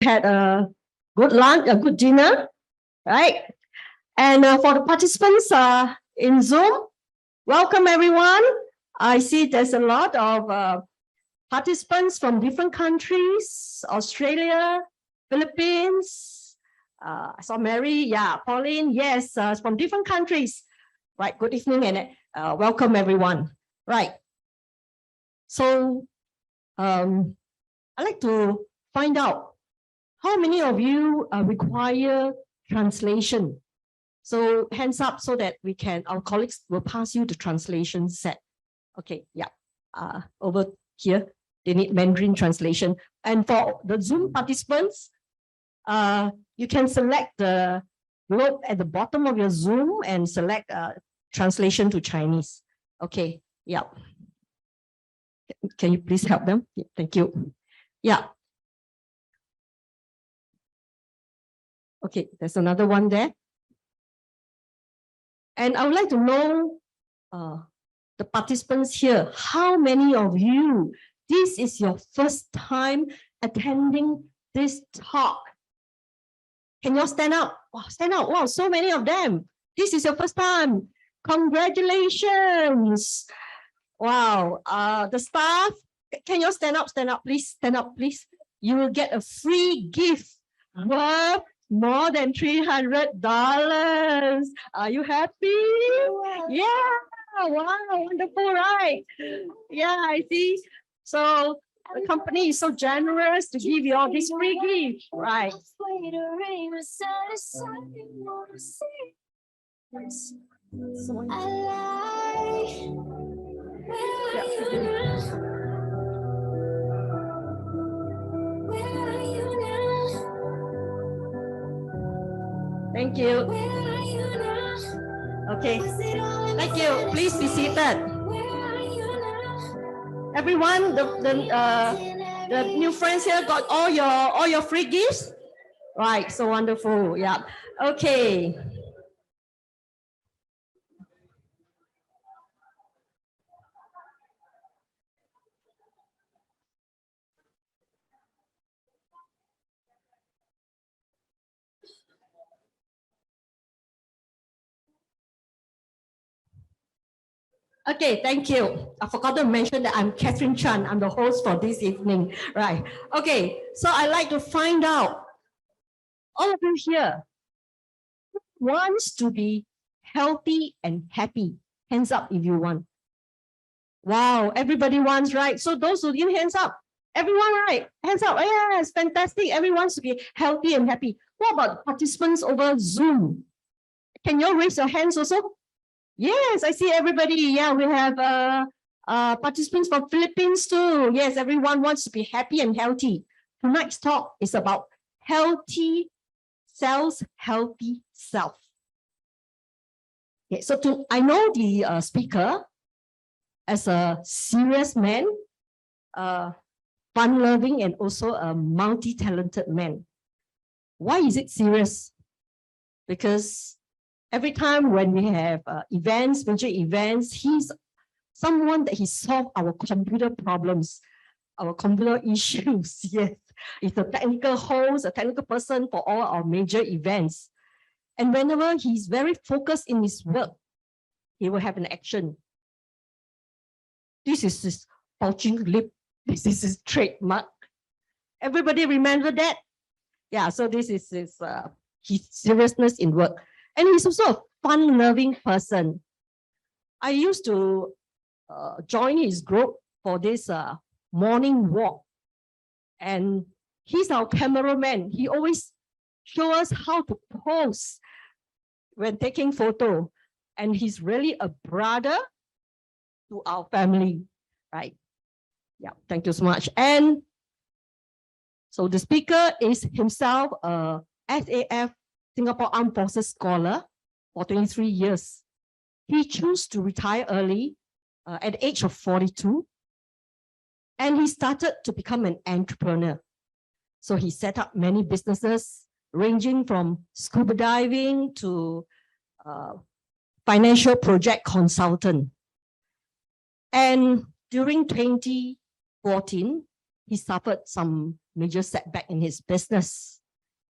had a good lunch, a good dinner, right? And for the participants in Zoom, welcome everyone. I see there's a lot of participants from different countries, Australia, Philippines. I saw Mary, yeah, Pauline, yes, from different countries. Right, good evening and welcome everyone. Right. So I'd like to find out how many of you require translation? So hands up so that our colleagues will pass you the translation set. Okay, yeah. Over here, they need Mandarin translation. And for the Zoom participants, you can select the globe at the bottom of your Zoom and select translation to Chinese. Okay, yeah. Can you please help them? Yeah, thank you. Yeah. Okay, there's another one there. And I would like to know the participants here, how many of you, this is your first time attending this talk? Can you all stand up? Wow, stand up. Wow, so many of them. This is your first time. Congratulations. Wow, the staff, can you all stand up, please, stand up, please. You will get a free gift worth more than $300. Are you happy? Yeah, wow, wonderful, right? Yeah, I see. So the company is so generous to give you all this free gift, right? Thank you. Okay, thank you. Please be seated. Everyone, the new friends here got all your free gifts? Right, so wonderful. Yeah. Okay. Okay, thank you. I forgot to mention that I'm Catherine Chan. I'm the host for this evening. Right. Okay, so I'd like to find out, all of you here, who wants to be healthy and happy? Hands up if you want. Wow, everybody wants, right? So those who give hands up. Everyone, right? Hands up. Yes, fantastic. Everyone wants to be healthy and happy. What about participants over Zoom? Can you all raise your hands also? Yes, I see everybody. Yeah, we have participants from Philippines too. Yes, everyone wants to be happy and healthy. Tonight's talk is about healthy cells, healthy self. Okay, so I know the speaker as a serious man, fun-loving, and also a multi-talented man. Why is it serious? Because every time when we have events, major events, he's someone that he solved our computer problems, our computer issues. Yes, he's a technical host, a technical person for all our major events. And whenever he's very focused in his work, he will have an action. This is his pouching lip. This is his trademark. Everybody remember that? Yeah, so this is his seriousness in work. And he's also a fun-loving person. I used to join his group for this morning walk. And he's our cameraman. He always shows us how to pose when taking photo. And he's really a brother to our family, right? Yeah, thank you so much. And so the speaker is himself a SAF, Singapore Armed Forces scholar for 23 years. He chose to retire early at the age of 42. And he started to become an entrepreneur. So he set up many businesses ranging from scuba diving to financial project consultant. And during 2014, he suffered some major setback in his business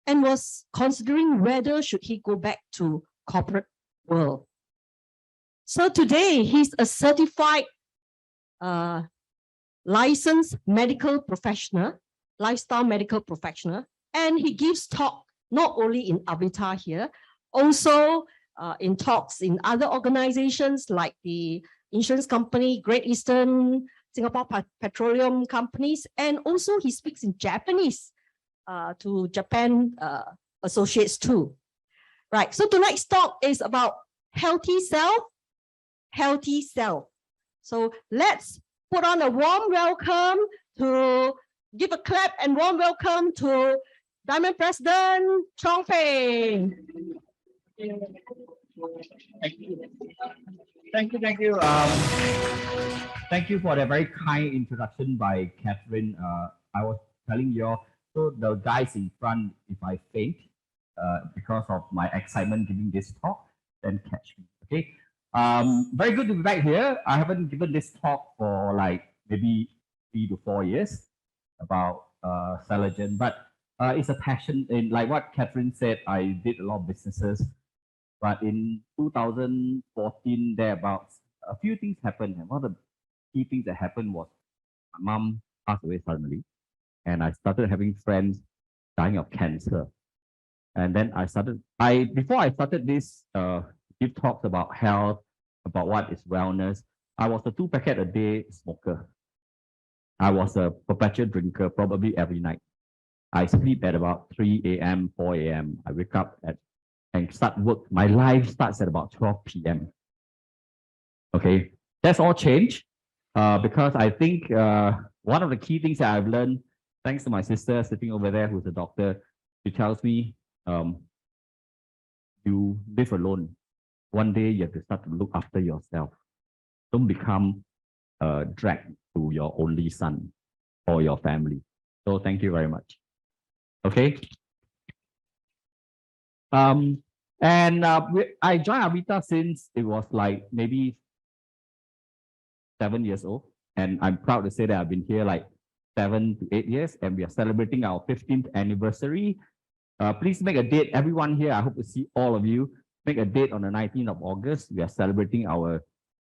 and was considering whether should he go back to corporate world. So today he's a certified licensed medical professional, lifestyle medical professional, and he gives talk not only in Avita here, also in talks in other organizations like the insurance company, Great Eastern, Singapore Petroleum Companies, and also he speaks in Japanese to Japan associates too. Right, so tonight's talk is about healthy self, healthy self. So let's put on a warm welcome to, give a clap and warm welcome to Diamond President Chong. Thank you. Thank you for the very kind introduction by Catherine. I was telling you all, so the guys in front, if I faint because of my excitement giving this talk, then catch me. Okay. Very good to be back here. I haven't given this talk for like maybe 3 to 4 years about Celergen, but it's a passion. In like what Catherine said, I did a lot of businesses, but in 2014 thereabouts, a few things happened. And one of the key things that happened was my mom passed away suddenly, and I started having friends dying of cancer. And then before I started this give talks about health, about what is wellness, I was a 2-packet a day smoker. I was a perpetual drinker, probably every night. I sleep at about 3 a.m., 4 a.m. I wake up and start work. My life starts at about 12 p.m. Okay, that's all changed because I think one of the key things that I've learned, thanks to my sister sitting over there, who's a doctor, she tells me, you live alone. One day you have to start to look after yourself. Don't become a drag to your only son or your family. So thank you very much. Okay. I joined Avita since it was like maybe 7 years old. And I'm proud to say that I've been here like 7 to 8 years, and we are celebrating our 15th anniversary. Please make a date. Everyone here, I hope to see all of you. Make a date on the 19th of August. We are celebrating our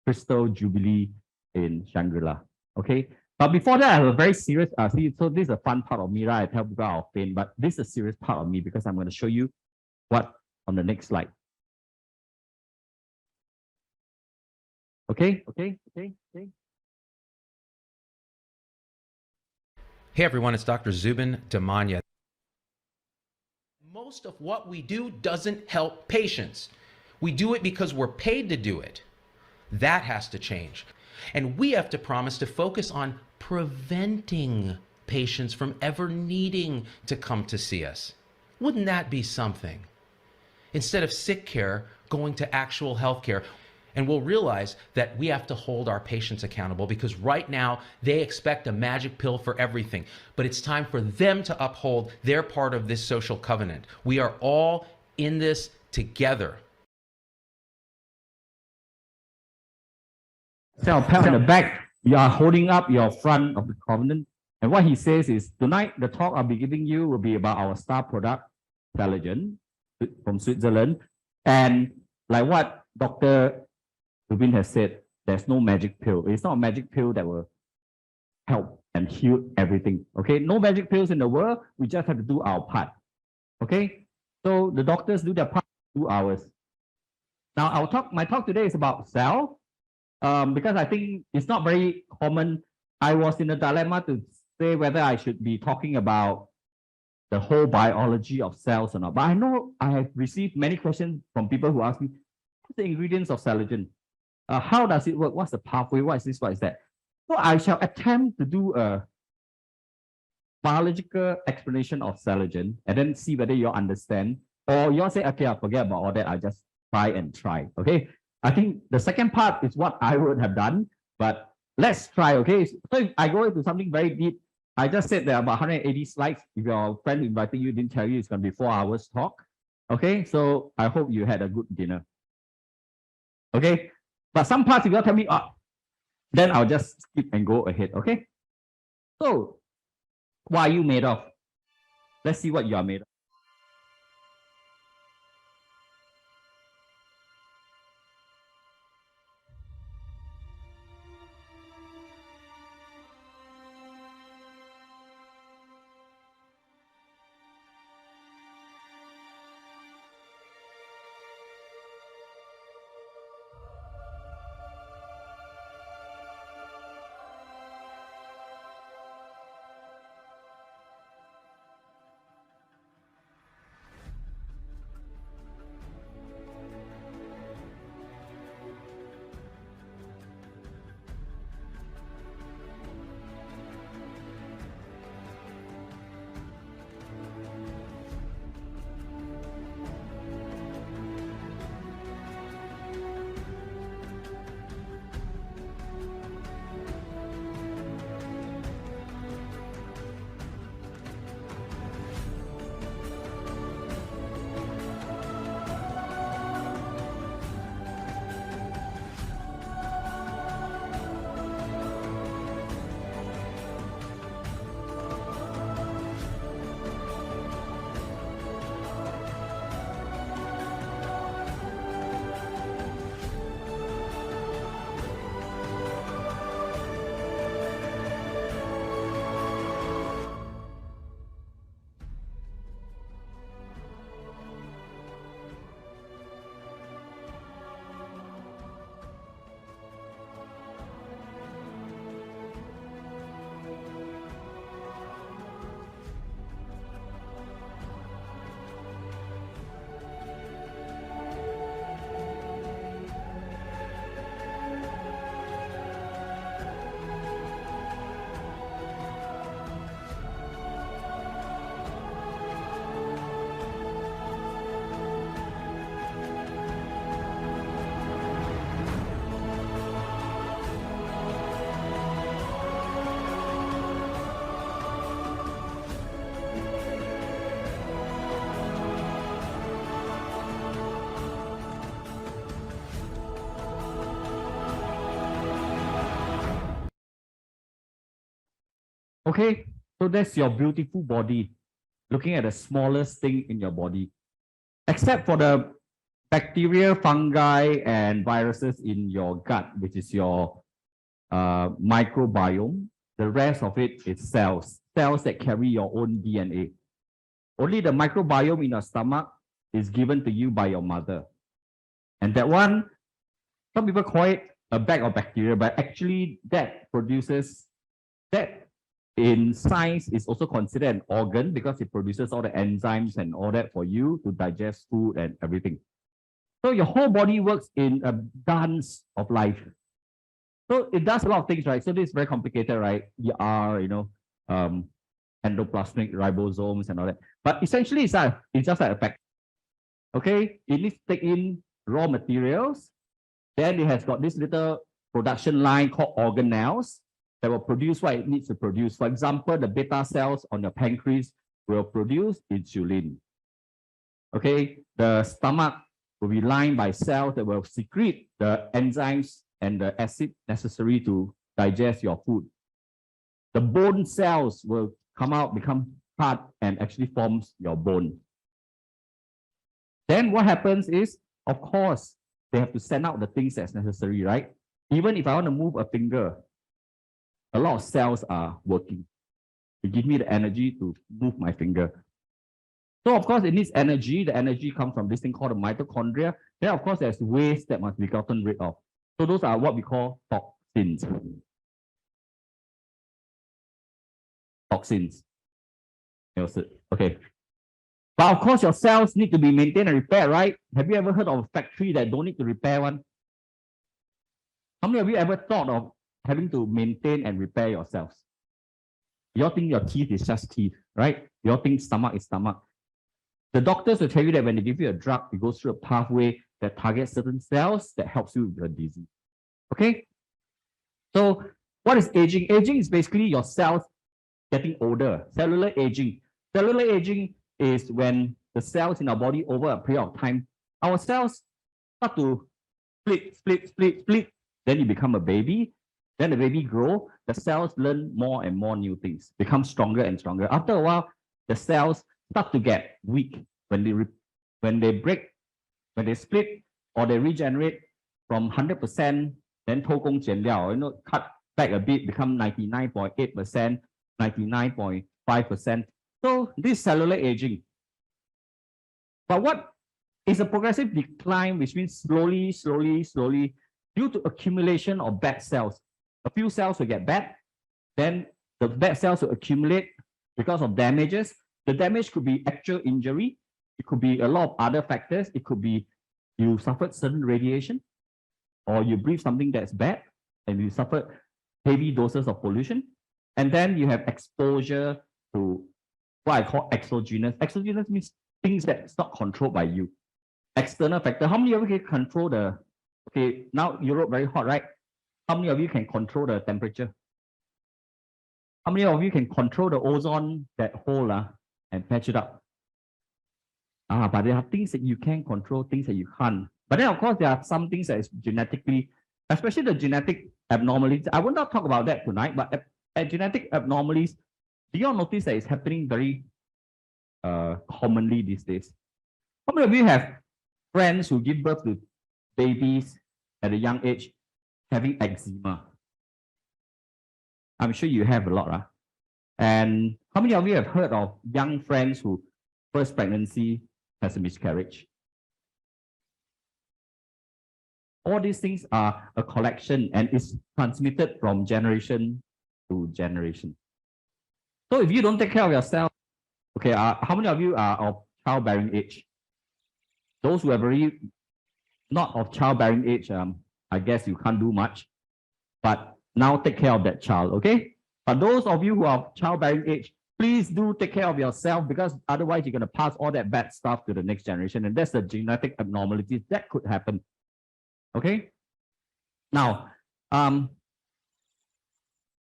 Crystal Jubilee in Shangri-La. Okay. But before that, I have a very serious, so this is a fun part of me, right? I tell people our pain, but this is a serious part of me because I'm going to show you what on the next slide. Okay. Hey everyone, it's Dr. Zubin Damania. Most of what we do doesn't help patients. We do it because we're paid to do it. That has to change. And we have to promise to focus on preventing patients from ever needing to come to see us. Wouldn't that be something? Instead of sick care, going to actual health care. And we'll realize that we have to hold our patients accountable because right now they expect a magic pill for everything. But it's time for them to uphold their part of this social covenant. We are all in this together. So pat on the back, you are holding up your front of the covenant. And what he says is, tonight the talk I'll be giving you will be about our star product, Celergen, from Switzerland. And like what Dr. Rubin has said, there's no magic pill. It's not a magic pill that will help and heal everything. Okay, no magic pills in the world. We just have to do our part. Okay, so the doctors do their part, do ours. Now, my talk today is about cell, because I think it's not very common. I was in a dilemma to say whether I should be talking about the whole biology of cells or not. But I know I have received many questions from people who ask me, what's the ingredients of Celergen? How does it work? What's the pathway? What is this? What is that? So I shall attempt to do a biological explanation of Celergen and then see whether you understand, or you all say, okay, I'll forget about all that. I just try. Okay. I think the second part is what I would have done, but let's try. Okay. So if I go into something very deep, I just said there are about 180 slides. If your friend invited you didn't tell you, it's going to be 4 hours talk. Okay. So I hope you had a good dinner. Okay. But some parts, if you tell me, then I'll just skip and go ahead. Okay. So What are you made of? Let's see what you are made of. Okay, so that's your beautiful body, looking at the smallest thing in your body. Except for the bacteria, fungi, and viruses in your gut, which is your microbiome. The rest of it is cells, cells that carry your own DNA. Only the microbiome in your stomach is given to you by your mother. And that one, some people call it a bag of bacteria, but actually that produces, that in science is also considered an organ because it produces all the enzymes and all that for you to digest food and everything. So your whole body works in a dance of life. So it does a lot of things, right? So this is very complicated, right? ER, endoplasmic ribosomes and all that. But essentially, it's just like a factory. Okay, it needs to take in raw materials. Then it has got this little production line called organelles that will produce what it needs to produce. For example, the beta cells on your pancreas will produce insulin. Okay, the stomach will be lined by cells that will secrete the enzymes and the acid necessary to digest your food. The bone cells will come out, become hard, and actually forms your bone. Then what happens is, of course, they have to send out the things that's necessary, right? Even if I want to move a finger, a lot of cells are working to give me the energy to move my finger. So, of course, it needs energy. The energy comes from this thing called the mitochondria. Then, of course, there's waste that must be gotten rid of. So those are what we call toxins. Toxins. Okay. But of course, your cells need to be maintained and repaired, right? Have you ever heard of a factory that don't need to repair one? How many of you ever thought of having to maintain and repair yourselves? You all think your teeth is just teeth, right? You all think stomach is stomach. The doctors will tell you that when they give you a drug, it goes through a pathway that targets certain cells that helps you with your disease. Okay? So what is aging? Aging is basically your cells getting older. Cellular aging. Cellular aging is when the cells in our body over a period of time, our cells start to split. Then you become a baby. Then the baby grow, the cells learn more and more new things, become stronger and stronger. After a while, the cells start to get weak when they break, when they split or they regenerate from 100%, then 偷工减料, cut back a bit, become 99.8%, 99.5%. So this cellular aging. But what is a progressive decline, which means slowly, due to accumulation of bad cells. A few cells will get bad, then the bad cells will accumulate because of damages. The damage could be actual injury. It could be a lot of other factors. It could be you suffered certain radiation, or you breathe something that's bad, and you suffered heavy doses of pollution. And then you have exposure to what I call exogenous. Exogenous means things that's not controlled by you. External factor. How many of you can control the, okay, now Europe very hot, right? How many of you can control the temperature? How many of you can control the ozone, that hole, and patch it up? But there are things that you can control, things that you can't. But then, of course, there are some things that is genetically, especially the genetic abnormalities. I will not talk about that tonight, but genetic abnormalities, do you all notice that it's happening very commonly these days? How many of you have friends who give birth to babies at a young age having eczema? I'm sure you have a lot, right? And how many of you have heard of young friends who first pregnancy has a miscarriage? All these things are a collection and is transmitted from generation to generation. So if you don't take care of yourself, okay, how many of you are of childbearing age? Those who are very not of childbearing age, I guess you can't do much, but now take care of that child, okay? But those of you who are of childbearing age, please do take care of yourself, because otherwise you're going to pass all that bad stuff to the next generation, and that's the genetic abnormalities that could happen, okay? Now,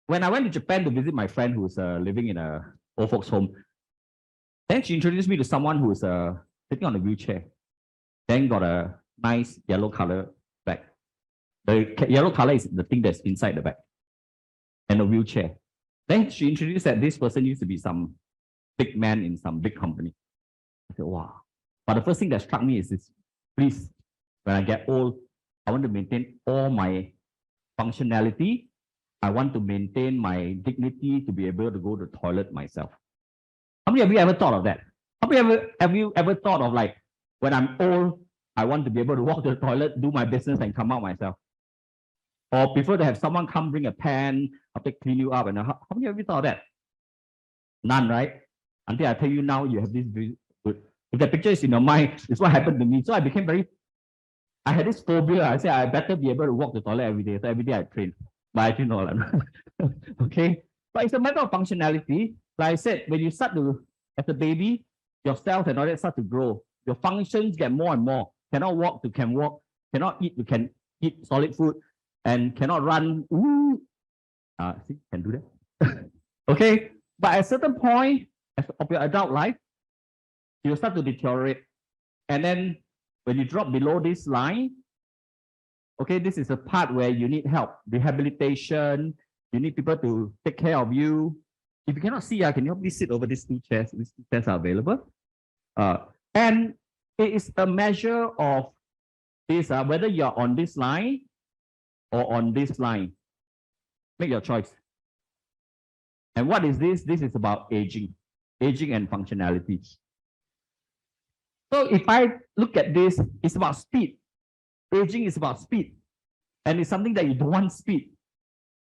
when I went to Japan to visit my friend who's living in a old folks home, then she introduced me to someone who's sitting on a wheelchair, then got a nice yellow color bag. The yellow color is the thing that's inside the bag, and a wheelchair. Then she introduced that this person used to be some big man in some big company. I said, wow. But the first thing that struck me is this: please, when I get old, I want to maintain all my functionality. I want to maintain my dignity to be able to go to the toilet myself. How many of you ever thought of that? How many have you ever thought of, like, when I'm old, I want to be able to walk to the toilet, do my business, and come out myself? Or prefer to have someone come bring a pan after clean you up? And how many of you thought of that? None, right? Until I tell you now, you have this good. If the picture is in your mind, it's what happened to me. So I became I had this phobia. I said I better be able to walk to the toilet every day. So every day I train. But I didn't know that. Okay. But it's a matter of functionality. Like I said, when you start to, as a baby, your cells and all that start to grow. Your functions get more and more. Cannot walk, you can walk. Cannot eat, you can eat solid food. And cannot run. Ooh. See, can do that. Okay. But at a certain point of your adult life, you start to deteriorate. And then when you drop below this line, okay, this is a part where you need help, rehabilitation. You need people to take care of you. If you cannot see, can you help me sit over these two chairs? These two chairs are available. And it is a measure of this, whether you're on this line or on this line. Make your choice. And what is this? This is about aging and functionality. So if I look at this, it's about speed. Aging is about speed. And it's something that you don't want speed.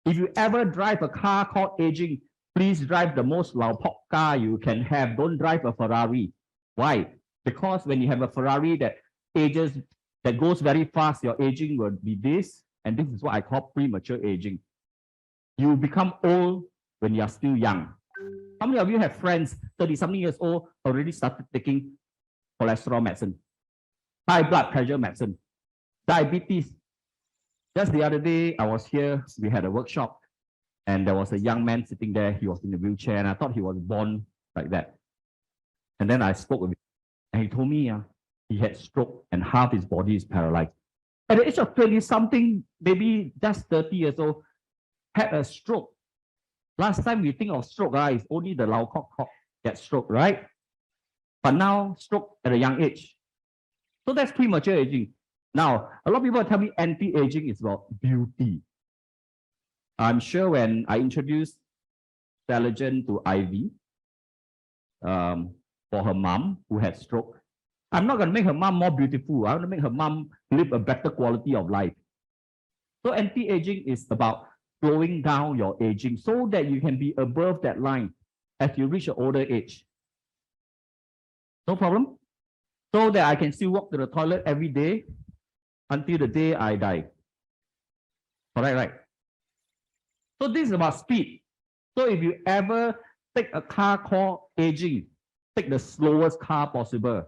If you ever drive a car called aging, please drive the most lao pok car you can have. Don't drive a Ferrari. Why? Because when you have a Ferrari that ages, that goes very fast, your aging will be this. And this is what I call premature aging. You become old when you are still young. How many of you have friends, 30-something years old, already started taking cholesterol medicine, high blood pressure medicine, diabetes? Just the other day, I was here, we had a workshop, and there was a young man sitting there. He was in a wheelchair, and I thought he was born like that. And then I spoke with him, and he told me he had stroke and half his body is paralyzed. At the age of 20-something, maybe just 30 years old, had a stroke. Last time we think of stroke, it's only the Lao Kok Kok get stroke, right? But now stroke at a young age. So that's premature aging. Now, a lot of people tell me anti-aging is about beauty. I'm sure when I introduced Celergen to Ivy for her mom who had stroke, I'm not going to make her mom more beautiful. I want to make her mom live a better quality of life. So anti-aging is about slowing down your aging so that you can be above that line as you reach an older age. No problem? So that I can still walk to the toilet every day until the day I die. Correct, right? So this is about speed. So if you ever take a car called aging, take the slowest car possible.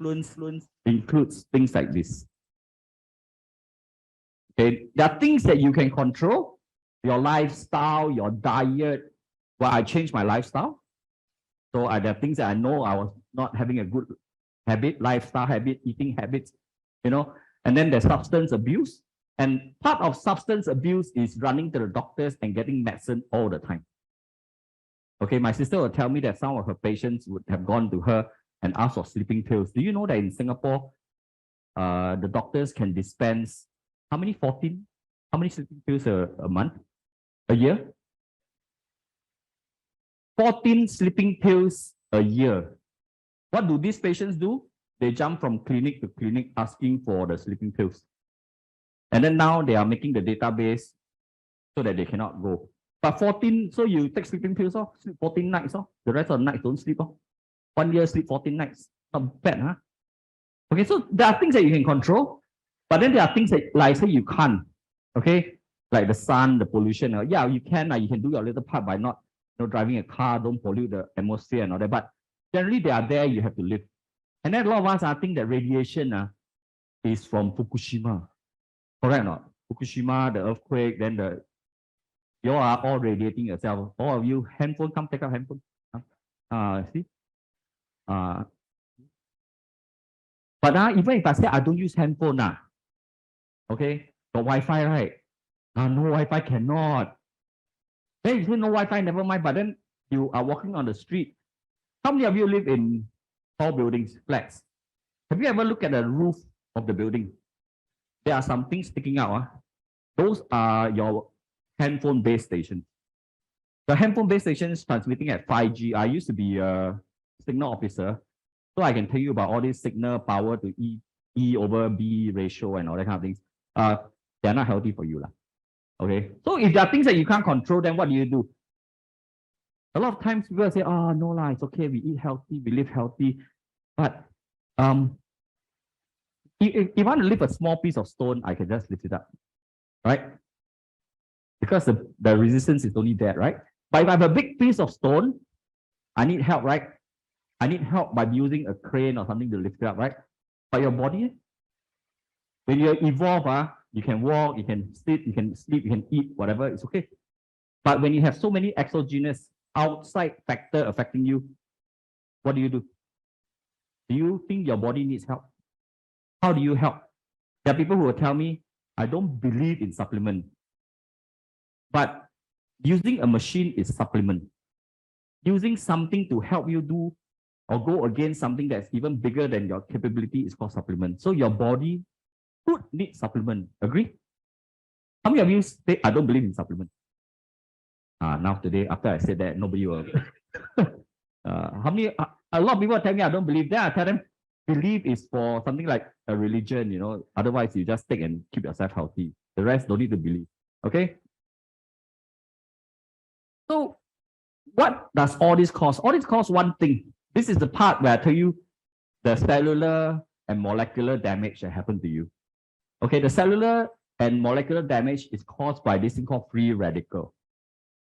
Influence includes things like this. Okay, there are things that you can control, your lifestyle, your diet. Well, I changed my lifestyle. So there are things that I know I was not having a good habit, lifestyle habit, eating habits, and then there's substance abuse. And part of substance abuse is running to the doctors and getting medicine all the time. Okay, my sister will tell me that some of her patients would have gone to her and asked for sleeping pills. Do you know that in Singapore, the doctors can dispense how many? 14? How many sleeping pills a month? A year? 14 sleeping pills a year. What do these patients do? They jump from clinic to clinic asking for the sleeping pills. And then now they are making the database so that they cannot go. But 14, so you take sleeping pills, sleep 14 nights, the rest of the nights don't sleep. 1 year sleep 14 nights. Not bad, huh? Okay, so there are things that you can control, but then there are things that, like say, you can't. Okay, like the sun, the pollution. Yeah, you can do your little part by not driving a car, don't pollute the atmosphere and all that. But generally, they are there, you have to live. And then a lot of us think that radiation is from Fukushima. Correct or not? Fukushima, the earthquake, then you are all radiating yourself. All of you, handphone, come take out handphone. See? But even if I say I don't use handphone, okay, got Wi-Fi, right? No Wi-Fi cannot. Then you say no Wi-Fi, never mind. But then you are walking on the street. How many of you live in tall buildings, flats? Have you ever looked at the roof of the building? There are some things sticking out. Those are your handphone base stations. The handphone base station is transmitting at 5G. I used to be a signal officer, so I can tell you about all this signal power to E over B ratio and all that kind of things. They're not healthy for you. Okay. So if there are things that you can't control, then what do? A lot of times people say, oh, no, it's okay. We eat healthy, we live healthy. But if I want to lift a small piece of stone, I can just lift it up, right? Because the resistance is only there, right? But if I have a big piece of stone, I need help, right? I need help by using a crane or something to lift it up, right? But your body, when you evolve, you can walk, you can sit, you can sleep, you can eat, whatever, it's okay. But when you have so many exogenous outside factor affecting you, what do? Do you think your body needs help? How do you help? There are people who will tell me, I don't believe in supplement. But using a machine is supplement. Using something to help you do or go against something that's even bigger than your capability is called supplement. So your body could need supplement. Agree? How many of you say, I don't believe in supplement? Now today, after I said that, nobody will. A lot of people tell me I don't believe. Then I tell them, belief is for something like a religion, otherwise you just take and keep yourself healthy. The rest don't need to believe. Okay? So what does all this cause? All this cause one thing. This is the part where I tell you the cellular and molecular damage that happened to you. Okay, the cellular and molecular damage is caused by this thing called free radical.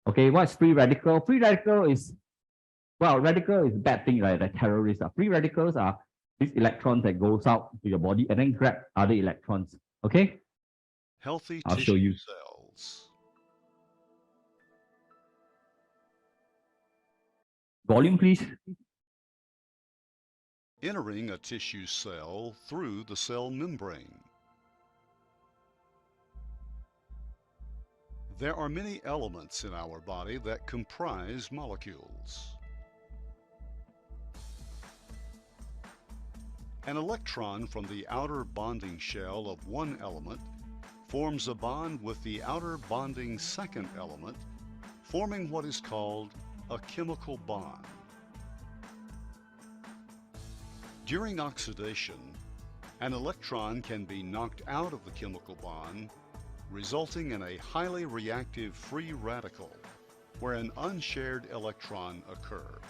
Okay, what's free radical? Free radical is, radical is a bad thing, right? Like terrorists. Free radicals are these electrons that goes out to your body and then grab other electrons. Okay? Healthy I'll show tissue you. cells. Volume, please. entering a tissue cell through the cell membrane. There are many elements in our body that comprise molecules. An electron from the outer bonding shell of one element forms a bond with the outer bonding second element, forming what is called a chemical bond. During oxidation, an electron can be knocked out of the chemical bond, resulting in a highly reactive free radical, where an unshared electron occurs.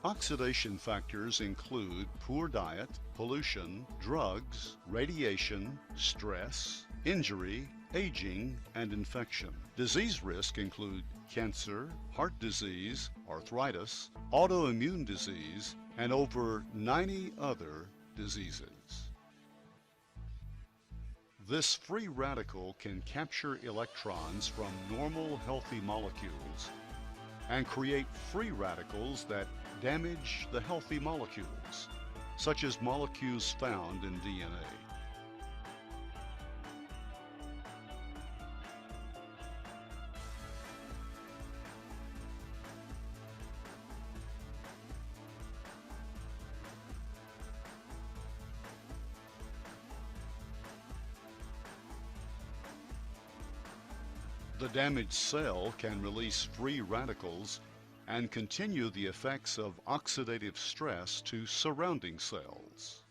Oxidation factors include poor diet, pollution, drugs, radiation, stress, injury, aging, and infection. Disease risk include cancer, heart disease, arthritis, autoimmune disease, and over 90 other diseases. This free radical can capture electrons from normal healthy molecules and create free radicals that damage the healthy molecules, such as molecules found in DNA. The damaged cell can release free radicals and continue the effects of oxidative stress to surrounding cells.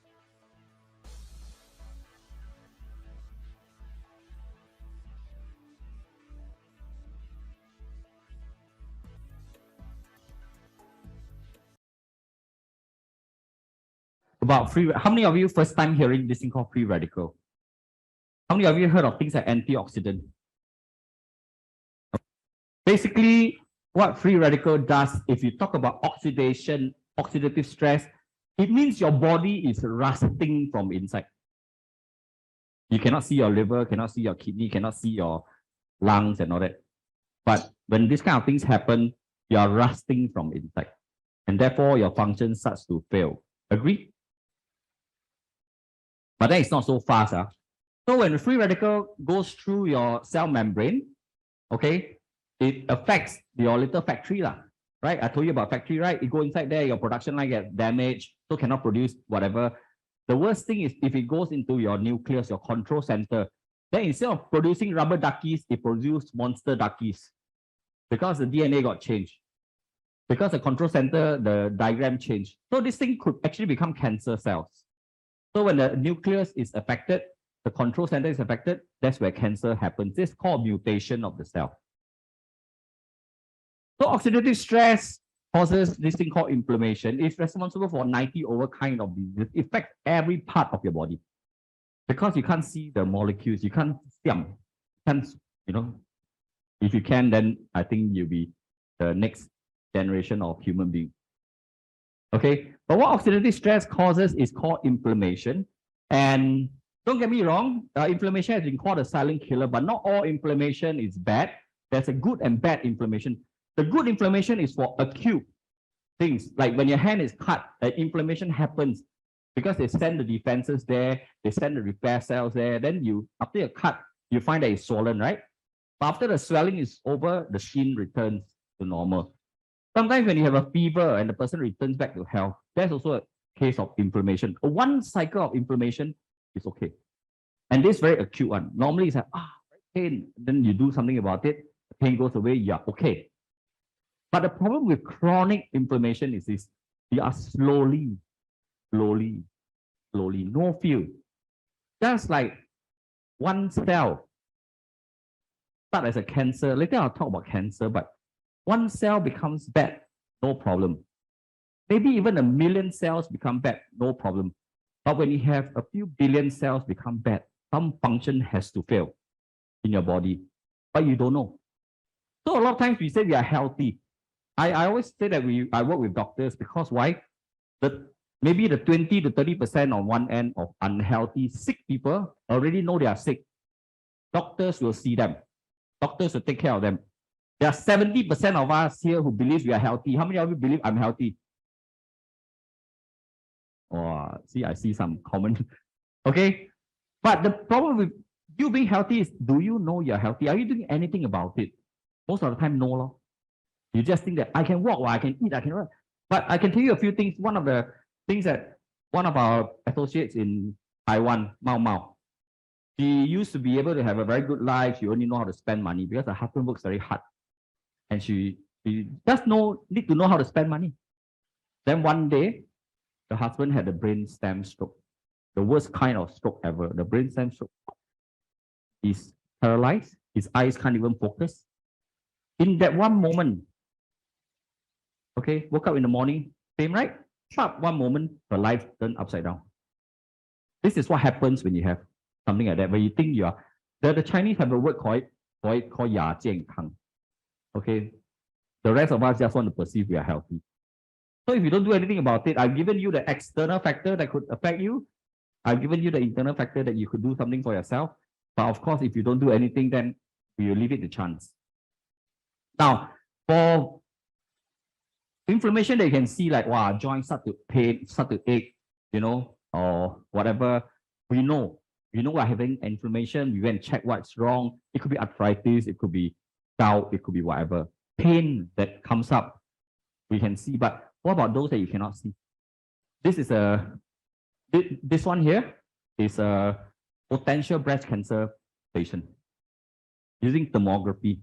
About free, how many of you first time hearing this thing called free radical? How many of you heard of things like antioxidant? Basically, what free radical does, if you talk about oxidation, oxidative stress, it means your body is rusting from inside. You cannot see your liver, cannot see your kidney, cannot see your lungs and all that. But when these kind of things happen, you are rusting from inside. And therefore, your function starts to fail. Agree? But then it's not so fast. So when the free radical goes through your cell membrane, okay, it affects your little factory, right? I told you about factory, right? You go inside there, your production line gets damaged, so cannot produce whatever. The worst thing is if it goes into your nucleus, your control center, then instead of producing rubber duckies, it produces monster duckies because the DNA got changed. Because the control center, the diagram changed. So this thing could actually become cancer cells. So when the nucleus is affected, the control center is affected, that's where cancer happens. This is called mutation of the cell. So oxidative stress causes this thing called inflammation. It's responsible for 90 over kind of diseases. It affects every part of your body. Because you can't see the molecules, you can't see them. If you can, then I think you'll be the next generation of human being. Okay, but what oxidative stress causes is called inflammation. And don't get me wrong, inflammation has been called a silent killer, but not all inflammation is bad. There's a good and bad inflammation. The good inflammation is for acute things, like when your hand is cut, inflammation happens because they send the defenses there, they send the repair cells there. Then after you cut, you find that it's swollen, right? But after the swelling is over, the skin returns to normal. Sometimes when you have a fever and the person returns back to health, that's also a case of inflammation. One cycle of inflammation is okay. And this very acute one. Normally it's like, pain. Then you do something about it, the pain goes away, you're okay. But the problem with chronic inflammation is this: you are slowly, no feel. Just like one cell start as a cancer. Later I'll talk about cancer, but one cell becomes bad, no problem. Maybe even 1 million cells become bad, no problem. But when you have a few billion cells become bad, some function has to fail in your body, but you don't know. So a lot of times we say we are healthy. I always say that I work with doctors because why? Maybe the 20 to 30% on one end of unhealthy, sick people already know they are sick. Doctors will see them. Doctors will take care of them. There are 70% of us here who believe we are healthy. How many of you believe I'm healthy? Oh, see, I see some common. Okay. But the problem with you being healthy is, do you know you're healthy? Are you doing anything about it? Most of the time, no. Lor. You just think that I can walk, or I can eat, I can run. But I can tell you a few things. One of the things that one of our associates in Taiwan, Mao Mao, she used to be able to have a very good life. She only know how to spend money because her husband works very hard. And she just need to know how to spend money. Then one day, the husband had a brainstem stroke. The worst kind of stroke ever. The brainstem stroke. He's paralyzed. His eyes can't even focus. In that one moment, okay, woke up in the morning, same, right? Sharp, one moment, her life turned upside down. This is what happens when you have something like that, where you think you are. The Chinese have a word called Ya Jian Kang. Okay, the rest of us just want to perceive we are healthy. So if you don't do anything about it, I've given you the external factor that could affect you. I've given you the internal factor that you could do something for yourself. But of course, if you don't do anything, then you leave it to chance. Now, for inflammation that you can see, like, wow, joints start to pain, start to ache, you know, or whatever, we know we're having inflammation. We went and check what's wrong. It could be arthritis, it could be gout, it could be whatever. Pain that comes up, we can see. But what about those that you cannot see? This one here is a potential breast cancer patient using thermography.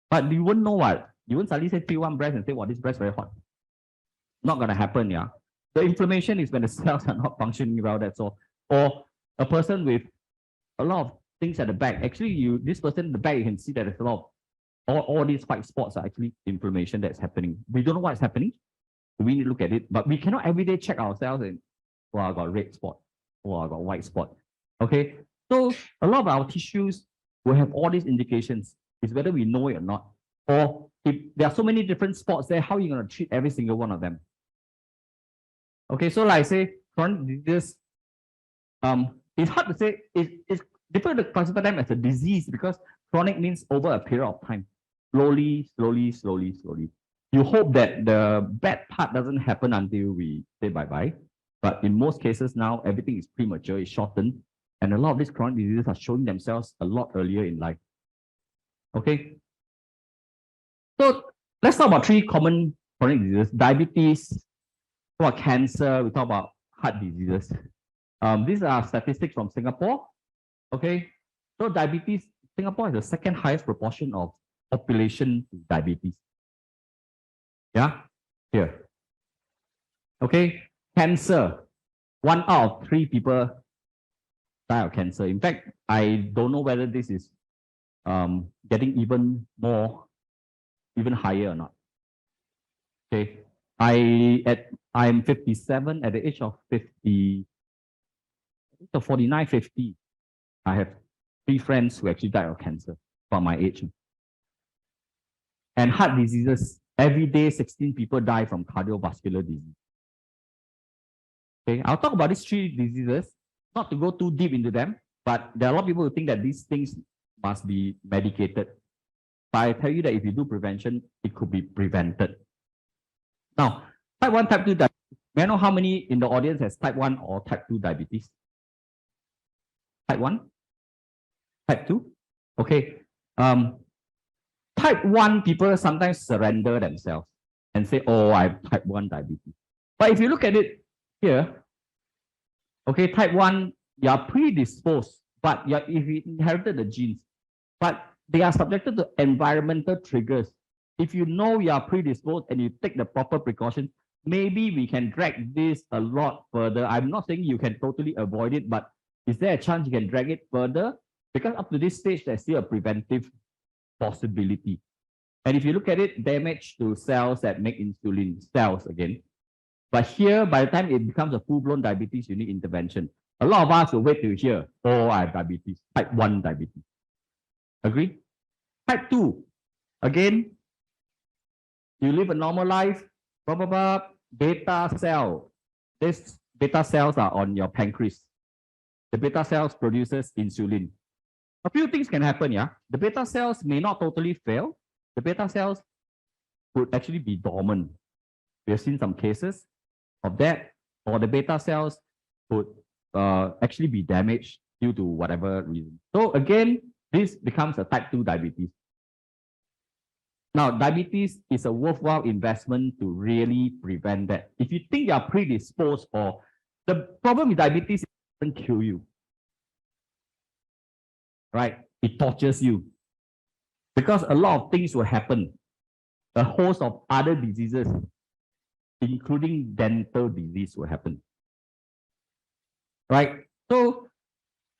But you wouldn't know what. You wouldn't suddenly say feel one breast and say, well, this breast very hot. Not going to happen, yeah. The inflammation is when the cells are not functioning well, that's all. Or a person with a lot of things at the back. Actually, this person in the back, you can see that there's a lot of all these white spots are actually inflammation that's happening. We don't know what's happening. We need to look at it, but we cannot every day check ourselves and, oh, I got red spot. Oh, I got white spot. Okay. So a lot of our tissues will have all these indications. It's whether we know it or not. Or if there are so many different spots there, how are you going to treat every single one of them? Okay, so like I say, chronic diseases, it's hard to say, it's difficult to classify them as a disease because chronic means over a period of time. Slowly. You hope that the bad part doesn't happen until we say bye-bye. But in most cases now, everything is premature, it's shortened. And a lot of these chronic diseases are showing themselves a lot earlier in life. Okay. So let's talk about 3 common chronic diseases: diabetes, talk about cancer, we talk about heart diseases. These are statistics from Singapore. Okay. So diabetes, Singapore has the second highest proportion of population with diabetes. Yeah, here. Okay. Cancer, 1 out of 3 people die of cancer. In fact, I don't know whether this is getting even higher or not. Okay, I'm 57. At the age of 49, 50, I have 3 friends who actually died of cancer from my age. And heart diseases, every day 16 people die from cardiovascular disease. Okay, I'll talk about these 3 diseases, not to go too deep into them, but there are a lot of people who think that these things must be medicated. But I tell you that if you do prevention, it could be prevented. Now, type 1, type 2 diabetes. May I know how many in the audience has type 1 or type 2 diabetes? Type 1? Type 2? Okay. Type 1 people sometimes surrender themselves and say, oh, I have type 1 diabetes. But if you look at it here, okay, type 1, you are predisposed, but if you inherited the genes, but they are subjected to environmental triggers. If you know you are predisposed and you take the proper precautions, maybe we can drag this a lot further. I'm not saying you can totally avoid it, but is there a chance you can drag it further? Because up to this stage, there's still a preventive possibility. And if you look at it, damage to cells that make insulin, cells again. But here, by the time it becomes a full-blown diabetes, you need intervention. A lot of us will wait till here, oh, I have diabetes, type 1 diabetes. Agree? Type 2, again, you live a normal life, blah, blah, blah, beta cell. These beta cells are on your pancreas. The beta cells produces insulin. A few things can happen, yeah. The beta cells may not totally fail, the beta cells would actually be dormant. We have seen some cases of that, or the beta cells would actually be damaged due to whatever reason. So again, this becomes a type 2 diabetes. Now, diabetes is a worthwhile investment to really prevent that. If you think you are predisposed, or the problem with diabetes, it doesn't kill you, right? It tortures you because a lot of things will happen. A host of other diseases, including dental disease, will happen, right? So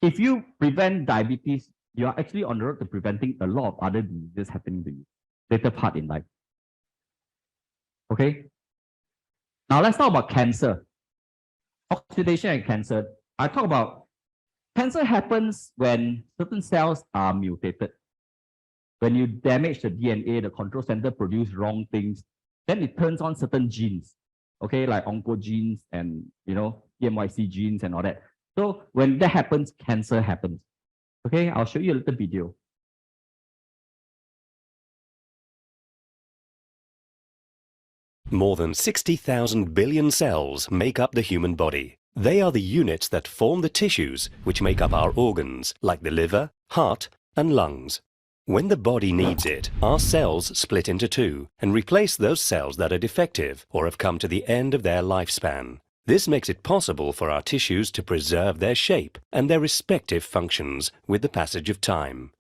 if you prevent diabetes, you are actually on the road to preventing a lot of other diseases happening to you later part in life. Okay. Now let's talk about cancer. Oxidation and cancer. I talk about cancer happens when certain cells are mutated. When you damage the DNA, the control center produce wrong things, then it turns on certain genes, okay, like oncogenes and EMYC genes and all that. So when that happens, cancer happens. Okay, I'll show you a little video. More than 60,000 billion cells make up the human body. They are the units that form the tissues which make up our organs, like the liver, heart, and lungs. When the body needs it, our cells split into two and replace those cells that are defective or have come to the end of their lifespan. This makes it possible for our tissues to preserve their shape and their respective functions with the passage of time.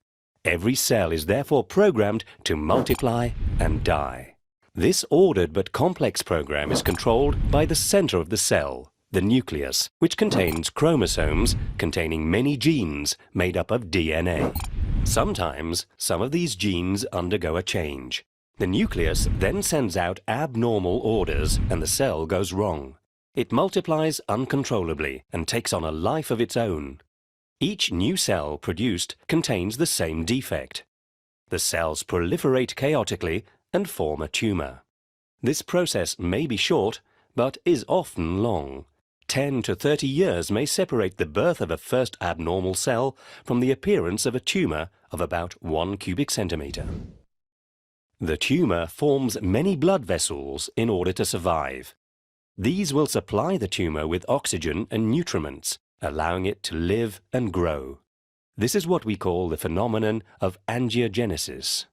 Every cell is therefore programmed to multiply and die. This ordered but complex program is controlled by the center of the cell, the nucleus, which contains chromosomes containing many genes made up of DNA. Sometimes, some of these genes undergo a change. The nucleus then sends out abnormal orders and the cell goes wrong. It multiplies uncontrollably and takes on a life of its own. Each new cell produced contains the same defect. The cells proliferate chaotically and form a tumor. This process may be short, but is often long. 10 to 30 years may separate the birth of a first abnormal cell from the appearance of a tumor of about 1 cubic centimeter. The tumor forms many blood vessels in order to survive. These will supply the tumor with oxygen and nutriments, allowing it to live and grow. This is what we call the phenomenon of angiogenesis.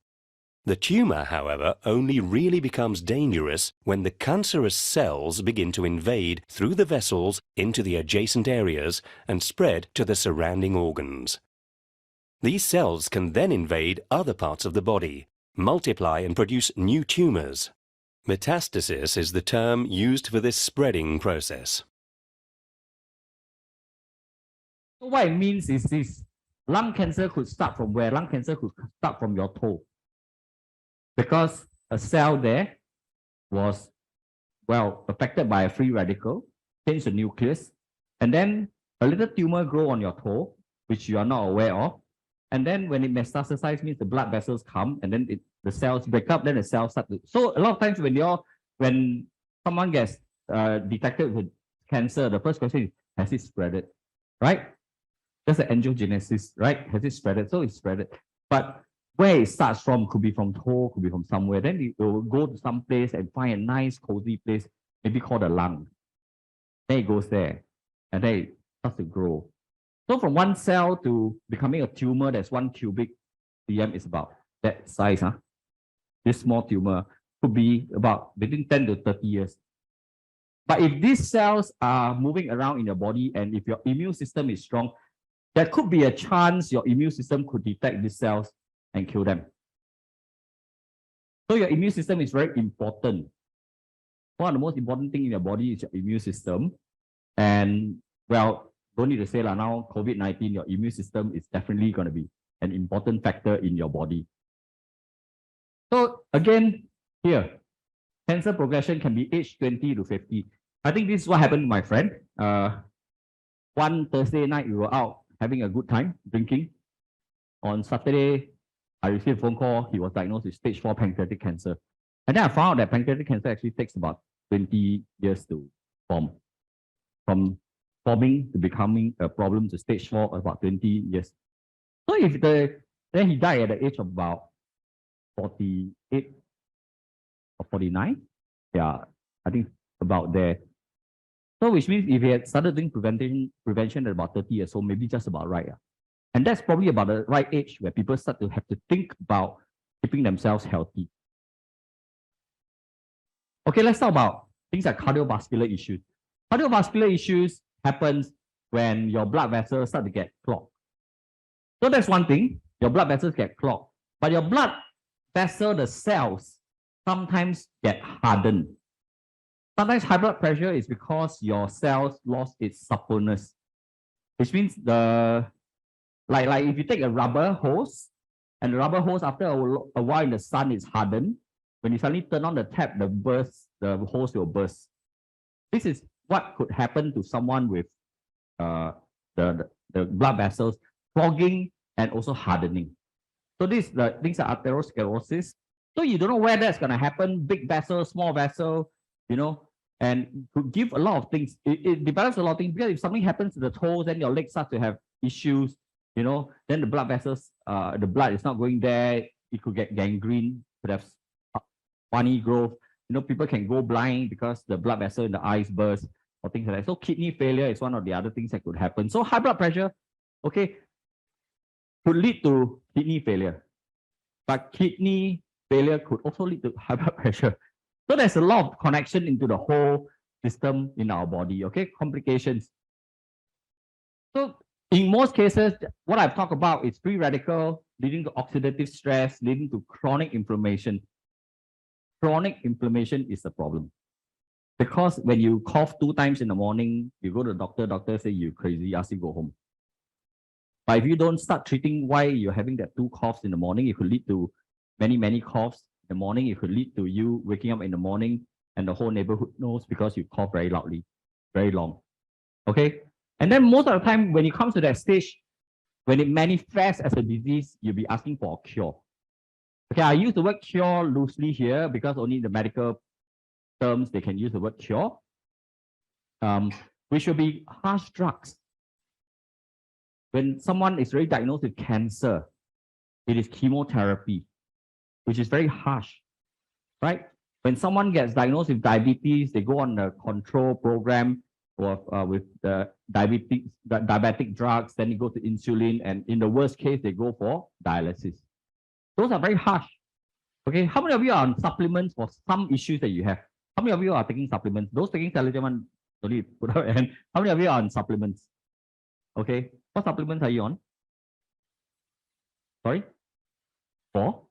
The tumor, however, only really becomes dangerous when the cancerous cells begin to invade through the vessels into the adjacent areas and spread to the surrounding organs. These cells can then invade other parts of the body, multiply and produce new tumors. Metastasis is the term used for this spreading process. So what it means is this: lung cancer could start from where? Lung cancer could start from your toe. Because a cell there was, affected by a free radical, changed the nucleus, and then a little tumor grow on your toe, which you are not aware of. And then when it metastasizes, means the blood vessels come, and then the cells break up, then the cells start to... So a lot of times when someone gets detected with cancer, the first question is, has it spreaded? Right? That's the angiogenesis, right? Has it spreaded? So it's spreaded. But where it starts from could be from toe, could be from somewhere. Then it will go to some place and find a nice, cozy place, maybe called a lung. Then it goes there, and then it starts to grow. So from one cell to becoming a tumor that's 1 cubic cm is about that size. This small tumor could be about between 10 to 30 years. But if these cells are moving around in your body, and if your immune system is strong, there could be a chance your immune system could detect these cells and kill them. So your immune system is very important. One of the most important things in your body is your immune system. And don't need to say now, COVID-19, your immune system is definitely going to be an important factor in your body. So again, here, cancer progression can be age 20 to 50. I think this is what happened to my friend. One Thursday night, we were out having a good time, drinking. On Saturday, I received a phone call. He was diagnosed with stage 4 pancreatic cancer. And then I found out that pancreatic cancer actually takes about 20 years to form. From forming to becoming a problem to stage 4, about 20 years. So then he died at the age of about 48 or 49. Yeah, I think about there. So which means if he had started doing prevention at about 30 years old, maybe just about right. And that's probably about the right age where people start to have to think about keeping themselves healthy. Okay, let's talk about things like cardiovascular issues. Cardiovascular issues happens when your blood vessels start to get clogged. So that's one thing, your blood vessels get clogged. But your blood vessel, the cells, sometimes get hardened. Sometimes high blood pressure is because your cells lost its suppleness, which means like if you take a rubber hose, and the rubber hose after a while in the sun is hardened, when you suddenly turn on the tap, the hose will burst. This is what could happen to someone with the blood vessels clogging and also hardening. So these are atherosclerosis. So you don't know where that's going to happen, big vessel, small vessel, you know, and could give a lot of things. It develops a lot of things because if something happens to the toes, then your legs start to have issues, you know, then the blood vessels, the blood is not going there. It could get gangrene, could have funny growth. You know, people can go blind because the blood vessel in the eyes burst or things like that. So kidney failure is one of the other things that could happen. So high blood pressure, okay, could lead to kidney failure. But kidney failure could also lead to high blood pressure. So there's a lot of connection into the whole system in our body, okay? Complications. So in most cases, what I've talked about is free radical leading to oxidative stress, leading to chronic inflammation. Chronic inflammation is the problem. Because when you cough 2 times in the morning, you go to the doctor say you're crazy, ask you go home. But if you don't start treating why you're having that 2 coughs in the morning, it could lead to many coughs in the morning. It could lead to you waking up in the morning and the whole neighborhood knows because you cough very loudly, very long. Okay? And then most of the time, when it comes to that stage, when it manifests as a disease, you'll be asking for a cure. Okay, I use the word cure loosely here because only the medical terms, they can use the word cure. Which will be harsh drugs. When someone is already diagnosed with cancer, it is chemotherapy, which is very harsh, right? When someone gets diagnosed with diabetes, they go on a control program with the diabetic drugs, then they go to insulin, and in the worst case, they go for dialysis. Those are very harsh. Okay, how many of you are on supplements for some issues that you have? How many of you are taking supplements? Those taking Celergen, don't need to put up your hand. How many of you are on supplements? Okay, what supplements are you on? Sorry? For?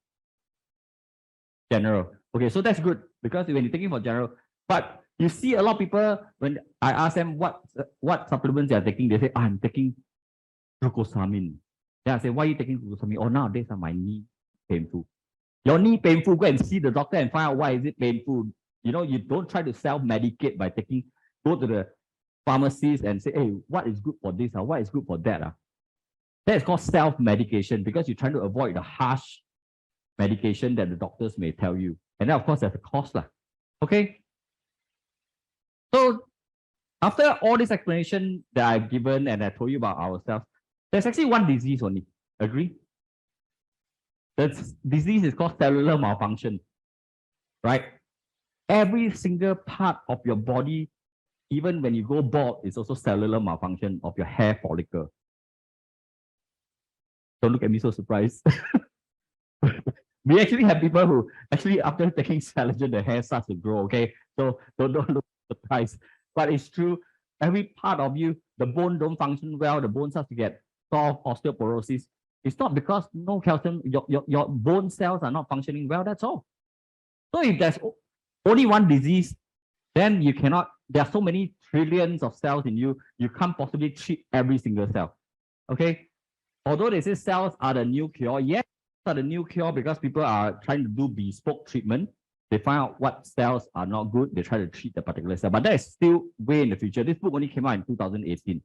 General. Okay, so that's good because when you're taking for general, but you see a lot of people, when I ask them what supplements they are taking, they say, I'm taking glucosamine. Then I say, why are you taking glucosamine? Oh, nowadays my knee painful. Your knee painful, go and see the doctor and find out why is it painful. You know, you don't try to self-medicate by go to the pharmacist and say, hey, what is good for this? Or what is good for that? That is called self-medication because you're trying to avoid the harsh medication that the doctors may tell you. And then, of course, there's a cost. Okay? So, after all this explanation that I've given and I told you about ourselves, there's actually one disease only. Agree? The disease is called cellular malfunction. Right? Every single part of your body, even when you go bald, is also cellular malfunction of your hair follicle. Don't look at me so surprised. We actually have people who actually after taking Celergen, the hair starts to grow, okay? So don't look surprised. But it's true, every part of you, the bone don't function well, the bone starts to get soft, osteoporosis. It's not because no calcium, your bone cells are not functioning well, that's all. So if there's only one disease, then you cannot, there are so many trillions of cells in you, you can't possibly treat every single cell, okay? Although they say cells are the new cure, yes, are the new cure because people are trying to do bespoke treatment. They find out what cells are not good, they try to treat the particular cell, but that is still way in the future. This book only came out in 2018.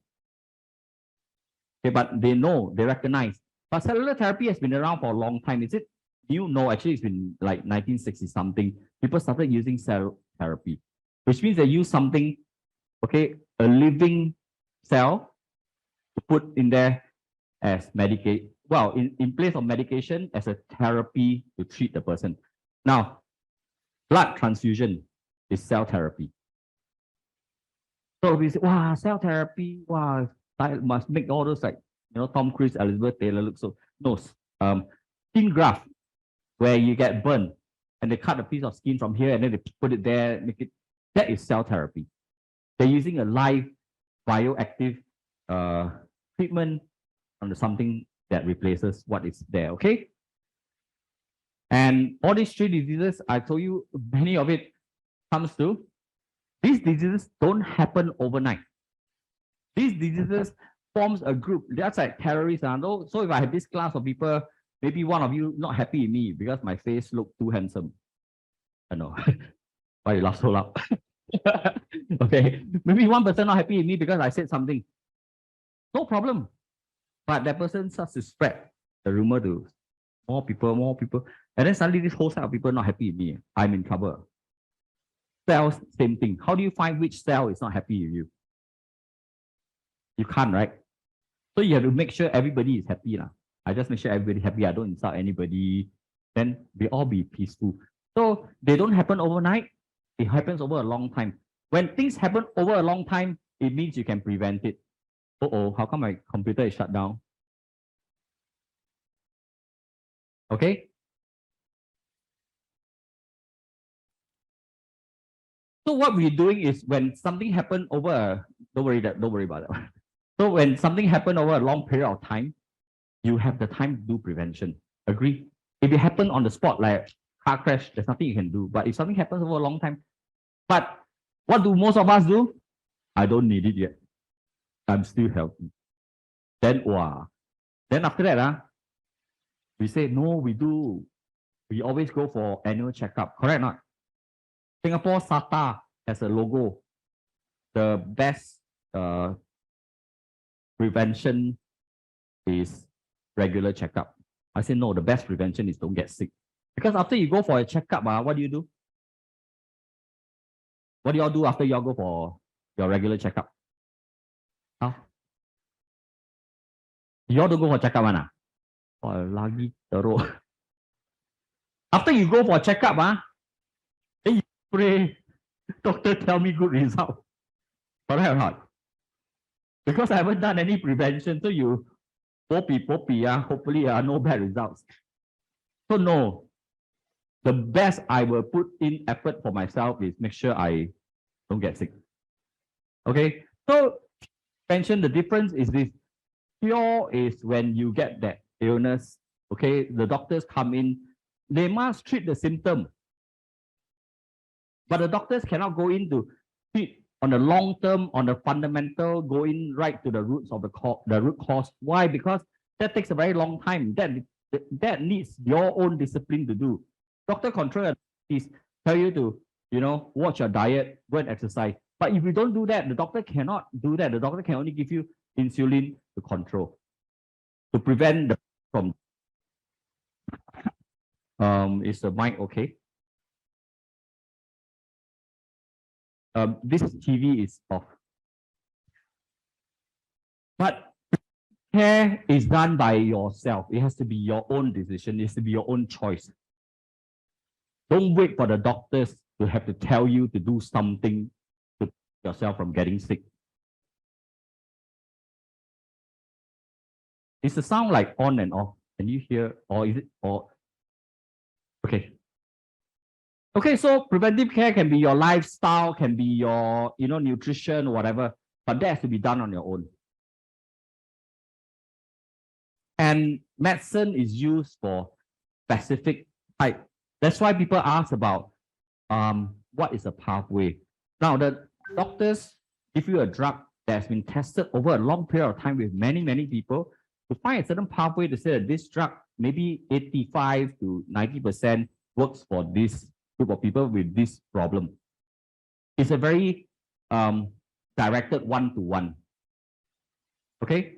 Okay, but they know, they recognize. But cellular therapy has been around for a long time. Is it new? No, actually it's been like 1960 something. People started using cell therapy, which means they use something, okay, a living cell to put in there as well, in place of medication as a therapy to treat the person. Now, blood transfusion is cell therapy. So we say, wow, cell therapy, wow, I must make all those like, Tom Cruise, Elizabeth Taylor look so. No, skin graft, where you get burned and they cut a piece of skin from here and then they put it there, make it, that is cell therapy. They're using a live bioactive treatment on something that replaces what is there, okay? And all these three diseases, I told you, many of it comes to, these diseases don't happen overnight. These diseases forms a group. That's like terrorists. So if I have this class of people, maybe one of you not happy with me because my face looked too handsome. I know. Why you laugh so loud? Okay. Maybe one person not happy with me because I said something. No problem. But that person starts to spread the rumor to more people. And then suddenly this whole set of people not happy with me. I'm in trouble. Cells, same thing. How do you find which cell is not happy with you? You can't, right? So you have to make sure everybody is happy. I just make sure everybody happy. I don't insult anybody. Then we all be peaceful. So they don't happen overnight. It happens over a long time. When things happen over a long time, it means you can prevent it. Uh-oh, how come my computer is shut down? Okay. So what we're doing is when something happened over, don't worry about that. So when something happened over a long period of time, you have the time to do prevention. Agree? If it happened on the spot, like car crash, there's nothing you can do. But if something happens over a long time, but what do most of us do? I don't need it yet. I'm still healthy. Then, wow. Then after that, we say, no, we do. We always go for annual checkup. Correct or not? Singapore SATA has a logo. The best prevention is regular checkup. I say, no, the best prevention is don't get sick. Because after you go for a checkup, what do you do? What do y'all do after y'all go for your regular checkup? Huh? Y'all don't go for checkup, oh, lagi teruk. After you go for a checkup, then you pray, doctor tell me good result. Correct or not? Because I haven't done any prevention, so you poppy, hopefully no bad results. So no, the best I will put in effort for myself is make sure I don't get sick. Okay, so mention the difference is this. Cure is when you get that illness, okay, the doctors come in, they must treat the symptom. But the doctors cannot go in to treat on the long term, on the fundamental, going right to the roots of the root cause. Why? Because that takes a very long time. That needs your own discipline to do. Doctor control is tell you to, watch your diet, go and exercise. But if you don't do that, the doctor cannot do that. The doctor can only give you insulin to control, to prevent from. Is the mic okay? This TV is off. But care is done by yourself. It has to be your own decision. It has to be your own choice. Don't wait for the doctors to have to tell you to do something to keep yourself from getting sick. Is the sound like on and off? Can you hear? Or is it? Or okay. Okay, so preventive care can be your lifestyle, can be your, nutrition, whatever, but that has to be done on your own. And medicine is used for specific type. That's why people ask about what is a pathway. Now, the doctors give you a drug that has been tested over a long period of time with many, many people to find a certain pathway to say that this drug, maybe 85 to 90% works for this group of people with this problem. It's a very directed one-to-one. Okay?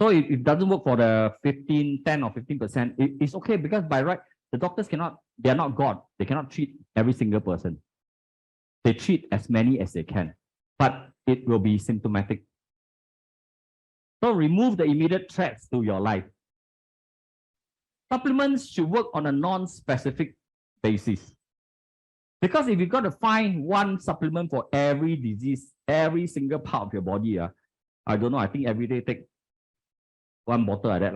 So if it doesn't work for the 10 or 15%, it's okay because by right, the doctors they are not God. They cannot treat every single person. They treat as many as they can, but it will be symptomatic. So remove the immediate threats to your life. supplements should work on a non-specific basis. Because if you got to find one supplement for every disease, every single part of your body, I don't know, I think every day take one bottle like that.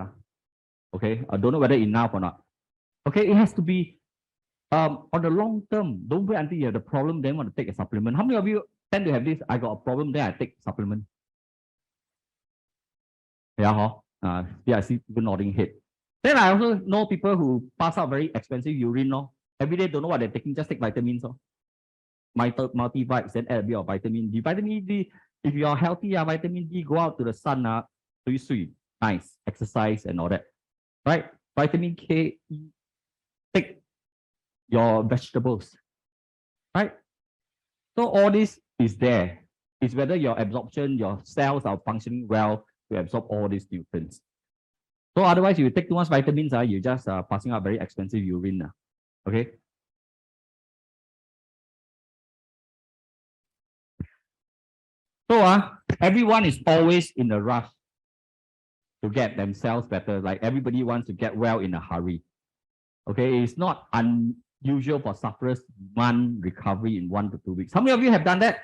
Okay, I don't know whether enough or not. Okay, it has to be on the long term. Don't wait until you have the problem, then want to take a supplement. How many of you tend to have this? I got a problem, then I take supplement. Yeah, yeah, I see people nodding head. Then I also know people who pass out very expensive urine. Every day don't know what they're taking, just take vitamins. Multivites, then add a bit of vitamin D. Vitamin D, if you are healthy, vitamin D, go out to the sun, sweet, nice, exercise and all that. Right? Vitamin K, take your vegetables. Right? So all this is there. It's whether your absorption, your cells are functioning well to absorb all these nutrients. So otherwise, you take too much vitamins, you just passing out very expensive urine. Okay. So everyone is always in a rush to get themselves better. Like everybody wants to get well in a hurry. Okay, it's not unusual for sufferers to demand recovery in 1 to 2 weeks. How many of you have done that?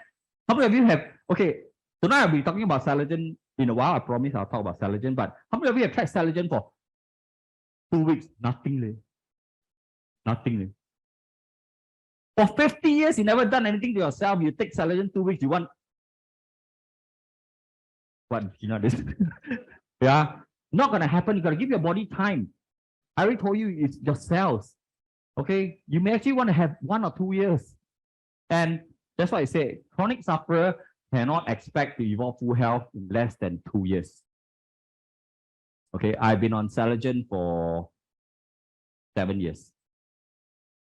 How many of you have? Okay, tonight I'll be talking about Celergen in a while. I promise I'll talk about Celergen. But how many of you have tried Celergen for 2 weeks? Nothing. Nothing. For 50 years, you never done anything to yourself. You take Celergen 2 weeks, you want what? You know this? Yeah, not gonna happen. You gotta give your body time. I already told you it's your cells. Okay, you may actually want to have 1 or 2 years, and that's why I say chronic sufferer cannot expect to evolve full health in less than 2 years. Okay, I've been on Celergen for 7 years.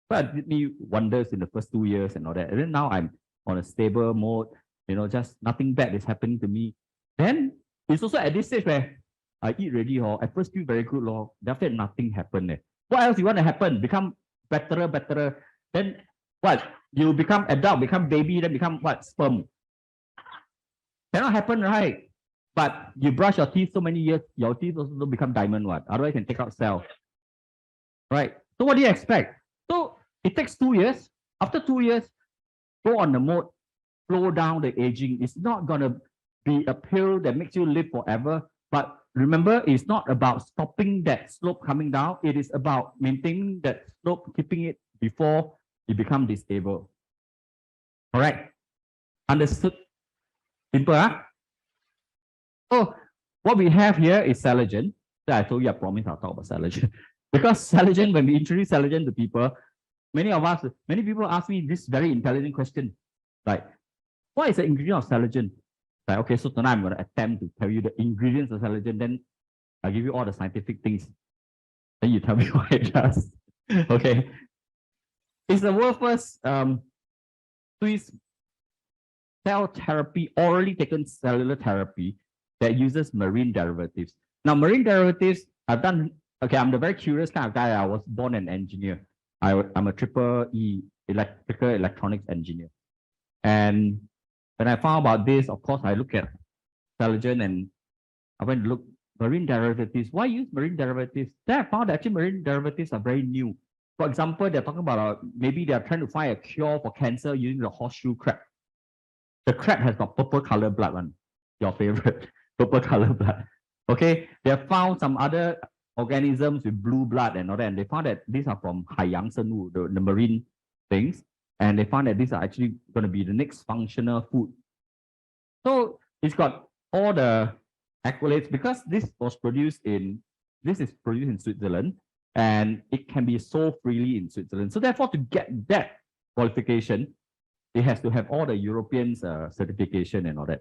But it did me wonders in the first 2 years and all that. And then now I'm on a stable mode, just nothing bad is happening to me. Then it's also at this stage where I eat ready, at first feel very good, then after that nothing happened. What else you want to happen? Become better. Then what? You become adult, become baby, then become what? Sperm. Cannot happen, right? But you brush your teeth so many years, your teeth also don't become diamond, what? Otherwise you can take out cell. Right? So what do you expect? So it takes 2 years. After 2 years, go on the mode, slow down the aging. It's not gonna be a pill that makes you live forever. But remember, it's not about stopping that slope coming down. It is about maintaining that slope, keeping it before you become disabled. All right. Understood? Simple, huh? So what we have here is Celergen. I told you, I promised I'll talk about Celergen. Because Celergen, when we introduce Celergen to people, many people ask me this very intelligent question. Like, what is the ingredient of Celergen? Like, okay, so tonight I'm going to attempt to tell you the ingredients of Celergen. Then I'll give you all the scientific things. Then you tell me what it does. Okay. It's the world's first Swiss cell therapy, orally taken cellular therapy that uses marine derivatives. Now, marine derivatives, I'm the very curious kind of guy. I was born an engineer. I'm a triple E, electrical electronics engineer. And when I found about this, of course, I look at Celergen and I went to look marine derivatives. Why use marine derivatives? Then I found that actually marine derivatives are very new. For example, they're talking about maybe they're trying to find a cure for cancer using the horseshoe crab. The crab has got purple color blood, one, your favorite, purple color blood. Okay, they have found some other organisms with blue blood and all that, and they found that these are from Haiyang Senwu, the marine things, and they found that these are actually going to be the next functional food. So it's got all the accolades because this is produced in Switzerland, and it can be sold freely in Switzerland. So therefore, to get that qualification, it has to have all the European certification and all that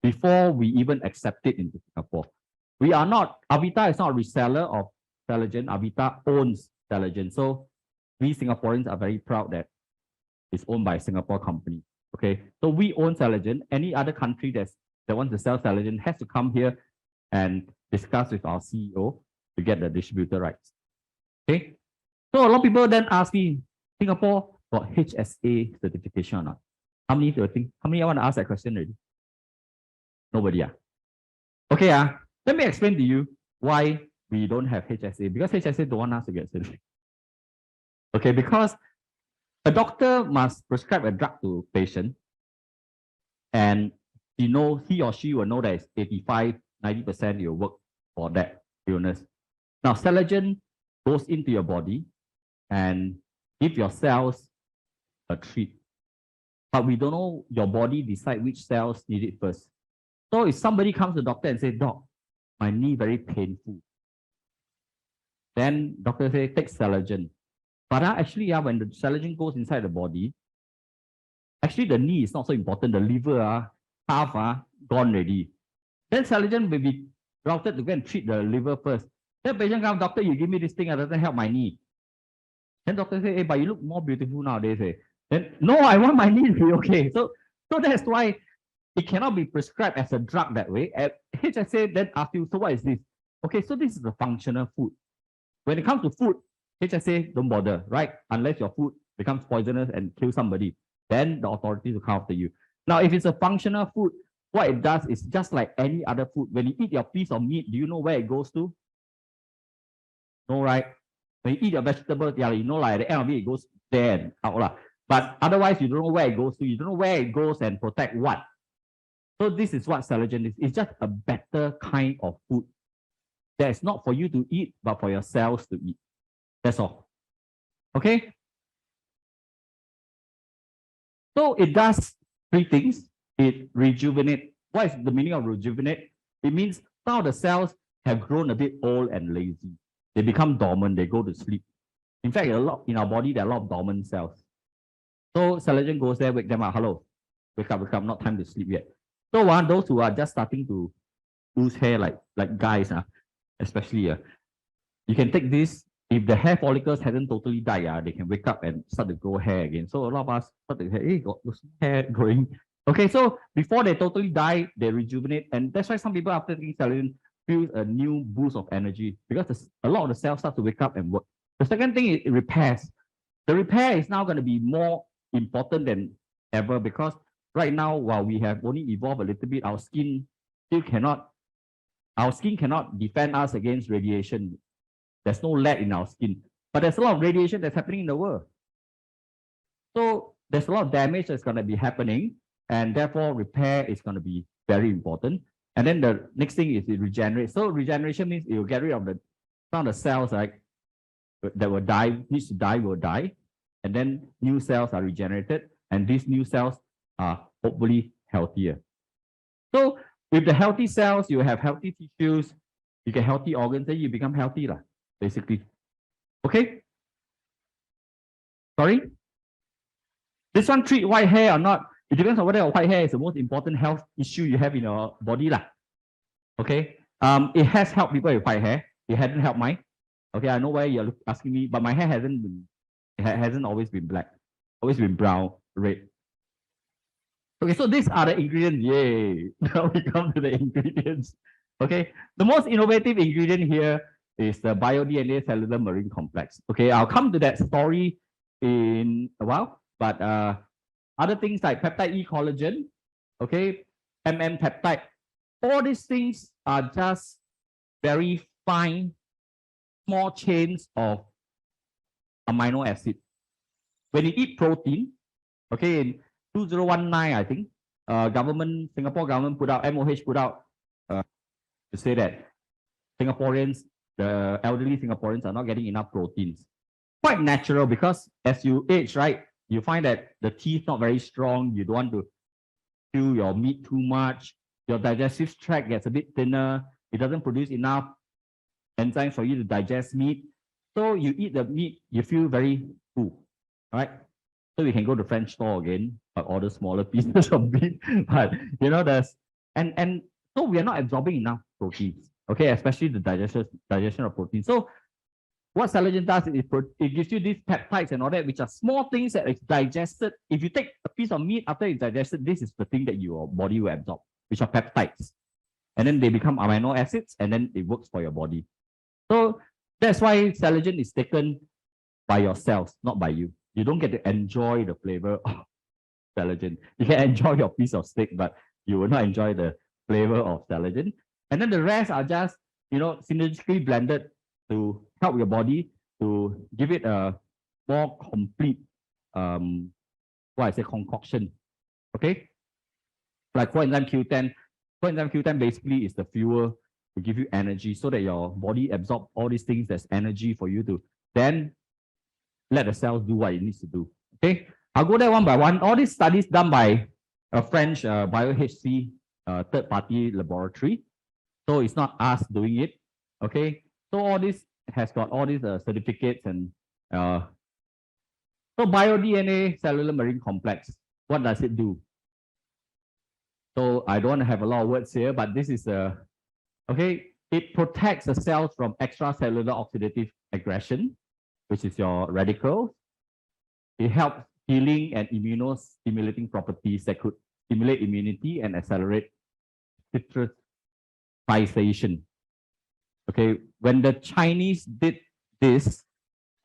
before we even accept it into Singapore. Avita is not a reseller of Celergen. Avita owns Celergen. So we Singaporeans are very proud that it's owned by a Singapore company. Okay, so we own Celergen. Any other country that wants to sell Celergen has to come here and discuss with our CEO to get the distributor rights. Okay, so a lot of people then ask me, Singapore got HSA certification or not? How many do you think? How many want to ask that question already? Nobody. Okay, let me explain to you why we don't have HSA because HSA don't want us to get sick. Okay, because a doctor must prescribe a drug to patient, and he or she will know that it's 85, 90% will work for that illness. Now, Celergen goes into your body and give your cells a treat. But we don't know, your body decide which cells need it first. So if somebody comes to the doctor and says, Doc, my knee very painful. Then doctor say, take Celergen. But actually, when the Celergen goes inside the body, actually the knee is not so important. The liver, half gone already. Then Celergen will be routed to go and treat the liver first. Then patient comes, doctor, you give me this thing, it doesn't help my knee. Then doctor say, hey, but you look more beautiful nowadays. Then, no, I want my knee to be okay. So that's why it cannot be prescribed as a drug that way. At HSA then ask you, so what is this? Okay, so this is a functional food. When it comes to food, HSA don't bother, right? Unless your food becomes poisonous and kills somebody, then the authorities will come after you. Now, if it's a functional food, what it does is just like any other food. When you eat your piece of meat, do you know where it goes to? No, right? When you eat your vegetables, yeah, you know, like at the end of it goes there and out. But otherwise, you don't know where it goes to. You don't know where it goes and protect what. So this is what Celergen is. It's just a better kind of food that is not for you to eat, but for your cells to eat. That's all. Okay? So it does three things. It rejuvenates. What is the meaning of rejuvenate? It means now the cells have grown a bit old and lazy. They become dormant. They go to sleep. In fact, a lot in our body, there are a lot of dormant cells. So Celergen goes there, wake them up. Hello, wake up, not time to sleep yet. So those who are just starting to lose hair, like guys, especially, you can take this. If the hair follicles hasn't totally died, they can wake up and start to grow hair again. So a lot of us start to say, hey, got hair growing. Okay, so before they totally die, they rejuvenate. And that's why some people after taking Celergen feel a new boost of energy because a lot of the cells start to wake up and work. The second thing is it repairs. The repair is now going to be more important than ever because right now, while we have only evolved a little bit, our skin cannot defend us against radiation. There's no lead in our skin, but there's a lot of radiation that's happening in the world. So there's a lot of damage that's going to be happening, and therefore repair is going to be very important. And then the next thing is it regenerates. So regeneration means it will get rid of some of the cells that will die, needs to die, will die. And then new cells are regenerated, and these new cells are hopefully healthier. So with the healthy cells, you have healthy tissues, you get healthy organs, then you become healthy, basically. Okay? Sorry? This one treat white hair or not, it depends on whether white hair is the most important health issue you have in your body. Okay? It has helped people with white hair. It hasn't helped mine. Okay, I know why you're asking me, but my hair hasn't always been black, always been brown, red. Okay, so these are the ingredients. Yay! Now we come to the ingredients. Okay, the most innovative ingredient here is the bio-DNA cellular marine complex. Okay, I'll come to that story in a while, but other things like peptide E collagen, okay, peptide, all these things are just very fine, small chains of amino acid. When you eat protein, okay, in 2019, I think, Singapore government put out, MOH put out to say that Singaporeans, the elderly Singaporeans are not getting enough proteins. Quite natural because as you age, right, you find that the teeth not very strong. You don't want to chew your meat too much. Your digestive tract gets a bit thinner. It doesn't produce enough enzymes for you to digest meat. So you eat the meat, you feel very full, right? So we can go to French store again, but order smaller pieces of meat. But you know, and so we are not absorbing enough proteins, okay, especially the digestion of protein. So what Celergen does is it gives you these peptides and all that, which are small things that is digested. If you take a piece of meat after it's digested, this is the thing that your body will absorb, which are peptides. And then they become amino acids, and then it works for your body. So that's why Celergen is taken by your cells, not by you. You don't get to enjoy the flavor of Celergen. You can enjoy your piece of steak, but you will not enjoy the flavor of Celergen. And then the rest are just synergistically blended to help your body to give it a more complete, concoction. Okay, like coenzyme Q10. Coenzyme Q10 basically is the fuel to give you energy so that your body absorbs all these things that's energy for you to then let the cells do what it needs to do. Okay, I'll go there one by one. All these studies done by a French BioHC third-party laboratory. So it's not us doing it. Okay, so all this has got all these certificates and so BioDNA cellular marine complex. What does it do? So I don't want to have a lot of words here, but this is okay. It protects the cells from extracellular oxidative aggression, which is your radicals. It helps healing and immunostimulating properties that could stimulate immunity and accelerate citratization. Okay, when the Chinese did this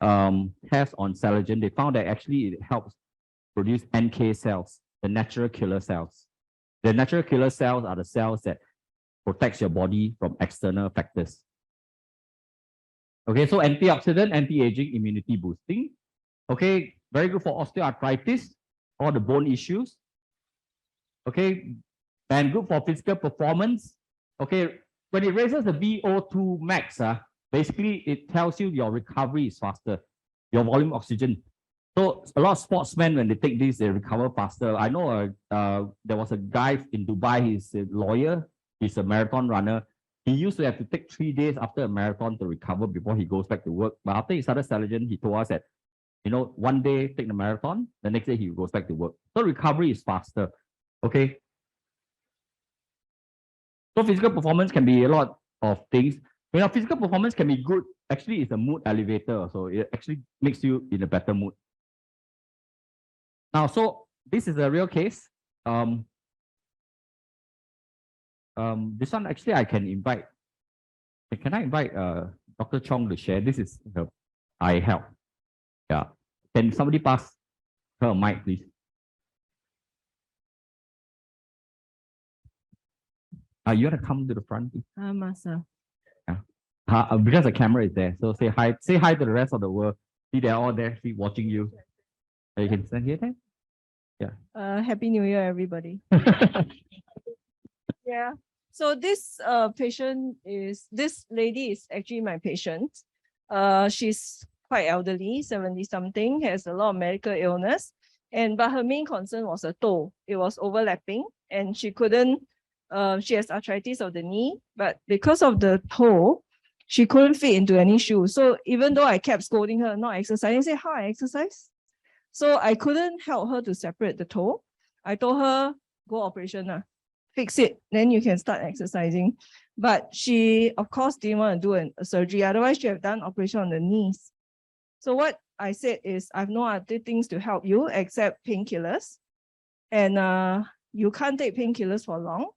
test on Celergen, they found that actually it helps produce NK cells, the natural killer cells. The natural killer cells are the cells that protects your body from external factors. Okay, so antioxidant, anti-aging, immunity boosting. Okay, very good for osteoarthritis, all the bone issues. Okay, and good for physical performance. Okay, when it raises the VO2 max, basically it tells you your recovery is faster, your volume oxygen. So a lot of sportsmen, when they take this, they recover faster. I know there was a guy in Dubai, he's a lawyer, he's a marathon runner. He used to have to take 3 days after a marathon to recover before he goes back to work. But after he started Celergen, he told us that, one day take the marathon, the next day he goes back to work. So recovery is faster. Okay. So physical performance can be a lot of things. Physical performance can be good. Actually, it's a mood elevator. So it actually makes you in a better mood. Now, so this is a real case. This one actually I can invite. Can I invite Dr. Chong to share? This is her eye health. Yeah. Can somebody pass her a mic, please? You want to come to the front? Master. Yeah. Because the camera is there. So say hi to the rest of the world. See, they're all there, see, watching you. You can stand here then? Yeah. Happy New Year, everybody. Yeah. So this this lady is actually my patient. She's quite elderly, 70 something, has a lot of medical illness, but her main concern was a toe. It was overlapping, and she couldn't. She has arthritis of the knee, but because of the toe, she couldn't fit into any shoe. So even though I kept scolding her not exercising, I said, how I exercise? So I couldn't help her to separate the toe. I told her, go operation, fix it, then you can start exercising. But she, of course, didn't want to do a surgery. Otherwise, she have done operation on the knees. So what I said is, I have no other things to help you except painkillers. And you can't take painkillers for long,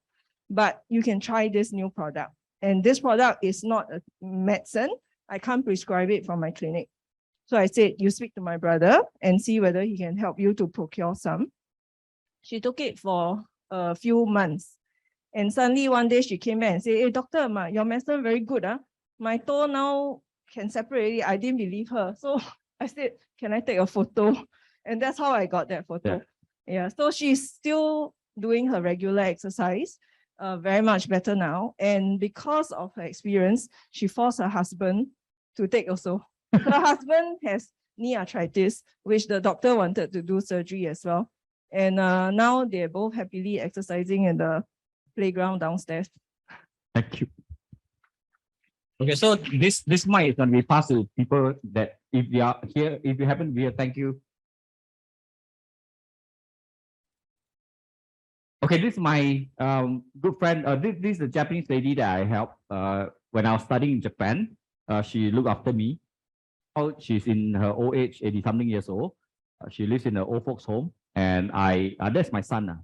but you can try this new product. And this product is not a medicine. I can't prescribe it from my clinic. So I said, you speak to my brother and see whether he can help you to procure some. She took it for a few months. And suddenly one day she came back and said, hey, doctor, your medicine very good. My toe now can separate it. I didn't believe her. So I said, can I take a photo? And that's how I got that photo. Yeah. So she's still doing her regular exercise, very much better now. And because of her experience, she forced her husband to take also. Her husband has knee arthritis, which the doctor wanted to do surgery as well. And now they're both happily exercising in the playground downstairs. Thank you. Okay, so this mic is going to be passed to people that if you are here, if you happen to be here, thank you. Okay, this is my good friend. This is a Japanese lady that I helped when I was studying in Japan. She looked after me. Oh, she's in her old age, 80-something years old. She lives in an old folks home, and that's my son.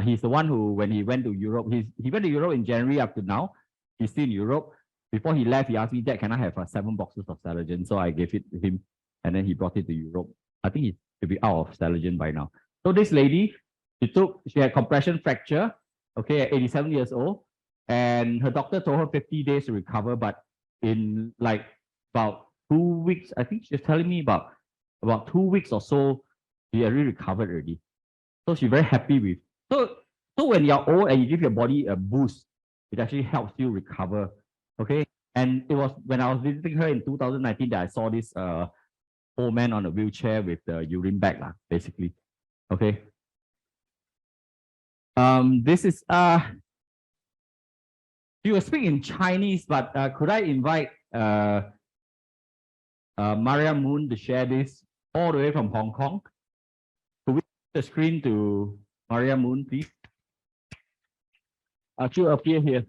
He's the one who, when he went to Europe, he went to Europe in January up to now. He's still in Europe. Before he left, he asked me, Dad, can I have 7 boxes of Celergen? So I gave it to him, and then he brought it to Europe. I think he should be out of Celergen by now. So this lady, she had compression fracture, okay, at 87 years old. and her doctor told her 50 days to recover, but in like about 2 weeks, I think she's telling me about 2 weeks or so, she already recovered already. So she's very happy with. So when you're old and you give your body a boost, it actually helps you recover. Okay. And it was when I was visiting her in 2019 that I saw this old man on a wheelchair with the urine bag, basically. Okay. This is you will speak in Chinese, but could I invite Maria Moon to share this all the way from Hong Kong? Could we put the screen to Maria Moon, please? She'll appear here.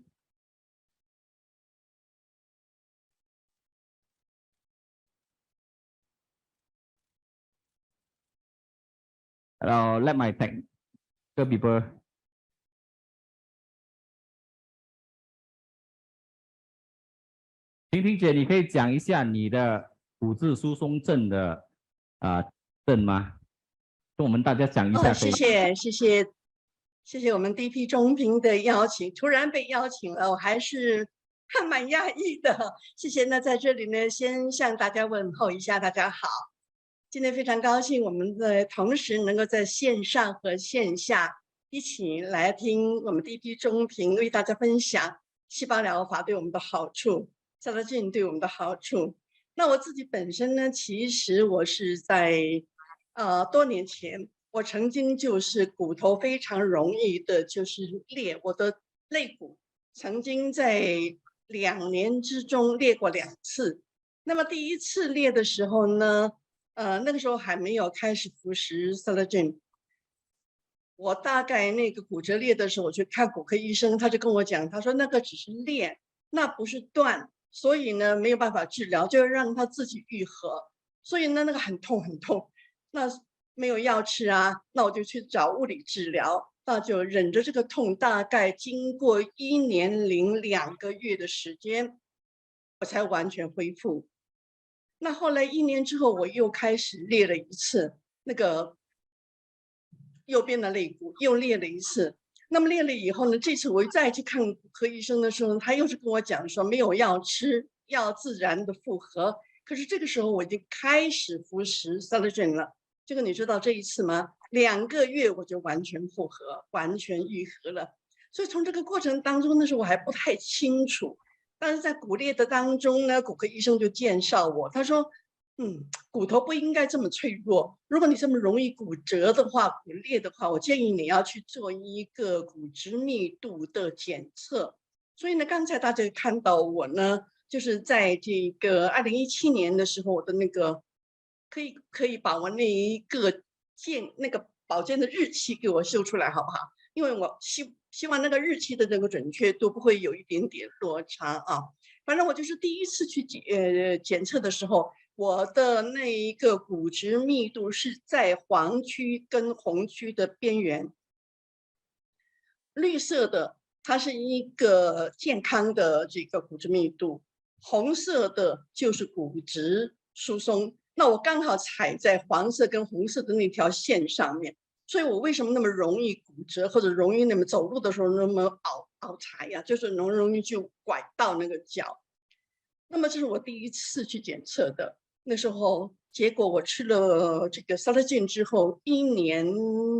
I'll let my technical people. 婷婷姐，你可以讲一下你的骨质疏松症的症吗？跟我们大家讲一下。谢谢我们 DP 中评的邀请，突然被邀请了，我还是蛮讶异的。谢谢。那在这里呢，先向大家问候一下，大家好。今天非常高兴，我们的同时能够在线上和线下一起来听我们 DP 中评为大家分享细胞疗法对我们的好处。Celergen 对我们的好处。那我自己本身呢，其实我是在多年前，我曾经就是骨头非常容易的就是裂，我的肋骨曾经在2年之中裂过2次。那么第一次裂的时候呢，那个时候还没有开始服食 Celergen。我大概那个骨折裂的时候，我去看骨科医生，他就跟我讲，他说那个只是裂，那不是断。所以呢，没有办法治疗，就让它自己愈合。所以呢，那个很痛很痛，那没有药吃啊，那我就去找物理治疗，那就忍着这个痛，大概经过1年零2个月的时间，我才完全恢复。那后来1年之后，我又开始裂了1次，那个右边的肋骨又裂了1次。那么裂了以后呢，这次我再去看骨科医生的时候，他又是跟我讲说没有药吃，要自然的复合。可是这个时候我已经开始服食 Celergen 了。这个你知道这一次吗？2个月我就完全复合，完全愈合了。所以从这个过程当中，那时候我还不太清楚。但是在骨裂的当中呢，骨科医生就介绍我，他说骨头不应该这么脆弱。如果你这么容易骨折的话，骨裂的话，我建议你要去做一个骨质密度的检测。所以呢，刚才大家看到我呢，就是在这个2017年的时候，我的那个可以把我那一个那个保健的日期给我秀出来，好不好？因为我希望那个日期的那个准确度不会有一点点落差啊。反正我就是第一次去检测的时候，我的那一个骨质密度是在黄区跟红区的边缘。绿色的它是一个健康的这个骨质密度，红色的就是骨质疏松。那我刚好踩在黄色跟红色的那条线上面，所以我为什么那么容易骨折，或者容易那么走路的时候那么拗柴呀，就是容易就拐到那个脚。那么这是我第一次去检测的，那时候结果我吃了这个 Celergen 之后1年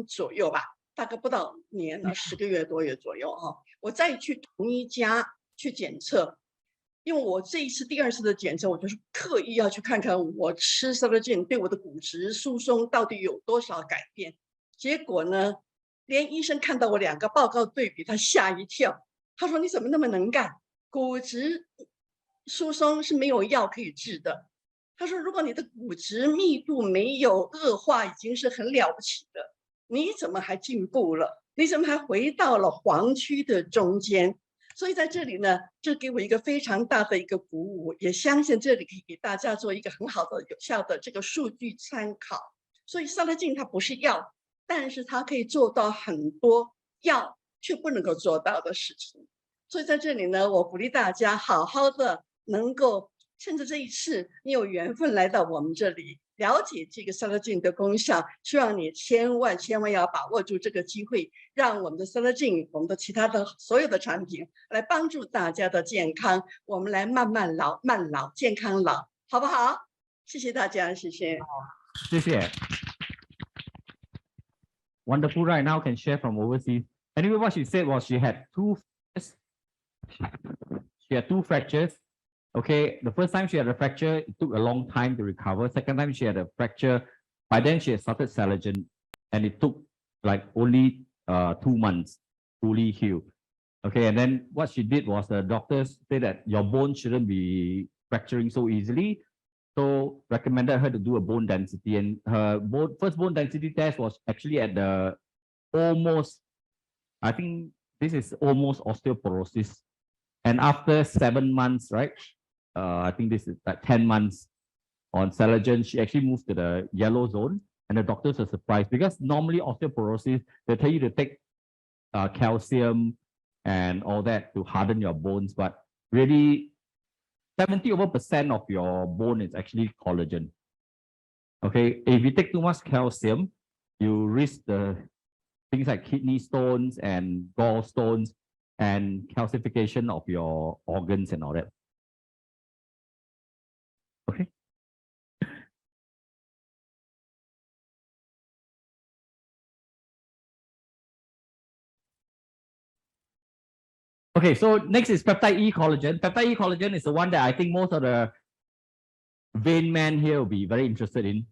左右吧，大概不到年了，10个月多月左右哈，我再去同一家去检测。因为我这一次第2次的检测，我就是刻意要去看看我吃 Celergen 对我的骨质疏松到底有多少改变。结果呢，连医生看到我2个报告对比，他吓一跳，他说你怎么那么能干？骨质疏松是没有药可以治的。他说如果你的骨质密度没有恶化，已经是很了不起的，你怎么还进步了？你怎么还回到了黄区的中间？所以在这里呢，这给我一个非常大的一个鼓舞，也相信这里可以给大家做一个很好的有效的这个数据参考。所以 Celergen 它不是药，但是它可以做到很多药却不能够做到的事情。所以在这里呢，我鼓励大家好好的能够趁着这一次你有缘分来到我们这里了解这个 Celergen 的功效，希望你千万要把握住这个机会，让我们的 Celergen，我们的其他的所有的产品来帮助大家的健康，我们来慢慢老、慢老、健康老，好不好？谢谢大家，谢谢。谢谢。Wonderful, right? Now can share from overseas. Anyway, what she said was she had two fractures. Okay, the first time she had a fracture, it took a long time to recover. Second time she had a fracture, by then she had started Celergen, and it took like only 2 months fully healed. Okay, and then what she did was the doctors said that your bone shouldn't be fracturing so easily, so recommended her to do a bone density, and her first bone density test was actually at the almost, I think this is almost osteoporosis. And after 7 months, right? I think this is like 10 months on Celergen, she actually moved to the yellow zone, and the doctors are surprised because normally osteoporosis, they tell you to take calcium and all that to harden your bones, but really 70% of your bone is actually collagen. Okay, if you take too much calcium, you risk the things like kidney stones and gallstones and calcification of your organs and all that. Okay. Okay, so next is peptide E collagen. Peptide E collagen is the one that I think most of the vain men here will be very interested in.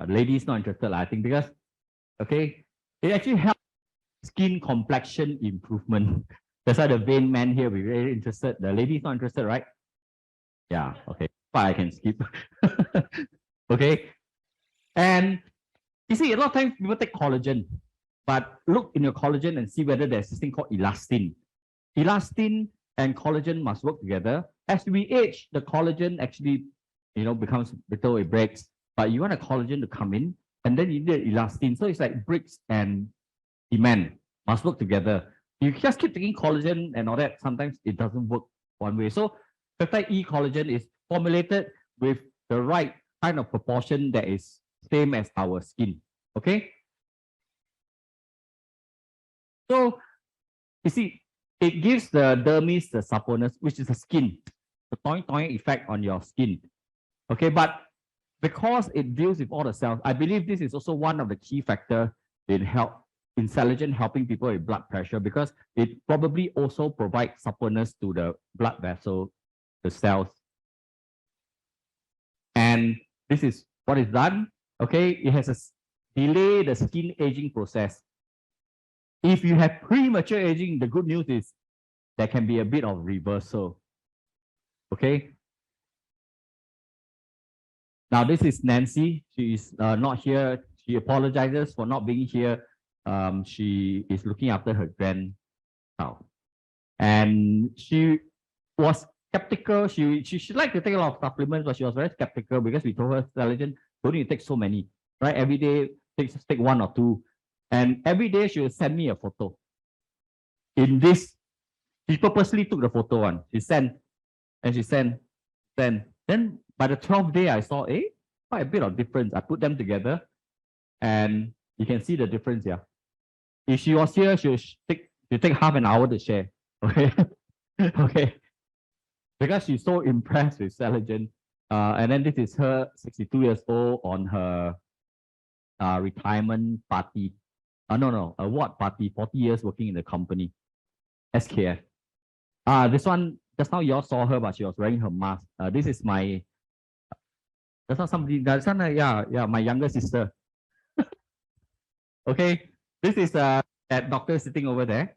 Ladies not interested, I think, because okay, it actually helps skin complexion improvement. That's why the vain men here will be very interested. The ladies not interested, right? Yeah, okay. But I can skip. Okay. And you see, a lot of times people take collagen, but look in your collagen and see whether there's this thing called elastin. Elastin and collagen must work together. As we age, the collagen actually, becomes brittle, it breaks. But you want a collagen to come in, and then you need elastin. So it's like bricks and cement must work together. You just keep taking collagen and all that, sometimes it doesn't work one way. So peptide E collagen is formulated with the right kind of proportion that is same as our skin. Okay. So you see, it gives the dermis the suppleness, which is the skin, the toing effect on your skin. Okay, but because it deals with all the cells, I believe this is also one of the key factors in Celergen helping people with blood pressure, because it probably also provides suppleness to the blood vessel, the cells. And this is what is done. Okay, it has a delay the skin aging process. If you have premature aging, the good news is there can be a bit of reversal. Okay. Now this is Nancy. She is not here. She apologizes for not being here. She is looking after her grandchild, and she was skeptical. She liked to take a lot of supplements, but she was very skeptical because we told her, Celergen, don't need to take so many, right? Every day take 1 or 2, and every day she will send me a photo. In this, she purposely took the photo one. She sent, and she sent. Then by the 12th day, I saw quite a bit of difference. I put them together, and you can see the difference here. If she was here, she'll take half an hour to share. Okay. Okay. Because she's so impressed with Celergen. And then this is her 62 years old on her retirement party. No, award party, 40 years working in the company. SKF. This one, just now you all saw her, but she was wearing her mask. This is my, that's not somebody, that's not, yeah, my younger sister. Okay, this is that doctor sitting over there.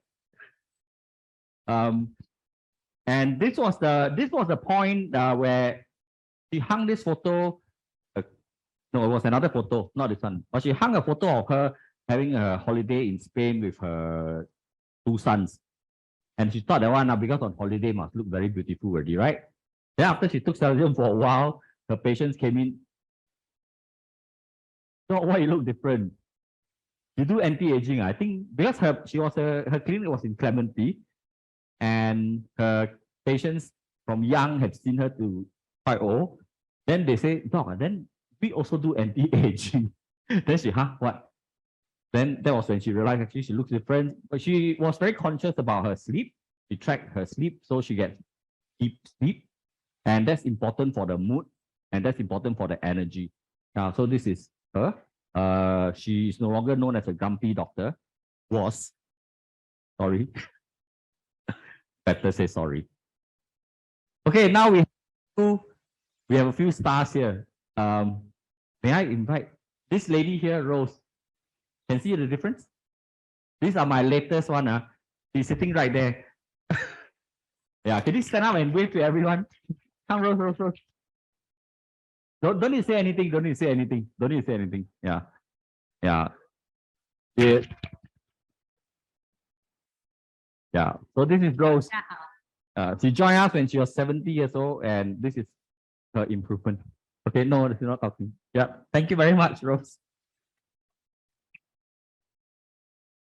And this was the point where she hung this photo. No, it was another photo, not this one. But she hung a photo of her having a holiday in Spain with her 2 sons. And she thought that one, because on holiday must look very beautiful already, right? Then after she took Celergen for a while, her patients came in. So why you look different? You do anti-aging, I think, because her clinic was in Clementi, and her patients from young had seen her to quite old. Then they say, Doc, then we also do anti-aging. Then she, huh, what? Then that was when she realized actually she looks different, but she was very conscious about her sleep. She tracked her sleep, so she gets deep sleep. And that's important for the mood, and that's important for the energy. So this is her. She is no longer known as a grumpy doctor. Was. Sorry. Better say sorry. Okay, now we have a few stars here. May I invite this lady here, Rose? Can see the difference? These are my latest one. She's sitting right there. Yeah, can you stand up and wave to everyone? Come, Rose, Rose, Rose. Don't need to say anything. Don't need to say anything. Don't need to say anything. Yeah. Yeah. Yeah. Yeah. So this is Rose. She joined us when she was 70 years old, and this is her improvement. Okay, no, she's not talking. Yeah. Thank you very much, Rose.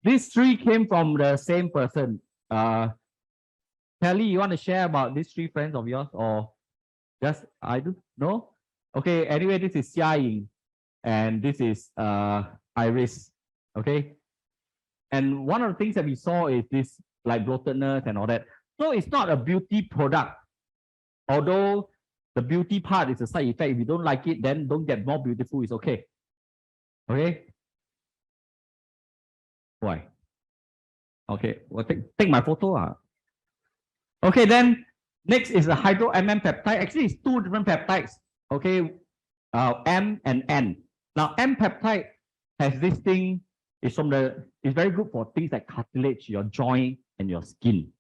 These three came from the same person. Kelly, you want to share about these three friends of yours, or just I do? No? Okay, anyway, this is Xia Ying, and this is Iris. Okay. And one of the things that we saw is this like bloatedness and all that. So it's not a beauty product. Although the beauty part is a side effect. If you don't like it, then don't get more beautiful. It's okay. Okay. Why? Okay. Well, take my photo. Okay, then next is the hydro MM peptide. Actually, it's two different peptides. Okay. M and N. Now, M peptide has this thing. It's very good for things like cartilage, your joint, and your skin.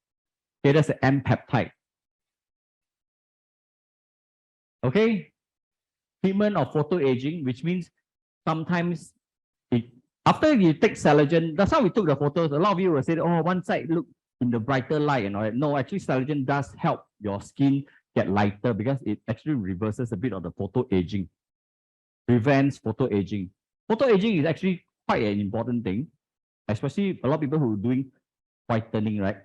Okay, that's the M peptide. Okay, treatment of photoaging, which means sometimes after you take Celergen, that's how we took the photos. A lot of you will say, oh, one side look in the brighter light and all that. No, actually, Celergen does help your skin get lighter because it actually reverses a bit of the photoaging, prevents photoaging. Photoaging is actually quite an important thing, especially a lot of people who are doing whitening, right?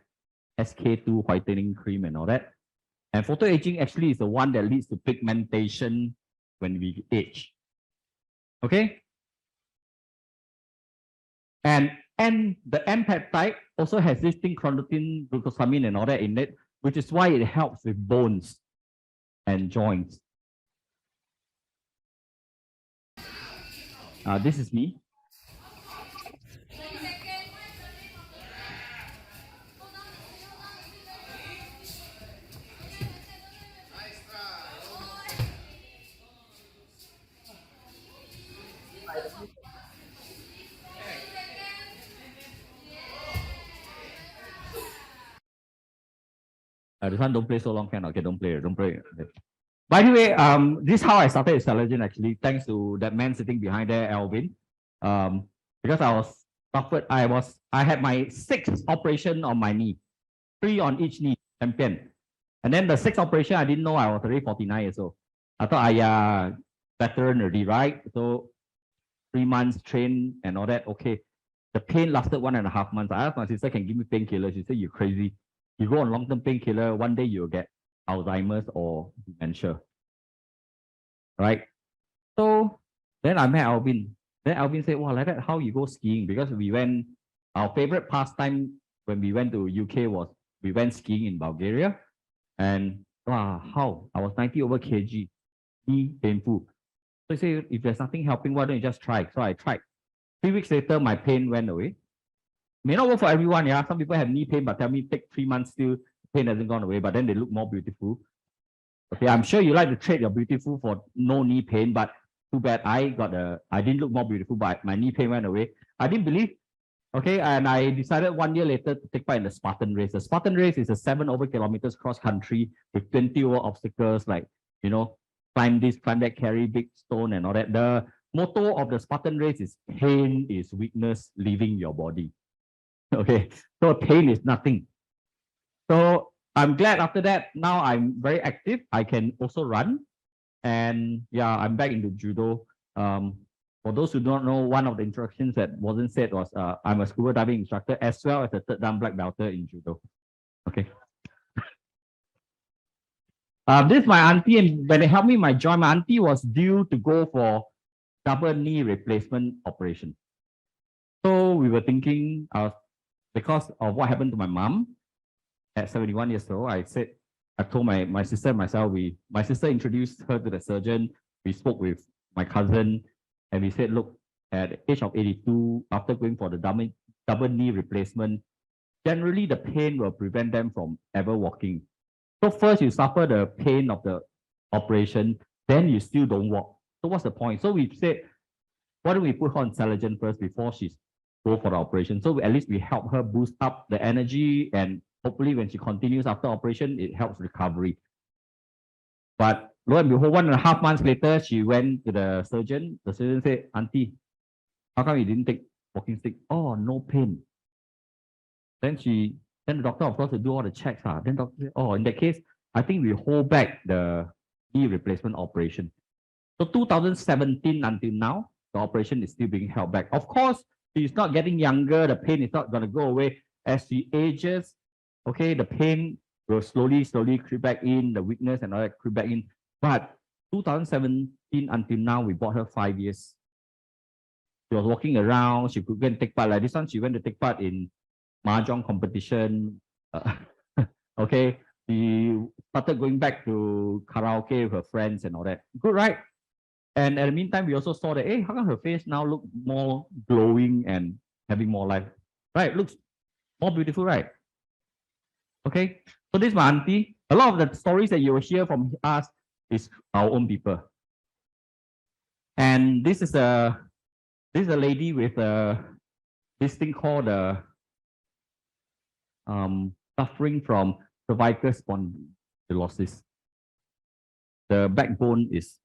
SK2 whitening cream and all that. And photoaging actually is the one that leads to pigmentation when we age. Okay? And the M peptide also has this thing, chondroitin, glucosamine, and all that in it, which is why it helps with bones and joints. This is me. This one don't play so long, can? Okay, don't play. By the way, this is how I started with Celergen actually, thanks to that man sitting behind there, Alvin. Because I had my 6th operation on my knee, 3 on each knee, champion. And then the 6th operation, I didn't know I was already 49 years old. I thought veteran already, right? So 3 months train and all that. Okay. The pain lasted 1.5 months. I asked my sister, can give me painkillers. She said, you're crazy. You go on long-term painkiller, one day you'll get Alzheimer's or dementia. Right? So then I met Alvin. Then Alvin said, wow, like that, how you go skiing? Because our favorite pastime when we went to UK was we went skiing in Bulgaria. And wow, how? I was 90 over kg, knee painful. So he said, if there's nothing helping, why don't you just try? So I tried. 3 weeks later, my pain went away. May not work for everyone, yeah. Some people have knee pain, but tell me take 3 months still, pain hasn't gone away, but then they look more beautiful. Okay, I'm sure you like to trade your beautiful for no knee pain, but too bad I didn't look more beautiful, but my knee pain went away. I didn't believe. Okay, and I decided 1 year later to take part in the Spartan race. The Spartan race is a 7 over kilometers cross country with 20 over obstacles, like, you know, climb this, climb that, carry big stone and all that. The motto of the Spartan race is pain is weakness leaving your body. Okay, so pain is nothing. So I'm glad after that, now I'm very active. I can also run. And yeah, I'm back into judo. For those who don't know, one of the instructions that wasn't said was I'm a scuba diving instructor as well as a 3rd dan black belter in judo. Okay. This is my auntie, and when they helped me my joint, my auntie was due to go for double knee replacement operation. So we were thinking, because of what happened to my mom at 71 years old, I told my sister and myself, my sister introduced her to the surgeon. We spoke with my cousin, and we said, look, at the age of 82, after going for the double knee replacement, generally the pain will prevent them from ever walking. So first you suffer the pain of the operation, then you still don't walk. So what's the point? So we said, why don't we put her on Celergen first before she go for the operation? So at least we help her boost up the energy, and hopefully when she continues after operation, it helps recovery. But lo and behold, 1.5 months later, she went to the surgeon. The surgeon said, Auntie, how come you didn't take walking stick? Oh, no pain. Then the doctor, of course, will do all the checks. Then doctor said, oh, in that case, I think we hold back the knee replacement operation. So 2017 until now, the operation is still being held back. Of course, she's not getting younger. The pain is not going to go away. As she ages, okay, the pain will slowly creep back in, the weakness and all that creep back in. But 2017 until now, we bought her 5 years. She was walking around. She could go and take part. Like this one, she went to take part in mahjong competition. Okay, she started going back to karaoke with her friends and all that. Good, right? And at the meantime, we also saw that, hey, how come her face now look more glowing and having more life? Right, looks more beautiful, right? Okay, so this is my auntie. A lot of the stories that you will hear from us is our own people. And this is a lady with this thing called suffering from cervical spondylosis. The backbone is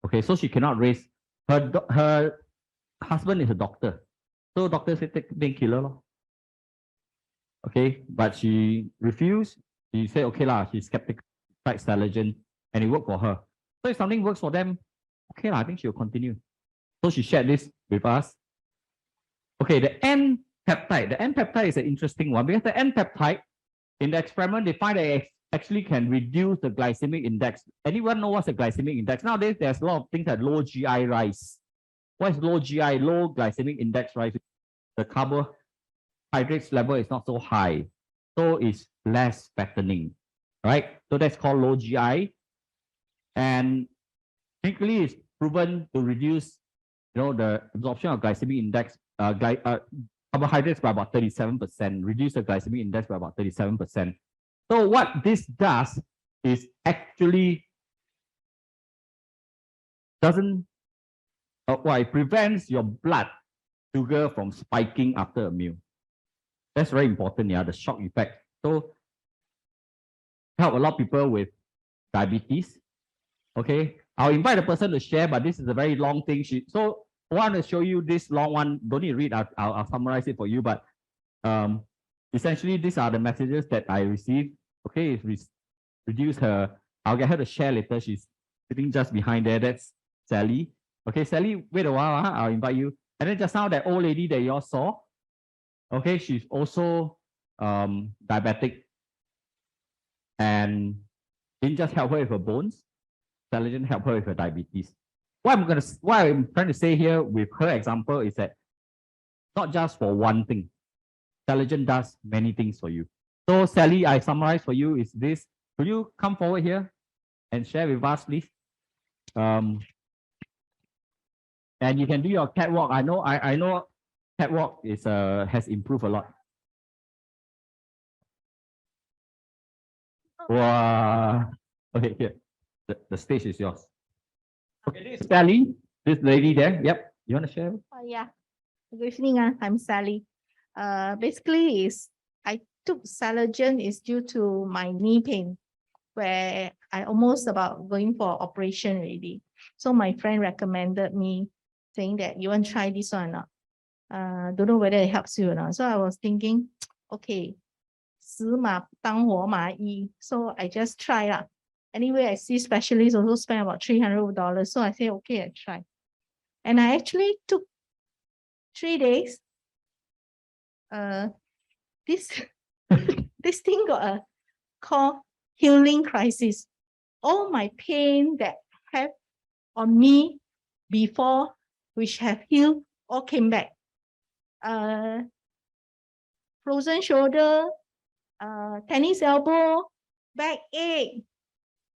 okay, so she cannot raise. Her husband is a doctor, so doctor said take painkiller. Okay, but she refused. She said okay lah. She's skeptical. Tried Celergen, and it worked for her. So if something works for them, okay lah. I think she'll continue. So she shared this with us. Okay, the N peptide. The N peptide is an interesting one because the N peptide in the experiment they find that it actually can reduce the glycemic index. Anyone know what's the glycemic index? Nowadays, there's a lot of things that low GI rice. What is low GI? Low glycemic index rice. The carbohydrates level is not so high, so it's less fattening, right? So that's called low GI, and clinically it's proven to reduce, the absorption of glycemic index, carbohydrates by about 37%, reduce the glycemic index by about 37%. So what this does is actually it prevents your blood sugar from spiking after a meal. That's very important, the shock effect. So help a lot of people with diabetes. Okay, I'll invite the person to share, but this is a very long thing. So I want to show you this long one. Don't need to read. I'll summarize it for you. But essentially, these are the messages that I received. Okay, reduce her. I'll get her to share later. She's sitting just behind there. That's Sally. Okay, Sally, wait a while. I'll invite you. And then just now, that old lady that you all saw. Okay, she's also diabetic, and didn't just help her with her bones. Celergen help her with her diabetes. What I'm trying to say here with her example is that not just for one thing. Celergen does many things for you. So Sally, I summarize for you is this. Could you come forward here and share with us, please? And you can do your catwalk. I know catwalk is has improved a lot. Wow. Okay, here. The stage is yours. Okay, this is Sally, this lady there. Yep. You want to share? Yeah. Good evening. I'm Sally. Basically, I took Celergen is due to my knee pain, where I almost about going for operation already. So my friend recommended me, saying that you want to try this one or not. Don't know whether it helps you or not. So I was thinking, okay, 死马当活马医. So I just try lah. Anyway, I see specialists also spend about $300. So I say, okay, I try. And I actually took 3 days. This thing got a call healing crisis. All my pain that have on me before, which have healed, all came back. Frozen shoulder, tennis elbow, backache,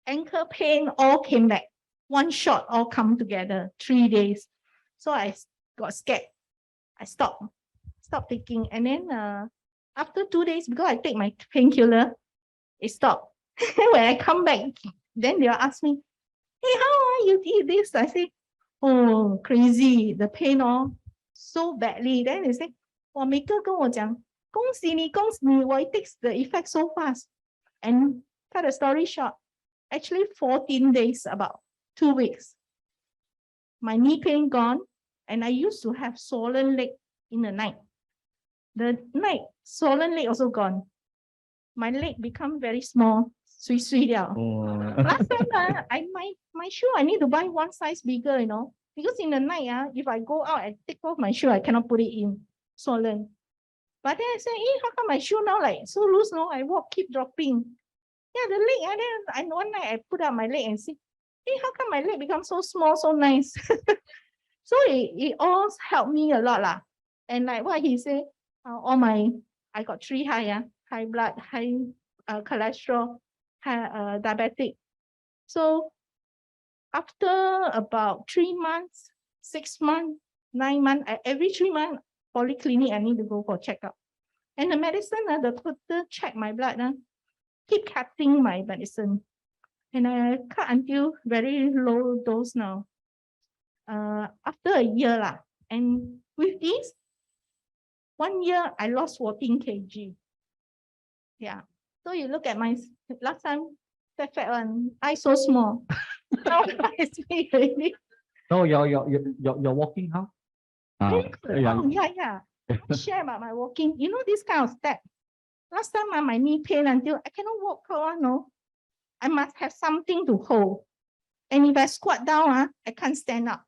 ankle pain, all came back. One shot, all come together, 3 days. So I got scared. I stopped taking. And then after 2 days, because I take my painkiller, it stopped. When I come back, then they'll ask me, hey, how you eat this? I say, oh, crazy, the pain all so badly. Then they say, 我每个跟我讲，恭喜你，恭喜你, well, it takes the effect so fast. And cut the story short, actually 14 days, about 2 weeks. My knee pain gone, and I used to have swollen leg in the night. The night, swollen leg also gone. My leg become very small, sui liao. Last time, my shoe, I need to buy one size bigger, because in the night, if I go out and take off my shoe, I cannot put it in, swollen. But then I say, how come my shoe now like so loose? No, I walk, keep dropping. Yeah, the leg, and then one night I put up my leg and see, hey, how come my leg become so small, so nice? So it all helped me a lot lah. And like what he said, I got 3 high blood, high cholesterol, high diabetic. So after about 3 months, 6 months, 9 months, every 3 months, polyclinic, I need to go for checkup. And the medicine, the doctor check my blood, keep cutting my medicine. And I cut until very low dose now. After a year, and with this, 1 year, I lost 14 kg. Yeah. So you look at my last time, fat one, I so small. Now it's me already. So you're walking how? Yeah. I share about my walking. You know this kind of step. Last time my knee pain until I cannot walk. No, I must have something to hold. And if I squat down, I can't stand up.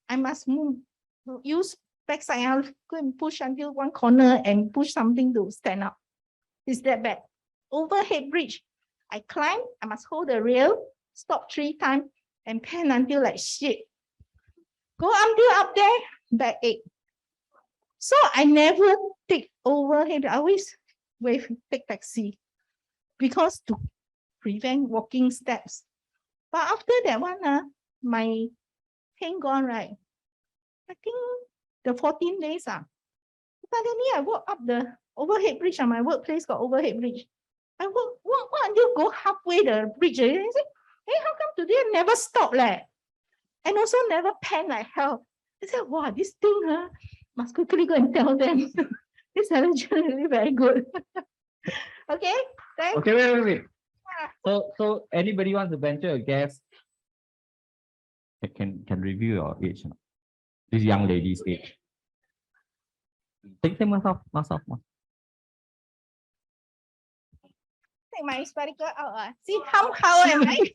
I must move. Use backside. I'll go and push until one corner and push something to stand up. It's that bad. Overhead bridge. I climb. I must hold the rail. Stop 3 times and pan until like shit. Go until up there, backache. So I never take overhead. I always take taxi because to prevent walking steps. But after that one, my pain gone, right? I think the 14 days, suddenly I walk up the overhead bridge. My workplace got overhead bridge. I walk until go halfway the bridge. And I say, hey, how come today I never stop? And also never pan like hell. I said, wow, this thing, must quickly go and tell them. This Celergen really very good. Okay, thanks. Okay, wait. So anybody wants to venture a guess? Can review your age. This young lady's age. Take mask off. Take my spectacle out. See how am I?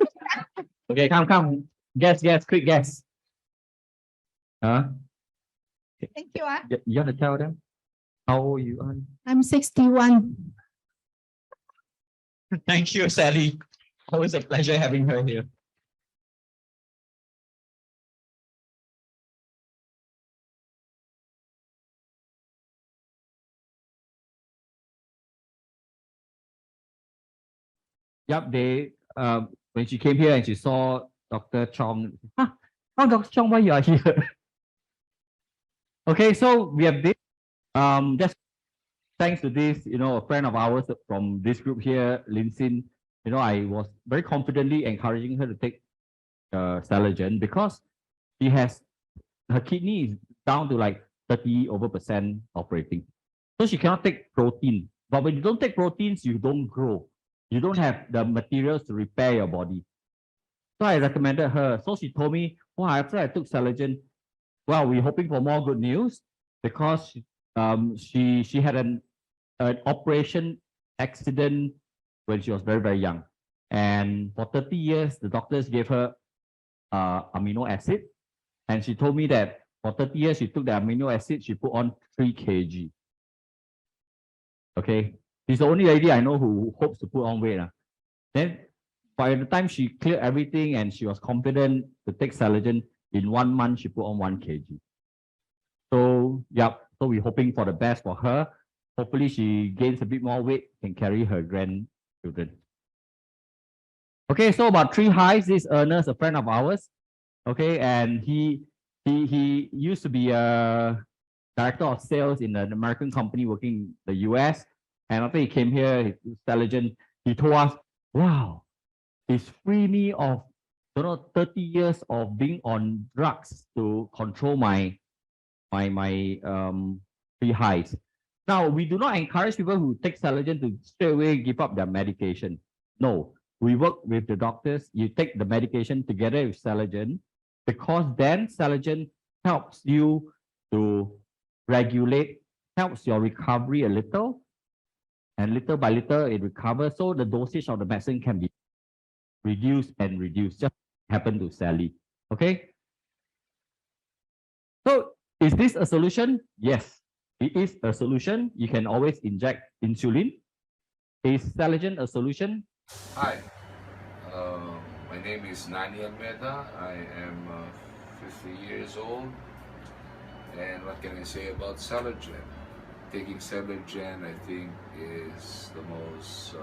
Okay, come. Guess, quick guess. Thank you. You want to tell them how old you are? I'm 61. Thank you, Sally. Always a pleasure having her here. Yep, when she came here and she saw Dr. Chong, Dr. Chong, why you are here? Okay, so we have this. Just thanks to this, a friend of ours from this group here, Linsin, I was very confidently encouraging her to take Celergen because her kidney is down to like 30% operating. So she cannot take protein. But when you don't take proteins, you don't grow. You don't have the materials to repair your body. So I recommended her. So she told me, well, after I took Celergen, well, we're hoping for more good news because she had an operation accident when she was very, very young. And for 30 years, the doctors gave her amino acid. And she told me that for 30 years, she took the amino acid, she put on 3 kg. Okay. She's the only lady I know who hopes to put on weight. Then by the time she cleared everything and she was confident to take Celergen, in 1 month she put on 1 kg. So yeah, so we're hoping for the best for her. Hopefully she gains a bit more weight, can carry her grandchildren. Okay, so about 3 highs. This Ernest, a friend of ours. Okay, and he used to be a director of sales in an American company working in the US. And after he came here, Celergen, he told us, wow, it's free me of 30 years of being on drugs to control my free highs. Now, we do not encourage people who take Celergen to straight away give up their medication. No, we work with the doctors. You take the medication together with Celergen, because then Celergen helps you to regulate, helps your recovery a little, and little by little it recovers. So the dosage of the medicine can be reduced and reduced. Just happened to Sally. Okay. So is this a solution? Yes, it is a solution. You can always inject insulin. Is Celergen a solution? Hi, my name is Nani Almeida. I am 50 years old. And what can I say about Celergen? Taking Celergen, I think, is the most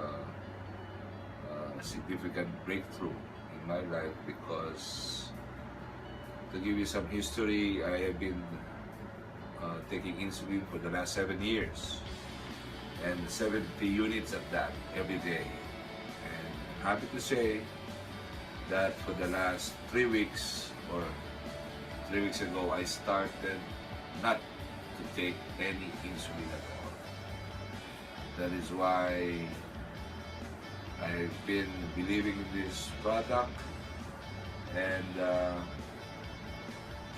significant breakthrough in my life, because, to give you some history, I have been taking insulin for the last 7 years, and 70 units at that every day. And I'm happy to say that for the last 3 weeks, or 3 weeks ago, I started not to take any insulin at all. That is why I've been believing in this product, and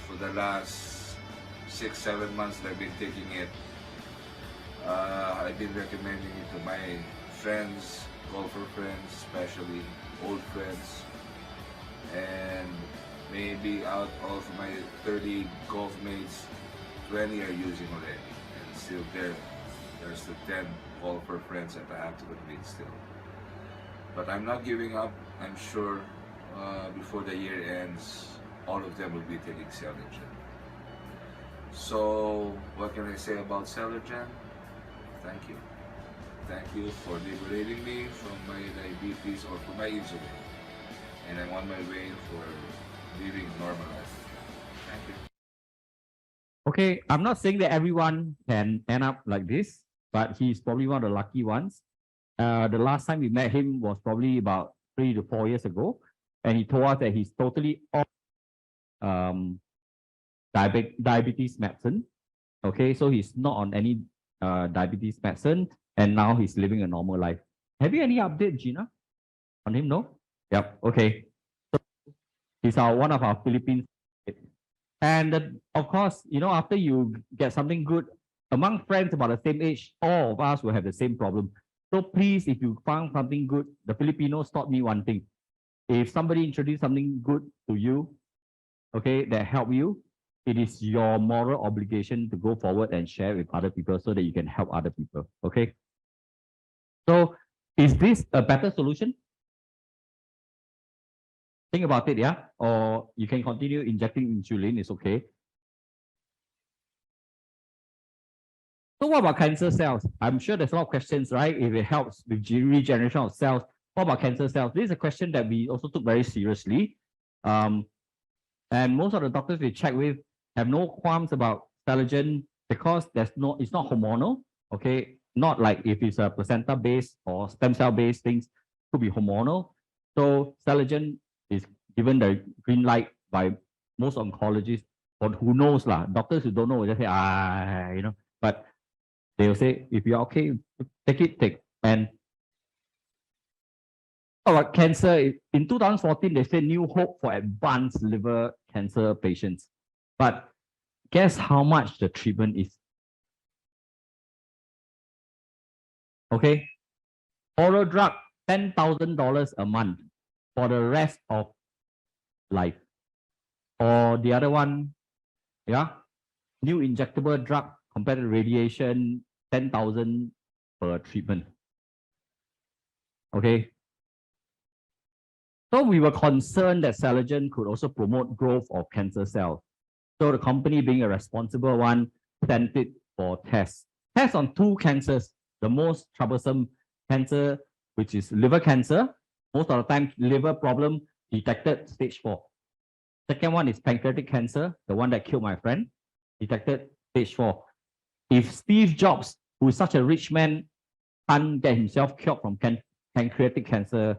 for the last 6-7 months that I've been taking it, I've been recommending it to my friends, golfer friends, especially old friends, and maybe out of my 30 golf mates, 20 are using already, and still there's the 10 golfer friends that I have to convince still. But I'm not giving up. I'm sure before the year ends, all of them will be taking Celergen. So what can I say about Celergen? Thank you. Thank you for liberating me from my diabetes or from my insulin. And I'm on my way for living a normal life. Thank you. Okay, I'm not saying that everyone can end up like this, but he's probably one of the lucky ones. The last time we met him was probably about 3 to 4 years ago, and he told us that he's totally off diabetes medicine. Okay, so he's not on any diabetes medicine, and now he's living a normal life. Have you any update, Gina, on him? No? Yep. Okay. So he's one of our Philippines. And of course, after you get something good among friends about the same age, all of us will have the same problem. So please, if you found something good, the Filipinos taught me one thing. If somebody introduced something good to you, okay, that helped you, it is your moral obligation to go forward and share with other people so that you can help other people, okay? So is this a better solution? Think about it, yeah? Or you can continue injecting insulin, it's okay. So what about cancer cells? I'm sure there's a lot of questions, right? If it helps with regeneration of cells, what about cancer cells? This is a question that we also took very seriously. And most of the doctors we check with have no qualms about Celergen because it's not hormonal, okay? Not like if it's a placenta-based or stem cell-based things, could be hormonal. So Celergen is given the green light by most oncologists, or who knows lah. Doctors who don't know will just say, but they'll say, if you're okay, take. And about cancer, in 2014, they said new hope for advanced liver cancer patients. But guess how much the treatment is? Okay, oral drug, $10,000 a month for the rest of life. Or the other one, yeah, new injectable drug compared to radiation, 10,000 per treatment. Okay, So we were concerned that Celergen could also promote growth of cancer cells. So the company, being a responsible one, sent it for tests. Tests on 2 cancers, the most troublesome cancer, which is liver cancer. Most of the time, liver problem detected stage 4. Second one is pancreatic cancer, the one that killed my friend, detected stage 4. If Steve Jobs, who is such a rich man, can't get himself cured from pancreatic cancer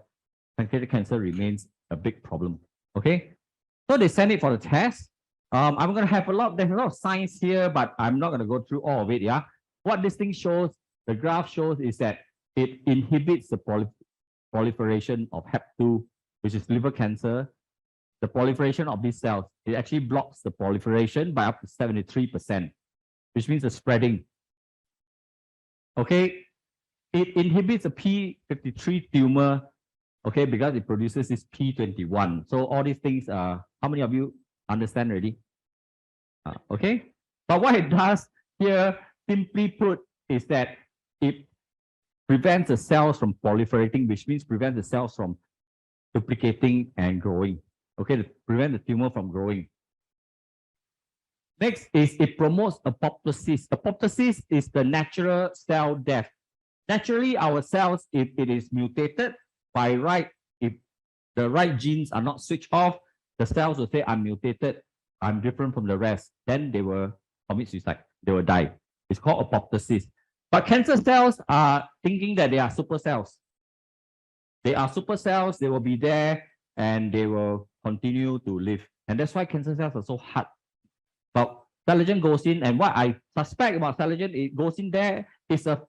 remains a big problem. Okay, so they send it for the test. I'm going to have there's a lot of science here, but I'm not going to go through all of it. Yeah, what this thing shows, the graph shows, is that it inhibits the proliferation of HEP2, which is liver cancer. The proliferation of these cells, it actually blocks the proliferation by up to 73%, which means the spreading. Okay, it inhibits the P53 tumor, okay, because it produces this P21. So all these things, how many of you understand already? Okay, but what it does here, simply put, is that it prevents the cells from proliferating, which means prevents the cells from duplicating and growing. Okay, to prevent the tumor from growing. Next is it promotes apoptosis. Apoptosis is the natural cell death. Naturally, our cells, if it is mutated by right, if the right genes are not switched off, the cells will say, I'm mutated, I'm different from the rest. Then they will commit suicide, they will die. It's called apoptosis. But cancer cells are thinking that they are super cells. They are super cells, they will be there and they will continue to live. And that's why cancer cells are so hard. But Celergen goes in, and what I suspect about Celergen, it goes in there, is a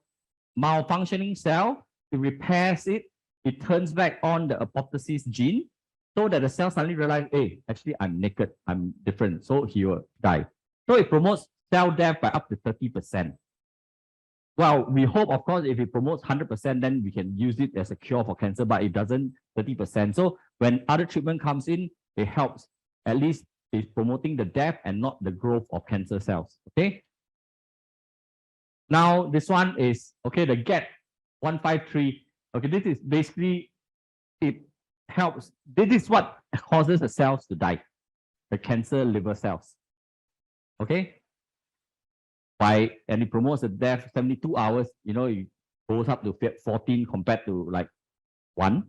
malfunctioning cell, it repairs it, it turns back on the apoptosis gene, so that the cell suddenly realize, hey, actually I'm naked, I'm different, so he will die. So it promotes cell death by up to 30%. Well, we hope, of course, if it promotes 100%, then we can use it as a cure for cancer, but it doesn't 30%. So when other treatment comes in, it helps. At least it's promoting the death and not the growth of cancer cells. Okay. Now, this one is, okay, the GET 153. Okay, this is basically, it helps. This is what causes the cells to die, the cancer liver cells. Okay. And it promotes the death 72 hours, you know, it goes up to 14 compared to like 1.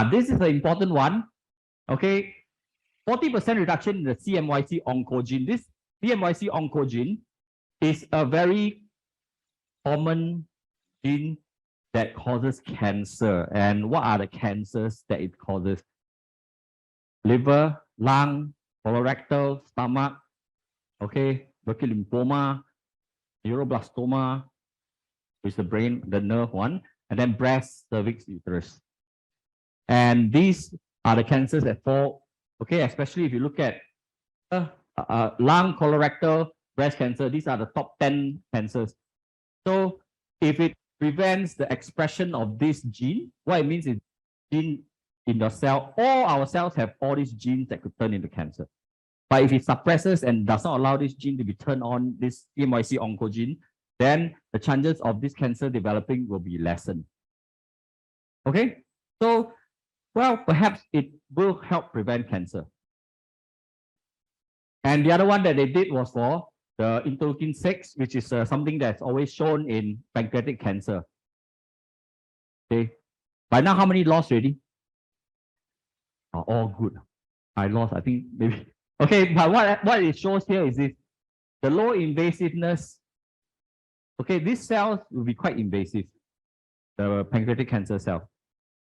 This is an important one. Okay, 40% reduction in the CMYC oncogene. This CMYC oncogene is a very common gene that causes cancer. And what are the cancers that it causes? Liver, lung, colorectal, stomach, okay, Burkitt lymphoma, neuroblastoma, which is the brain, the nerve one, and then breast, cervix, uterus. And these are the cancers that fall, okay, especially if you look at lung, colorectal, breast cancer, these are the top 10 cancers. So if it prevents the expression of this gene, what it means is gene in your cell, all our cells have all these genes that could turn into cancer. But if it suppresses and does not allow this gene to be turned on, this CMYC oncogene, then the chances of this cancer developing will be lessened. Okay, so, well, perhaps it will help prevent cancer. And the other one that they did was for the interleukin 6, which is something that's always shown in pancreatic cancer. Okay, by now, how many lost already? All good. I lost, I think, maybe. Okay, but what it shows here is this, the low invasiveness. Okay, these cells will be quite invasive, the pancreatic cancer cell.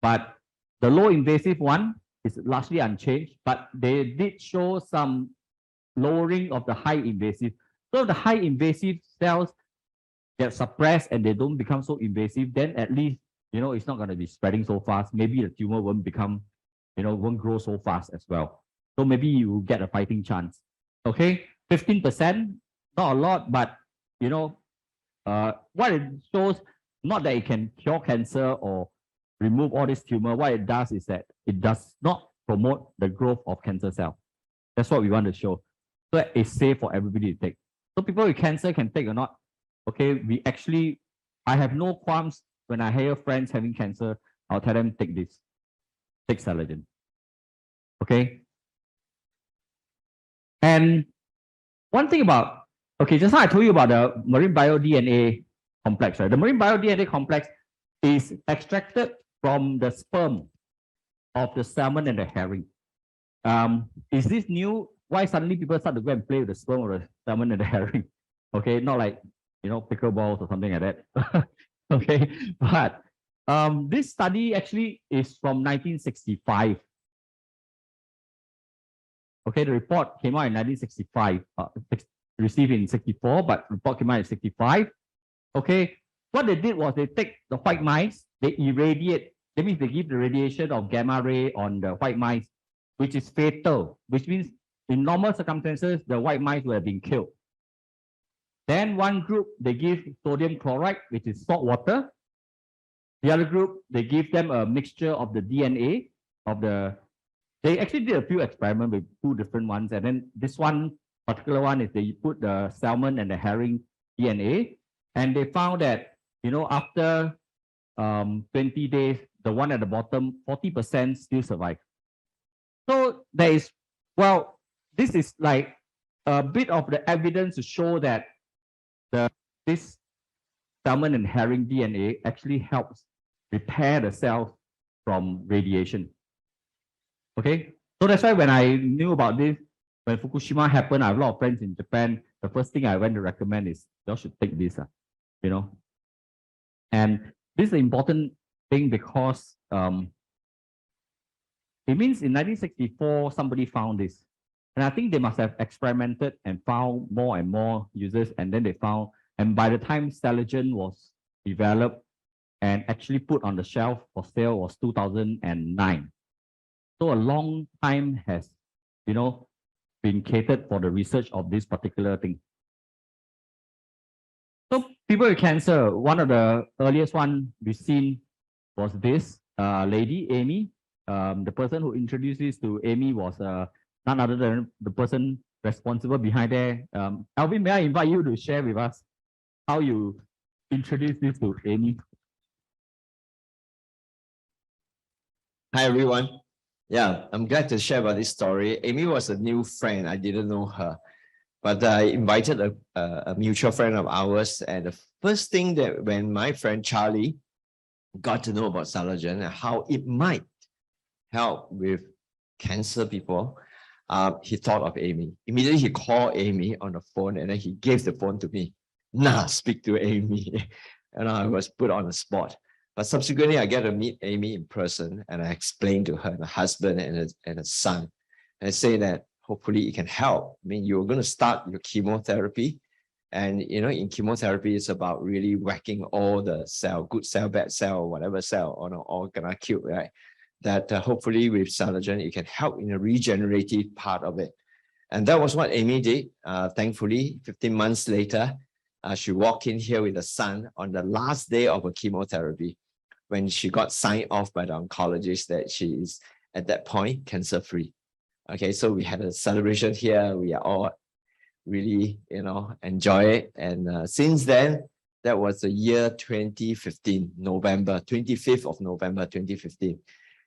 But the low invasive one is largely unchanged, but they did show some lowering of the high invasive. So the high invasive cells get suppressed and they don't become so invasive, then at least, you know, it's not going to be spreading so fast. Maybe the tumor won't become, you know, won't grow so fast as well. So maybe you get a fighting chance. Okay, 15%, not a lot, but you know, what it shows, not that it can cure cancer or remove all this tumor. What it does is that it does not promote the growth of cancer cells. That's what we want to show. So it's safe for everybody to take. So people with cancer can take or not. Okay, I have no qualms when I hear friends having cancer. I'll tell them take this. take Celergen. Okay. And one thing about, okay, just now I told you about the marine bio DNA complex, right? The marine bio DNA complex is extracted from the sperm of the salmon and the herring. Is this new? Why suddenly people start to go and play with the sperm of the salmon and the herring? Okay, not like, you know, pickleballs or something like that. Okay, but this study actually is from 1965. Okay, the report came out in 1965, received in 64, but report came out in 65. Okay, what they did was they take the white mice, they irradiate, that means they give the radiation of gamma ray on the white mice, which is fatal, which means in normal circumstances, the white mice would have been killed. Then one group, they give sodium chloride, which is salt water. The other group, they give them a mixture of the DNA of the. They actually did a few experiments with two different ones. And then this one, particular one, is they put the salmon and the herring DNA. And they found that, you know, after 20 days, the one at the bottom, 40% still survive. So there is, well, this is like a bit of the evidence to show that this salmon and herring DNA actually helps repair the cells from radiation. Okay, so that's why when I knew about this, when Fukushima happened, I have a lot of friends in Japan. The first thing I went to recommend is you should take this, you know. And this is an important thing because it means in 1964 somebody found this, and I think they must have experimented and found more and more users, and then they found, and by the time Celergen was developed and actually put on the shelf for sale was 2009. So a long time has, you know, been catered for the research of this particular thing. So people with cancer, one of the earliest one we've seen was this lady, Amy. The person who introduced this to Amy was none other than the person responsible behind there. Alvin, may I invite you to share with us how you introduced this to Amy? Hi, everyone. Yeah, I'm glad to share about this story. Amy was a new friend. I didn't know her, but I invited a mutual friend of ours. And the first thing that when my friend Charlie got to know about Celergen and how it might help with cancer people, he thought of Amy. Immediately, he called Amy on the phone and then he gave the phone to me. Nah, speak to Amy. And I was put on the spot. But subsequently, I get to meet Amy in person and I explained to her, the husband and a son, and I say that hopefully it can help. I mean, you're going to start your chemotherapy. And, you know, in chemotherapy, it's about really whacking all the cell, good cell, bad cell, whatever cell, all gonna kill, right? That hopefully with Celergen, it can help in the regenerative part of it. And that was what Amy did. Thankfully, 15 months later, she walked in here with the son on the last day of her chemotherapy when she got signed off by the oncologist that she is, at that point, cancer-free. Okay, so we had a celebration here. We are all really, you know, enjoy it. And since then, that was the year 2015, November, 25th of November, 2015.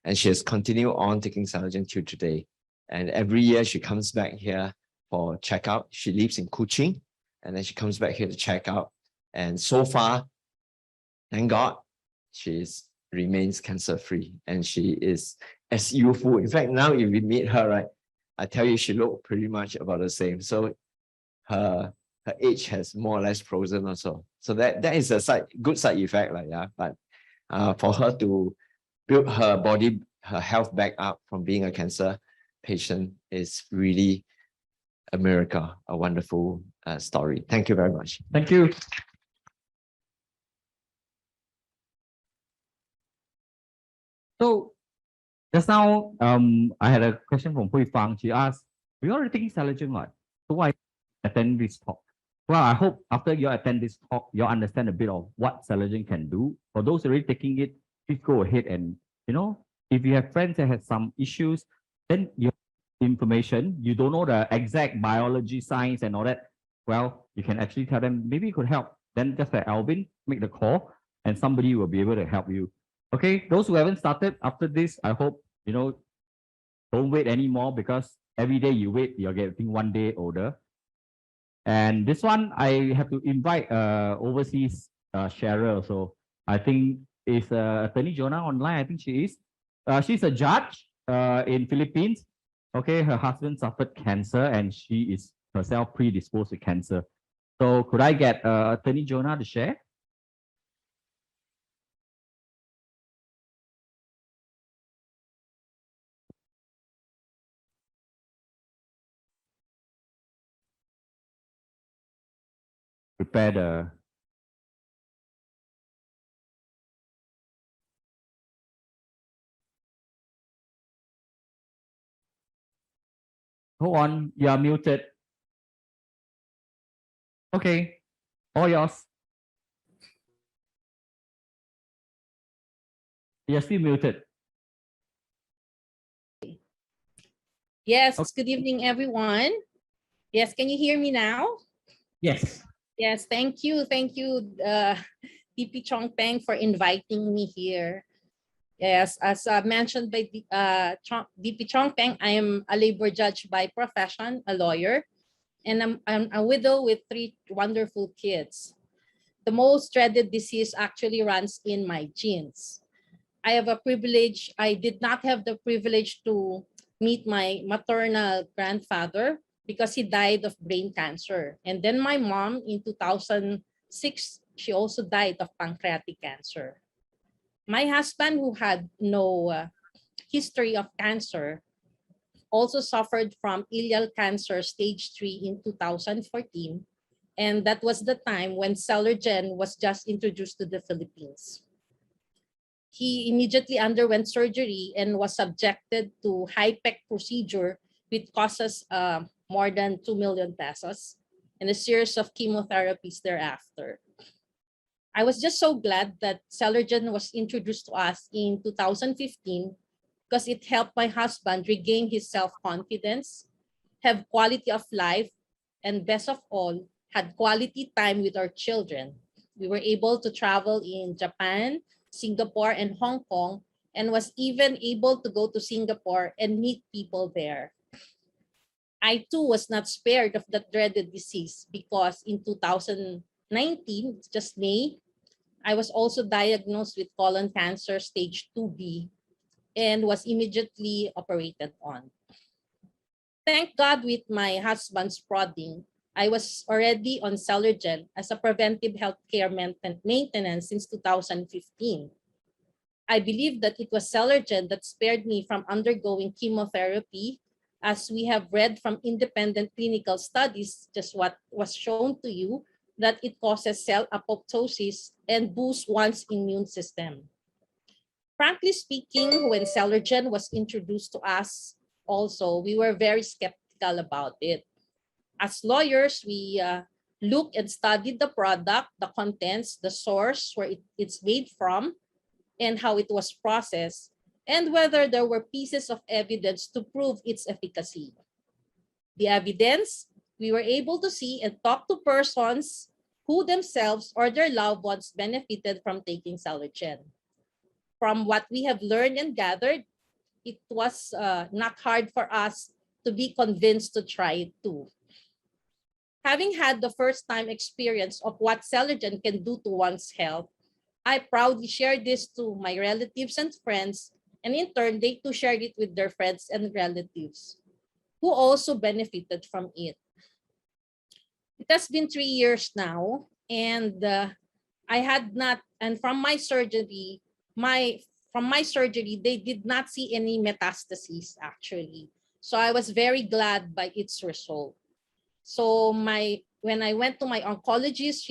And she has continued on taking Celergen till today. And every year she comes back here for checkout. She lives in Kuching, and then she comes back here to check out. And so far, thank God, she remains cancer-free and she is as youthful. In fact, now if we meet her, right, I tell you, she looks pretty much about the same. So her age has more or less frozen also. So that is a good side effect, like, yeah. But for her to build her body, her health back up from being a cancer patient is really a miracle, a wonderful story. Thank you very much. Thank you. So just now, I had a question from Hui Fang. She asked, we already taking Celergen, what? So why attend this talk? Well, I hope after you attend this talk, you understand a bit of what Celergen can do. For those already taking it, please go ahead and, you know, if you have friends that have some issues, then you have information, you don't know the exact biology, science and all that, well, you can actually tell them, maybe it could help. Then just like Alvin, make the call and somebody will be able to help you. Okay, those who haven't started after this, I hope you know, don't wait anymore, because every day you wait, you're getting 1 day older. And this one, I have to invite overseas sharer. So I think is Attorney Jonah online. I think she is. She's a judge in Philippines. Okay, her husband suffered cancer and she is herself predisposed to cancer. So could I get Attorney Jonah to share? Prepare the. Hold on, you are muted. Okay, all yours. You're still muted. Yes, good evening, everyone. Yes, can you hear me now? Yes. Yes, thank you. Thank you, DP Chong Peng, for inviting me here. Yes, as mentioned by DP Chong Peng, I am a labor judge by profession, a lawyer, and I'm a widow with 3 wonderful kids. The most dreaded disease actually runs in my genes. I have a privilege. I did not have the privilege to meet my maternal grandfather because he died of brain cancer. And then my mom in 2006, she also died of pancreatic cancer. My husband, who had no history of cancer, also suffered from ileal cancer stage 3 in 2014. And that was the time when Celergen was just introduced to the Philippines. He immediately underwent surgery and was subjected to high-tech procedure, which cost us more than 2 million pesos, and a series of chemotherapies thereafter. I was just so glad that Celergen was introduced to us in 2015 because it helped my husband regain his self-confidence, have quality of life, and best of all, had quality time with our children. We were able to travel in Japan, Singapore, and Hong Kong, and was even able to go to Singapore and meet people there. I too was not spared of that dreaded disease because in 2019, just May, I was also diagnosed with colon cancer stage 2B and was immediately operated on. Thank God, with my husband's prodding, I was already on Celergen as a preventive healthcare maintenance since 2015. I believe that it was Celergen that spared me from undergoing chemotherapy, as we have read from independent clinical studies, just what was shown to you, that it causes cell apoptosis and boosts one's immune system. Frankly speaking, when Celergen was introduced to us, also, we were very skeptical about it. As lawyers, we looked and studied the product, the contents, the source where it's made from, and how it was processed, and whether there were pieces of evidence to prove its efficacy. The evidence, we were able to see and talk to persons who themselves or their loved ones benefited from taking Celergen. From what we have learned and gathered, it was not hard for us to be convinced to try it too. Having had the first-time experience of what Celergen can do to one's health, I proudly shared this to my relatives and friends, and in turn, they too shared it with their friends and relatives, who also benefited from it. It has been 3 years now, and I had not, and from my surgery, they did not see any metastases actually. So I was very glad by its result. So when I went to my oncologist,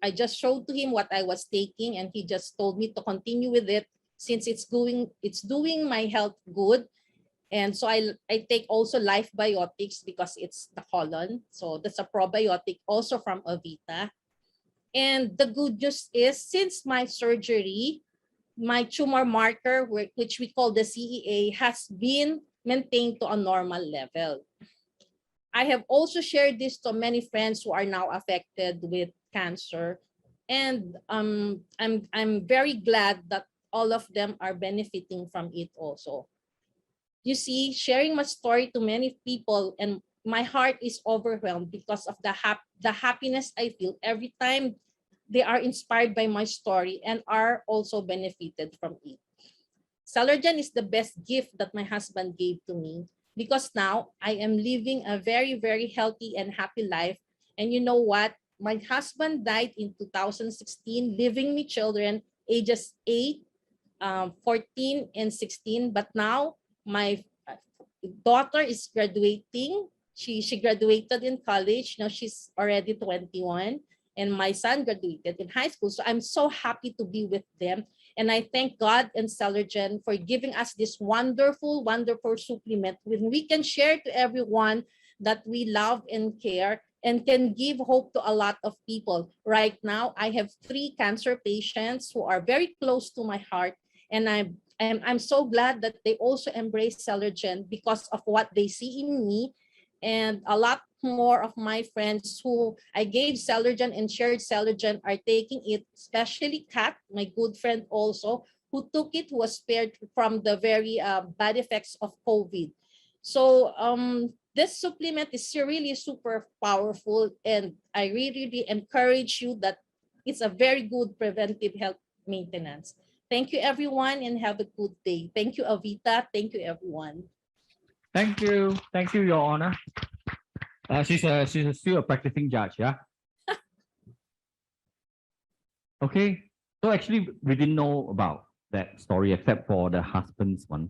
I just showed to him what I was taking, and he just told me to continue with it since it's doing my health good. And so I take also Life Biotics because it's the colon. So that's a probiotic also from Avita. And the good news is, since my surgery, my tumor marker, which we call the CEA, has been maintained to a normal level. I have also shared this to many friends who are now affected with cancer. And I'm very glad that all of them are benefiting from it also. You see, sharing my story to many people, and my heart is overwhelmed because of the happiness I feel every time they are inspired by my story and are also benefited from it. Celergen is the best gift that my husband gave to me, because now I am living a very, very healthy and happy life. And you know what? My husband died in 2016, leaving me children ages 8, 14, and 16. But now my daughter is graduating. She graduated in college. Now she's already 21. And my son graduated in high school. So I'm so happy to be with them. And I thank God and Celergen for giving us this wonderful, wonderful supplement when we can share to everyone that we love and care and can give hope to a lot of people. Right now, I have 3 cancer patients who are very close to my heart. And I'm so glad that they also embrace Celergen because of what they see in me. And a lot more of my friends who I gave Celergen and shared Celergen are taking it, especially Kat, my good friend also, who took it, who was spared from the very bad effects of COVID. So this supplement is really super powerful, and I really encourage you that it's a very good preventive health maintenance. Thank you, everyone, and have a good day. Thank you, Avita. Thank you, everyone. Thank you, Your Honor. She's still a practicing judge, yeah. Okay, so actually we didn't know about that story except for the husband's one.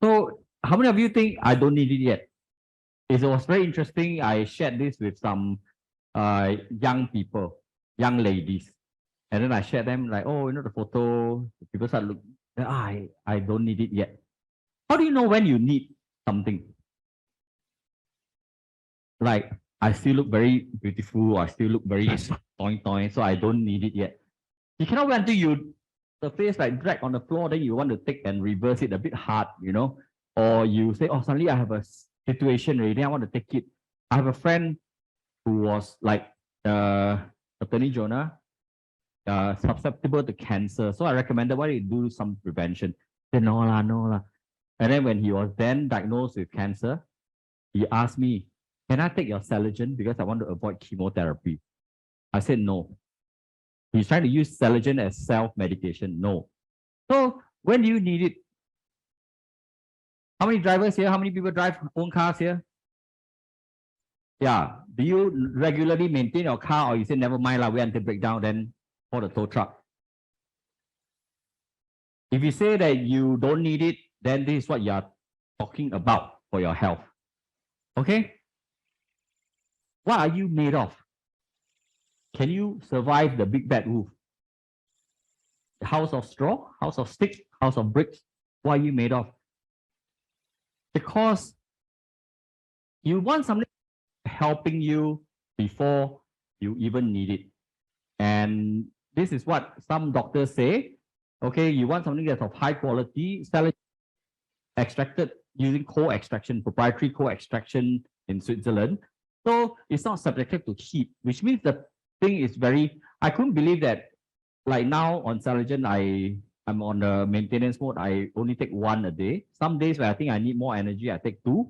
So how many of you think I don't need it yet? It was very interesting. I shared this with some young people, young ladies. And then I shared them like, oh, you know, the photo, people start looking, I don't need it yet. How do you know when you need something? Like, I still look very beautiful, I still look very toy, so I don't need it yet. You cannot wait until the face like drag on the floor, then you want to take and reverse it a bit hard, you know? Or you say, oh, suddenly I have a situation already, I want to take it. I have a friend who was like Attorney Jonah, susceptible to cancer. So I recommended, why don't you do some prevention? He said, no lah. And then when he was then diagnosed with cancer, he asked me, can I take your Celergen because I want to avoid chemotherapy? I said no. He's trying to use Celergen as self-medication. No. So when do you need it? How many drivers here? How many people drive own cars here? Yeah. Do you regularly maintain your car, or you say never mind, wait until breakdown, then for the tow truck? If you say that you don't need it, then this is what you are talking about for your health. Okay? What are you made of? Can you survive the big bad wolf? The house of straw, house of sticks, house of bricks? What are you made of? Because you want something helping you before you even need it. And this is what some doctors say. Okay, you want something that's of high quality, extracted using co-extraction, proprietary co-extraction in Switzerland. So it's not subjected to heat, which means the thing is I couldn't believe that, like now on Celergen, I'm on the maintenance mode. I only take 1 a day. Some days where I think I need more energy, I take 2,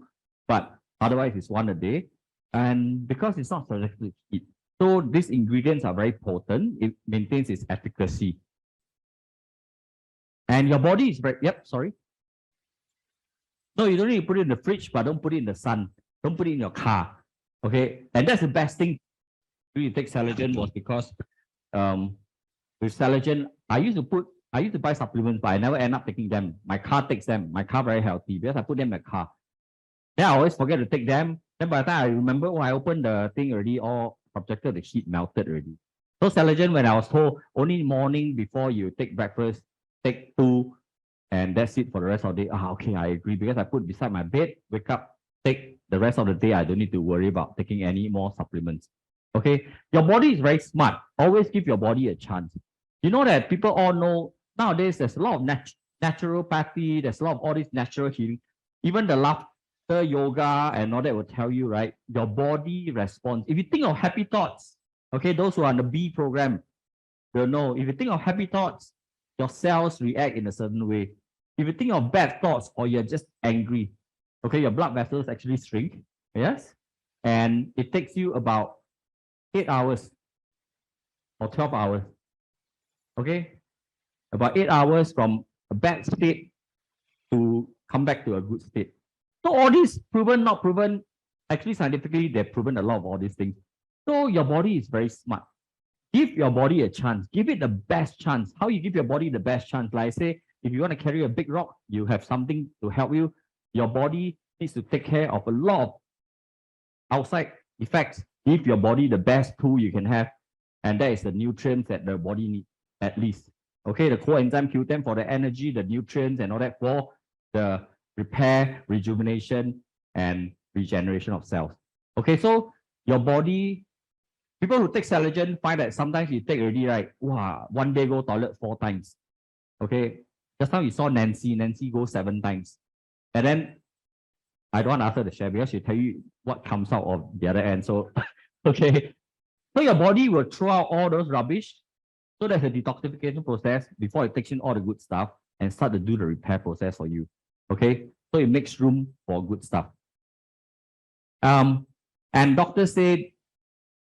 but otherwise it's 1 a day. And because it's not subjected to heat, so these ingredients are very potent. It maintains its efficacy. And your body is very, sorry. No, you don't need to put it in the fridge, but don't put it in the sun. Don't put it in your car. Okay, and that's the best thing you take Celergen was because with Celergen, I used to buy supplements, but I never end up taking them. My car takes them. My car very healthy because I put them in my car. Then I always forget to take them. Then by the time I remember when I opened the thing already, all subjected the heat melted already. So Celergen, when I was told only morning before you take breakfast, take 2, and that's it for the rest of the day. Okay, I agree because I put beside my bed, wake up, take the rest of the day. I don't need to worry about taking any more supplements. Okay, your body is very smart. Always give your body a chance. You know that people all know nowadays there's a lot of naturopathy, there's a lot of all this natural healing. Even the laughter Hatha yoga and all that will tell you, right? Your body responds. If you think of happy thoughts, okay, those who are on the B program, they'll know. If you think of happy thoughts, your cells react in a certain way. If you think of bad thoughts or you're just angry, okay, your blood vessels actually shrink. Yes. And it takes you about 8 hours or 12 hours. Okay. About 8 hours from a bad state to come back to a good state. So all these proven, not proven, actually scientifically, they've proven a lot of all these things. So your body is very smart. Give your body a chance. Give it the best chance. How you give your body the best chance? Like I say, if you want to carry a big rock, you have something to help you. Your body needs to take care of a lot of outside effects. Give your body the best tool you can have. And that is the nutrients that the body needs, at least. Okay, the coenzyme Q10 for the energy, the nutrients and all that for the repair, rejuvenation, and regeneration of cells. Okay, so your body, people who take Celergen find that sometimes you take already, right? Wow, one day go toilet 4 times. Okay, just now you saw Nancy go 7 times. And then I don't want to ask her to share because she'll tell you what comes out of the other end. So, okay. So your body will throw out all those rubbish. So there's a detoxification process before it takes in all the good stuff and start to do the repair process for you. Okay, so it makes room for good stuff. And doctors say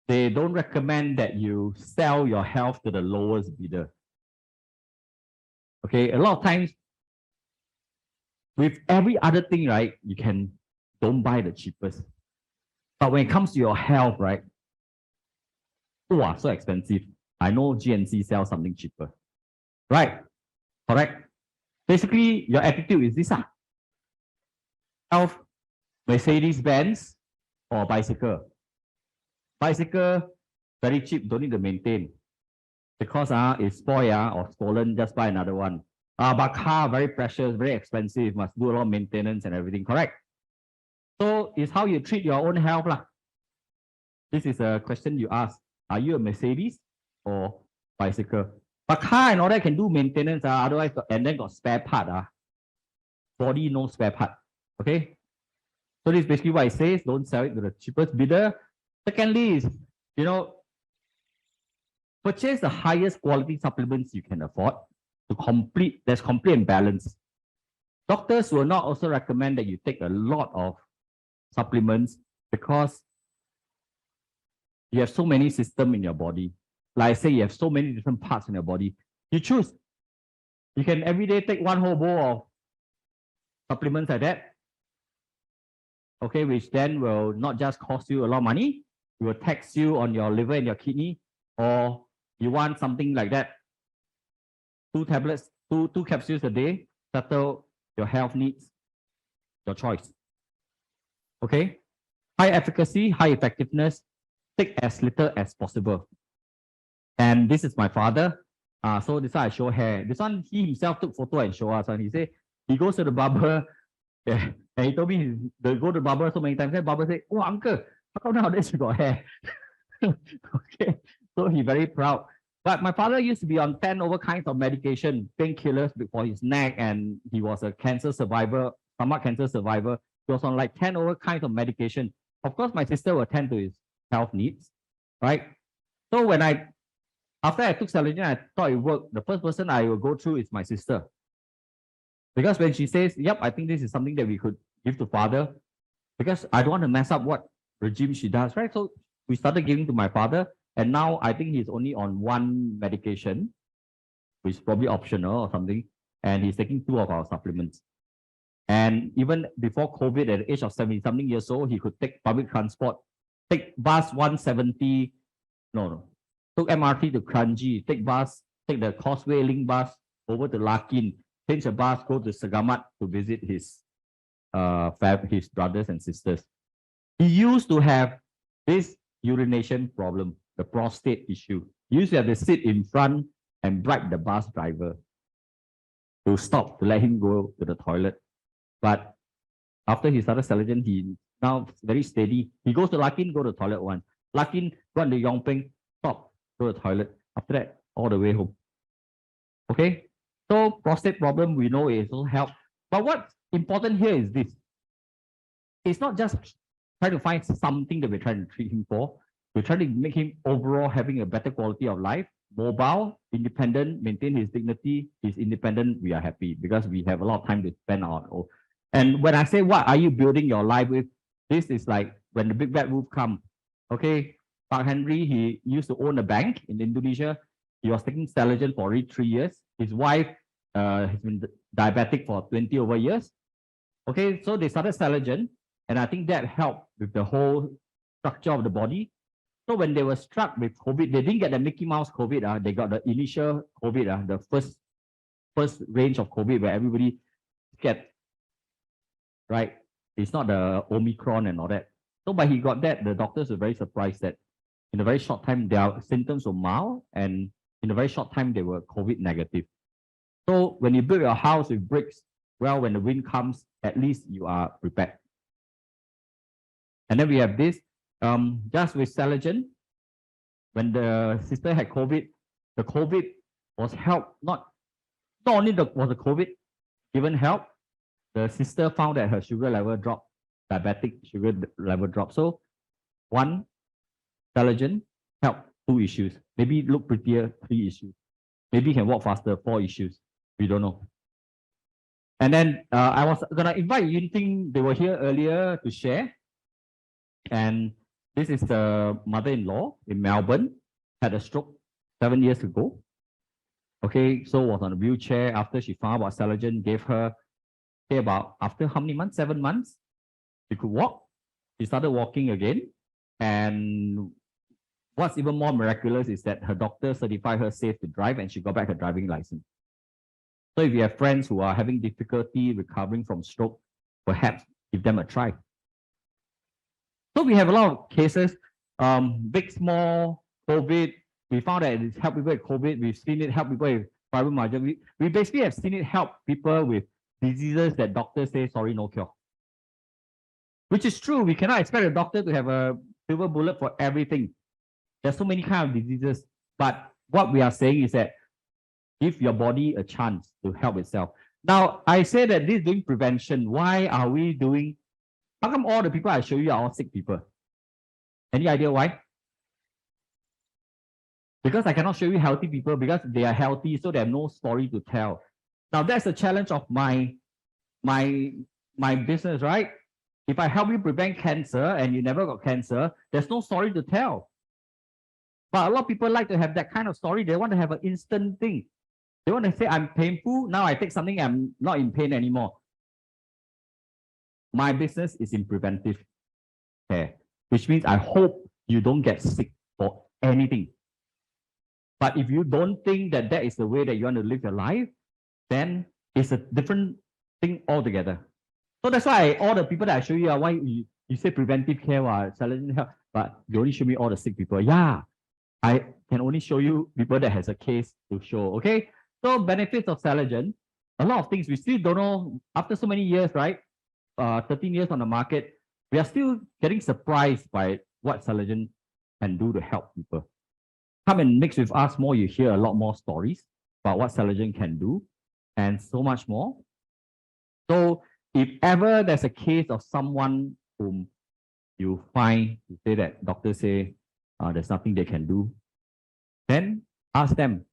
they don't recommend that you sell your health to the lowest bidder. Okay, a lot of times with every other thing, right, you can don't buy the cheapest. But when it comes to your health, right, wow, so expensive. I know GNC sells something cheaper. Right? Correct? Basically, your attitude is this. Health, Mercedes-Benz or bicycle. Bicycle, very cheap, don't need to maintain. Because it's spoiled or stolen, just buy another one. But car, very precious, very expensive, must do a lot of maintenance and everything, correct? So it's how you treat your own health. This is a question you ask. Are you a Mercedes or bicycle? But car and all that can do maintenance, otherwise, and then got spare part. Body, no spare part. Okay? So this is basically what it says. Don't sell it to the cheapest bidder. Secondly is, purchase the highest quality supplements you can afford to complete, there's complete and balance. Doctors will not also recommend that you take a lot of supplements because you have so many systems in your body. Like I say, you have so many different parts in your body. You choose. You can every day take one whole bowl of supplements like that. Okay, which then will not just cost you a lot of money, it will tax you on your liver and your kidney, or you want something like that. 2 tablets, two capsules a day, settle your health needs, your choice. Okay? High efficacy, high effectiveness, take as little as possible. And this is my father. So this one I show hair. This one, he himself took photo and show us. And he said, he goes to the barber. Yeah, and he told me they go to the barber so many times. Then barber said, "Oh, uncle, how come nowadays you got hair?" Okay, so he's very proud. But my father used to be on 10 over kinds of medication, painkillers for his neck, and he was a cancer survivor, stomach cancer survivor. He was on like 10 over kinds of medication. Of course, my sister will attend to his health needs, right? So after I took Celergen, I thought it worked. The first person I will go through is my sister. Because when she says, yep, I think this is something that we could give to father, because I don't want to mess up what regime she does, right? So we started giving to my father, and now I think he's only on 1 medication, which is probably optional or something, and he's taking 2 of our supplements. And even before COVID, at the age of 70-something years old, he could take public transport, take bus 170, took MRT to Kranji, take the Causeway Link bus over to Larkin, change the bus, go to Segamat to visit his brothers and sisters. He used to have this urination problem, the prostate issue. He used to have to sit in front and bribe the bus driver to stop, to let him go to the toilet. But after he started Celergen, he now very steady. He goes to Larkin, go to the toilet once. Larkin, run to Yongping, stop, go to the toilet. After that, all the way home. Okay? So prostate problem, we know it will help. But what's important here is this. it's not just trying to find something that we're trying to treat him for. We're trying to make him overall having a better quality of life, mobile, independent, maintain his dignity. He's independent. We are happy because we have a lot of time to spend on. And when I say, what are you building your life with? This is like when the big bad wolf come. Okay, Pak Henry, he used to own a bank in Indonesia. He was taking Celergen for 3 years. His wife has been diabetic for 20 over years. Okay, so they started Celergen, and I think that helped with the whole structure of the body. So when they were struck with COVID, they didn't get the Mickey Mouse COVID. They got the initial COVID, the first range of COVID where everybody get, right? It's not the Omicron and all that. So, but he got that. The doctors were very surprised that in a very short time, their symptoms were mild, and in a very short time, they were COVID negative. So when you build your house with bricks, well, when the wind comes, at least you are prepared. And then we have this, just with Celergen, when the sister had COVID, the COVID was helped, not only was the COVID given help, the sister found that her sugar level dropped, diabetic sugar level dropped. So one, Celergen helped 2 issues. Maybe look prettier, 3 issues. Maybe can walk faster, 4 issues. We don't know. And then I was gonna invite Yunting, they were here earlier to share. And this is the mother-in-law in Melbourne, had a stroke 7 years ago. Okay, so was on a wheelchair after she found out Celergen, gave her, about after how many months? 7 months, she could walk. She started walking again. And what's even more miraculous is that her doctor certified her safe to drive, and she got back her driving license. So if you have friends who are having difficulty recovering from stroke, perhaps give them a try. So we have a lot of cases, big, small, COVID. We found that it's helped people with COVID. We've seen it help people with fibromyalgia. We basically have seen it help people with diseases that doctors say, sorry, no cure. Which is true. We cannot expect a doctor to have a silver bullet for everything. There's so many kinds of diseases. But what we are saying is that give your body a chance to help itself. Now, I say that this is doing prevention. Why are we doing? How come all the people I show you are all sick people? Any idea why? Because I cannot show you healthy people because they are healthy, so they have no story to tell. Now, that's the challenge of my business, right? If I help you prevent cancer and you never got cancer, there's no story to tell. But a lot of people like to have that kind of story. They want to have an instant thing. They want to say, I'm painful. Now I take something, I'm not in pain anymore. My business is in preventive care, which means I hope you don't get sick for anything. But if you don't think that that is the way that you want to live your life, then it's a different thing altogether. So that's why all the people that I show you are why you say preventive care, Celergen help, but you only show me all the sick people. Yeah, I can only show you people that has a case to show. Okay, so benefits of Celergen, a lot of things we still don't know after so many years, right? 13 years on the market, we are still getting surprised by what Celergen can do to help people. Come and mix with us more, you hear a lot more stories about what Celergen can do and so much more. So if ever there's a case of someone whom you find, you say that doctors say there's nothing they can do, then ask them,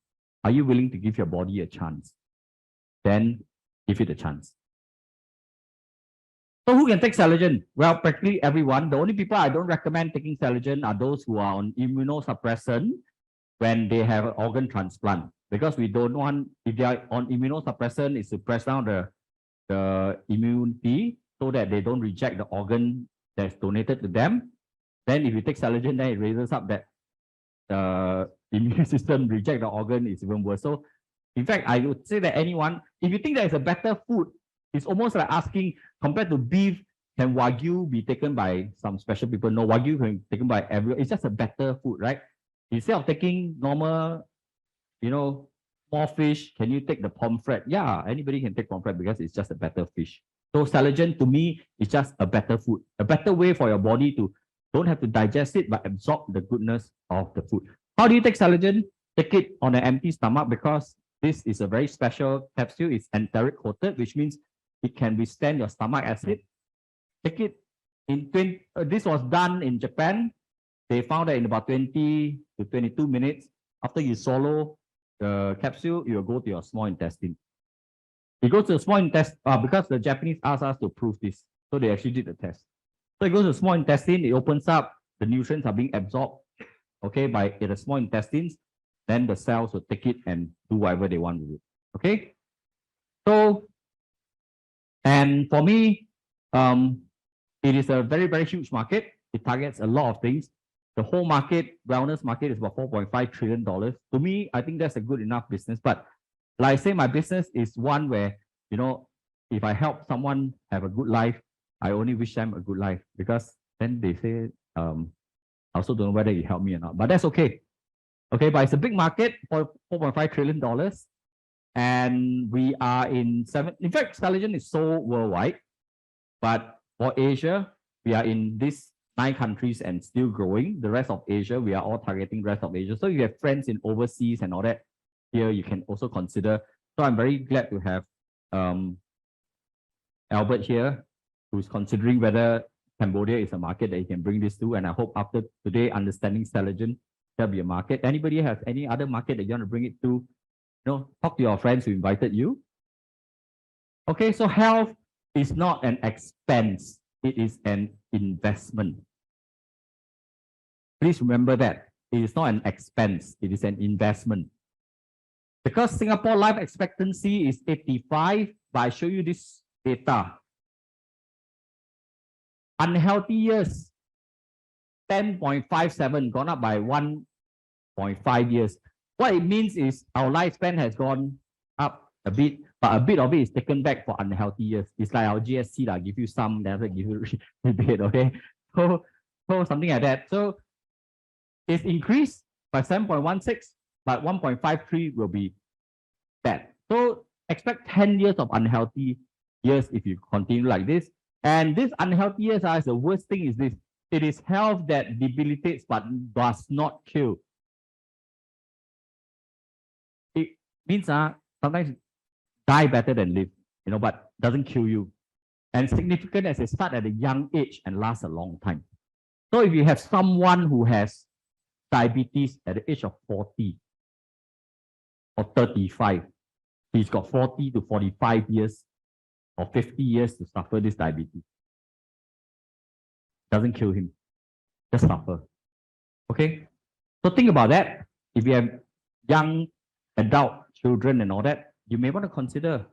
are you willing to give your body a chance? Then give it a chance. So who can take Celergen? Well, practically everyone. The only people I don't recommend taking Celergen are those who are on immunosuppressant when they have an organ transplant. Because we don't want, if they are on immunosuppressant, it's to press down the immunity so that they don't reject the organ that's donated to them. Then if you take Celergen, then it raises up that the immune system reject the organ, is even worse. So in fact, I would say that anyone, if you think there is a better food, it's almost like asking, compared to beef, can Wagyu be taken by some special people? No, Wagyu can be taken by everyone. It's just a better food, right? Instead of taking normal, small fish, can you take the pomfret? Yeah, anybody can take pomfret because it's just a better fish. So Celergen to me is just a better food, a better way for your body to don't have to digest it, but absorb the goodness of the food. How do you take Celergen? Take it on an empty stomach because this is a very special capsule. It's enteric coated, which means it can withstand your stomach acid. Take it This was done in Japan. They found that in about 20 to 22 minutes, after you swallow the capsule, you will go to your small intestine. It goes to the small intestine because the Japanese asked us to prove this. So they actually did the test. So it goes to the small intestine, it opens up, the nutrients are being absorbed, okay, by the small intestines. Then the cells will take it and do whatever they want with it. Okay. So, and for me, it is a very, very huge market. It targets a lot of things. The whole market, wellness market, is about $4.5 trillion. To me, I think that's a good enough business. But like I say, my business is one where, you know, if I help someone have a good life, I only wish them a good life, because then they say, I also don't know whether you help me or not, but that's okay. Okay, but it's a big market for $4.5 trillion. And we are in in fact, Celergen is sold worldwide, but for Asia, we are in these 9 countries and still growing. The rest of Asia, we are all targeting the rest of Asia. So if you have friends in overseas and all that, here you can also consider. So I'm very glad to have Albert here, who's considering whether Cambodia is a market that he can bring this to. And I hope after today, understanding Celergen, there'll be a market. Anybody have any other market that you want to bring it to? You know, talk to your friends who invited you. Okay, so health is not an expense. It is an investment. Please remember that. It is not an expense. It is an investment. Because Singapore life expectancy is 85, but I show you this data. Unhealthy years, 10.57, gone up by 1.5 years. What it means is our lifespan has gone up a bit, but a bit of it is taken back for unhealthy years. It's like our GSC, that give you some, never give you rebate, okay? So something like that. So it's increased by 7.16, but 1.53 will be bad. So expect 10 years of unhealthy years if you continue like this. And this unhealthy years, the worst thing is this. It is health that debilitates but does not kill. It means sometimes die better than live, you know, but doesn't kill you. And significant as it start at a young age and lasts a long time. So if you have someone who has diabetes at the age of 40 or 35, he's got 40 to 45 years or 50 years to suffer this diabetes. Doesn't kill him, just suffer. Okay? So think about that. If you have young adult children and all that, you may want to consider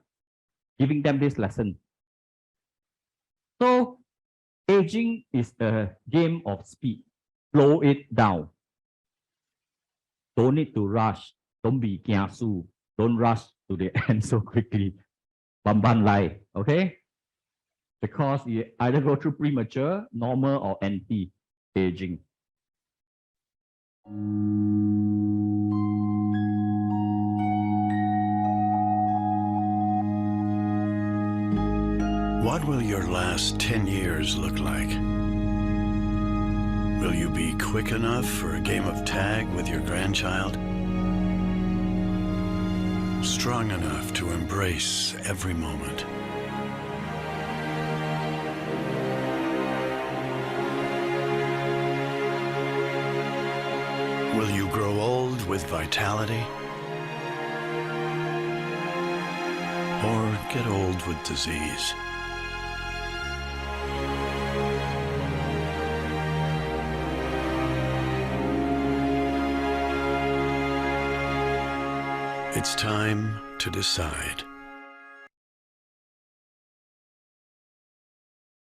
giving them this lesson. So aging is a game of speed. Slow it down. Don't need to rush. Don't be kiasu. Don't rush to the end so quickly. Bamban lai, okay? Because you either go through premature, normal, or anti-aging. What will your last 10 years look like? Will you be quick enough for a game of tag with your grandchild? Strong enough to embrace every moment? Will you grow old with vitality? Or get old with disease? It's time to decide.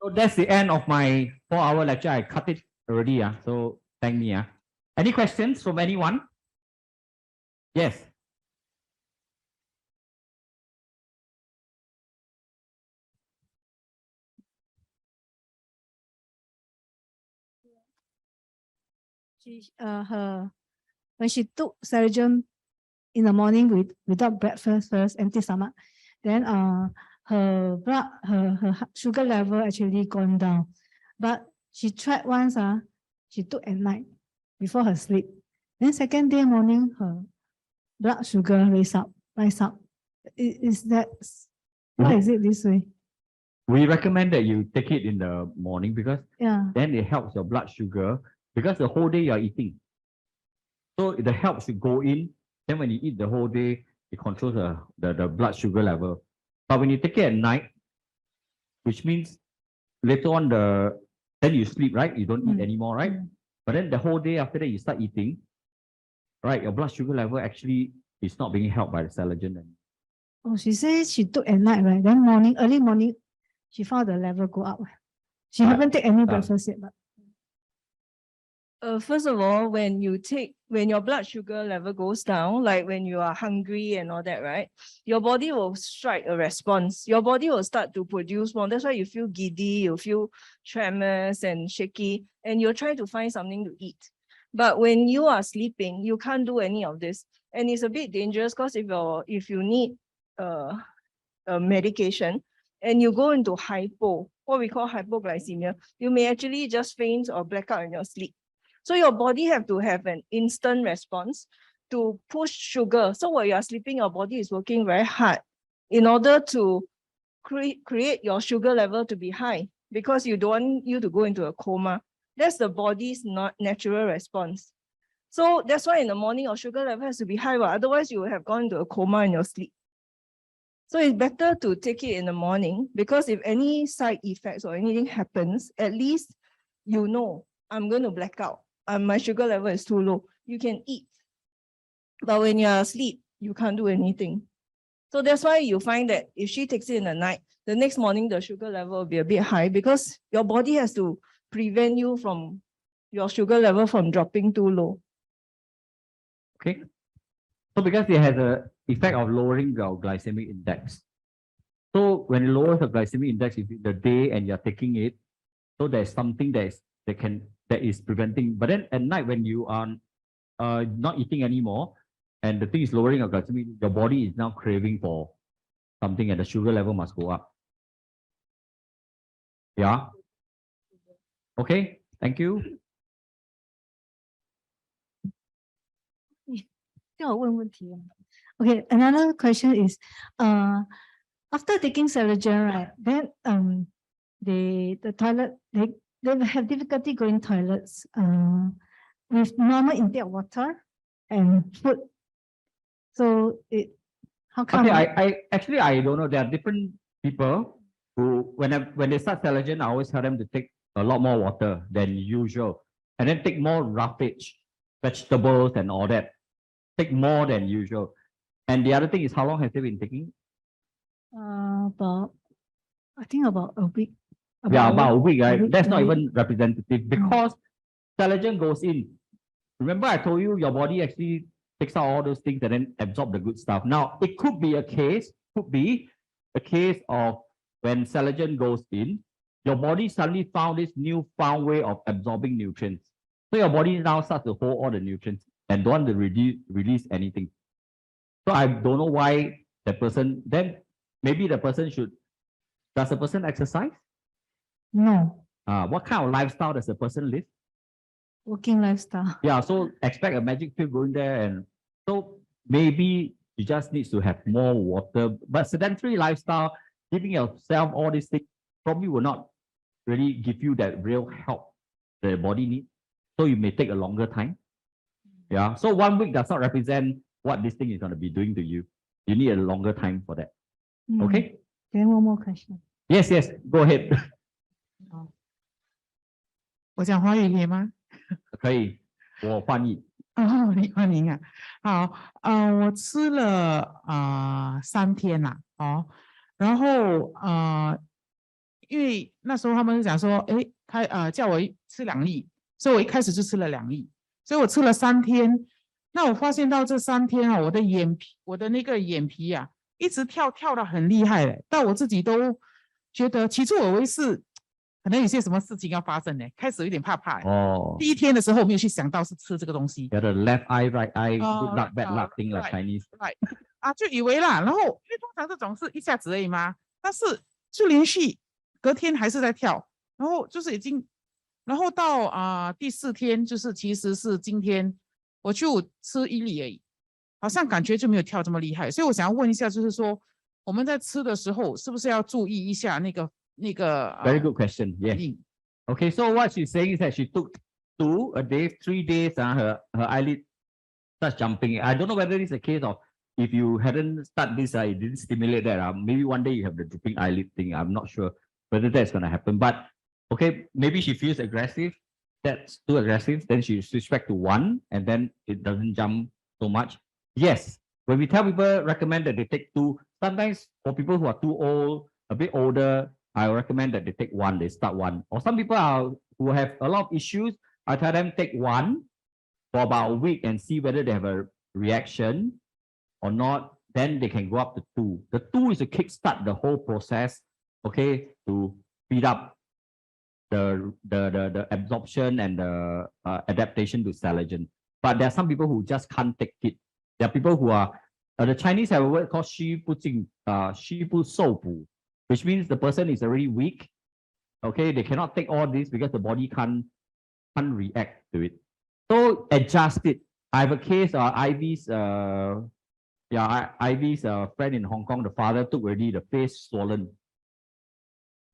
So that's the end of my 4-hour lecture. I cut it already. So thank me. Any questions from anyone? Yes. When she took Celergen in the morning without breakfast first, empty stomach, then her sugar level actually gone down. But she tried once, she took at night before her sleep. Then second day morning, her blood sugar rise up. Is that, why is it this way? we recommend that you take it in the morning because Yeah. then it helps your blood sugar because the whole day you are eating. So the help should go in. Then when you eat the whole day, it controls the blood sugar level. But when you take it at night, which means later on then you sleep, right? You don't eat anymore, right? But then the whole day after that you start eating, right? Your blood sugar level actually is not being helped by the Celergen. Oh, she says she took at night, right? Then early morning, she found the level go up. She haven't taken any breakfast yet, but. First of all, when your blood sugar level goes down, like when you are hungry and all that, right? Your body will strike a response. Your body will start to produce more. That's why you feel giddy, you feel tremors and shaky, and you're trying to find something to eat. But when you are sleeping, you can't do any of this. And it's a bit dangerous because if you need a medication and you go into what we call hypoglycemia, you may actually just faint or black out in your sleep. So your body have to have an instant response to push sugar. So while you are sleeping, your body is working very hard in order to create your sugar level to be high because you don't want you to go into a coma. That's the body's not natural response. So that's why in the morning, your sugar level has to be high. Otherwise, you will have gone into a coma in your sleep. So it's better to take it in the morning because if any side effects or anything happens, at least you know I'm going to black out. My sugar level is too low. You can eat. But when you're asleep, you can't do anything. So that's why you find that if she takes it in the night, the next morning, the sugar level will be a bit high because your body has to prevent you from your sugar level from dropping too low. Okay. So because it has an effect of lowering your glycemic index. So when it lowers the glycemic index, if the day and you're taking it, so there's something that is preventing. But then at night when you are not eating anymore, and the thing is lowering your glycemic, your body is now craving for something, and the sugar level must go up. Yeah. Okay. Thank you. Okay, another question is, after taking Celergen, right? Then the toilet they have difficulty going toilets with normal intake of water and food. So how come? Okay, I don't know. There are different people who when they start Celergen, I always tell them to take a lot more water than usual, and then take more roughage, vegetables and all that. Take more than usual. And the other thing is, how long has they been taking? I think about a week. About a week, right? That's not a week. even representative because Celergen goes in. Remember, I told you your body actually takes out all those things and then absorb the good stuff. Now, it could be a case of when Celergen goes in, your body suddenly found this newfound way of absorbing nutrients. So your body now starts to hold all the nutrients and don't want to release anything. So I don't know why the person, then maybe the person does the person exercise? No. What kind of lifestyle does the person live? Working lifestyle. Yeah, so expect a magic pill going there, and so maybe you just need to have more water. But sedentary lifestyle, giving yourself all these things probably will not really give you that real help that the body needs. So you may take a longer time. Yeah, so 1 week does not represent what this thing is going to be doing to you. You need a longer time for that. Okay? Then one more question. Yes, go ahead. 我讲华语可以吗？可以，我翻译。哦，你欢迎啊。好，我吃了3天啦，然后因为那时候他们讲说，叫我吃2粒，所以我一开始就吃了2粒，所以我吃了3天。那我发现到这3天我的那个眼皮啊，一直跳得很厉害嘞，到我自己都觉得，起初我以为是可能有些什么事情要发生呢，开始有点怕怕。第1天的时候我没有去想到是吃这个东西。The left eye, right eye, good luck, bad luck, thing like Chinese. Right. 就以为啦，然后因为通常这种是一下子而已嘛，但是就连续隔天还是在跳，然后就是已经，然后到第4天，就是其实是今天我就吃1粒而已，好像感觉就没有跳这么厉害，所以我想要问一下，就是说我们在吃的时候是不是要注意一下那个那个 Very good question. Yes. Okay, so what she's saying is that she took 2 a day, 3 days, her eyelid starts jumping. I don't know whether it's a case of if you hadn't started this, it didn't stimulate that. Maybe one day you have the drooping eyelid thing. I'm not sure whether that's going to happen. But okay, maybe she feels aggressive. That's too aggressive. Then she switch back to 1, and then it doesn't jump so much. Yes, when we tell people recommend that they take 2, sometimes for people who are too old, a bit older, I recommend that they take 1. They start 1. Or some people who have a lot of issues, I tell them take 1 for about a week and see whether they have a reaction or not. Then they can go up to 2. The 2 is to kickstart the whole process, okay, to speed up the absorption and the adaptation to Celergen. But there are some people who just can't take it. There are people who are, the Chinese have a word called 虚不受补, which means the person is already weak. Okay, they cannot take all this because the body can't react to it. So adjust it. I have a case, Ivy's friend in Hong Kong, the father took already the face swollen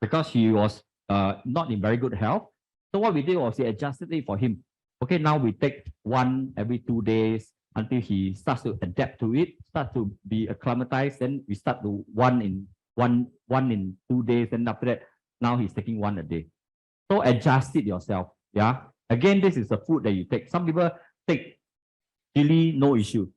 because he was not in very good health. So what we did was we adjusted it for him. Okay, now we take 1 every 2 days until he starts to adapt to it, start to be acclimatized. Then we start to 1 in 2 days, and after that, now he's taking 1 a day. So adjust it yourself. Yeah. Again, this is the food that you take. Some people take chili, no issue.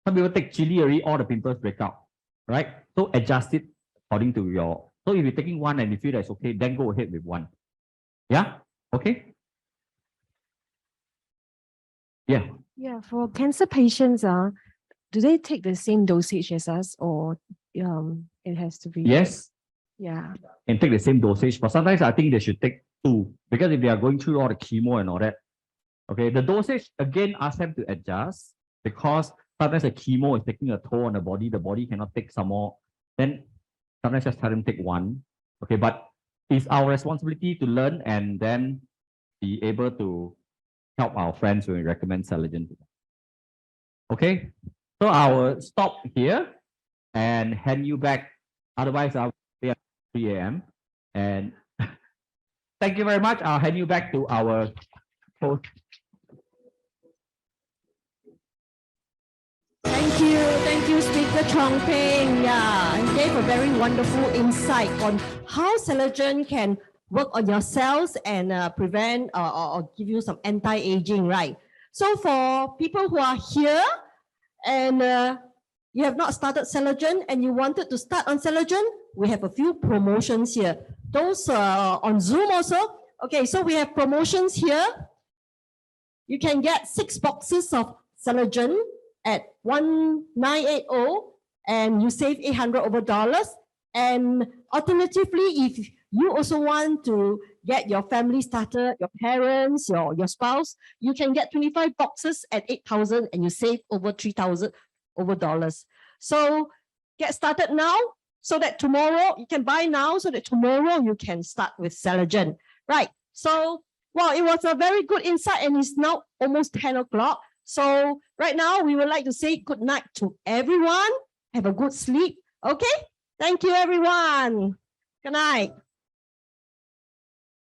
Some people take chili already, all the pimples break out. Right? So adjust it according to your. So if you're taking 1 and you feel that's okay, then go ahead with 1. Yeah? Okay? Yeah. Yeah, for cancer patients, do they take the same dosage as us, or it has to be? Yes. Yeah. And take the same dosage, but sometimes I think they should take 2 because if they are going through all the chemo and all that, okay, the dosage again ask them to adjust because sometimes the chemo is taking a toll on the body cannot take some more. Then sometimes just tell them take 1, okay, but it's our responsibility to learn and then be able to help our friends when we recommend Celergen to them. Okay, so I will stop here and hand you back. Otherwise, I'll be at 3 a.m. And thank you very much. I'll hand you back to our host. Thank you, Speaker Chong Peng. Yeah, and gave a very wonderful insight on how Celergen can work on your cells and prevent or give you some anti-aging, right? So for people who are here and you have not started Celergen and you wanted to start on Celergen, we have a few promotions here. Those on Zoom also. Okay, so we have promotions here. You can get 6 boxes of Celergen at 1980 and you save $800 over. And alternatively, if you also want to get your family started, your parents, your spouse, you can get 25 boxes at 8,000 and you save over $3,000 over. So get started now so that tomorrow you can buy now so that tomorrow you can start with Celergen. Right. So, well, it was a very good insight and it's now almost 10 o'clock. So right now we would like to say good night to everyone. Have a good sleep. Okay. Thank you, everyone. Good night.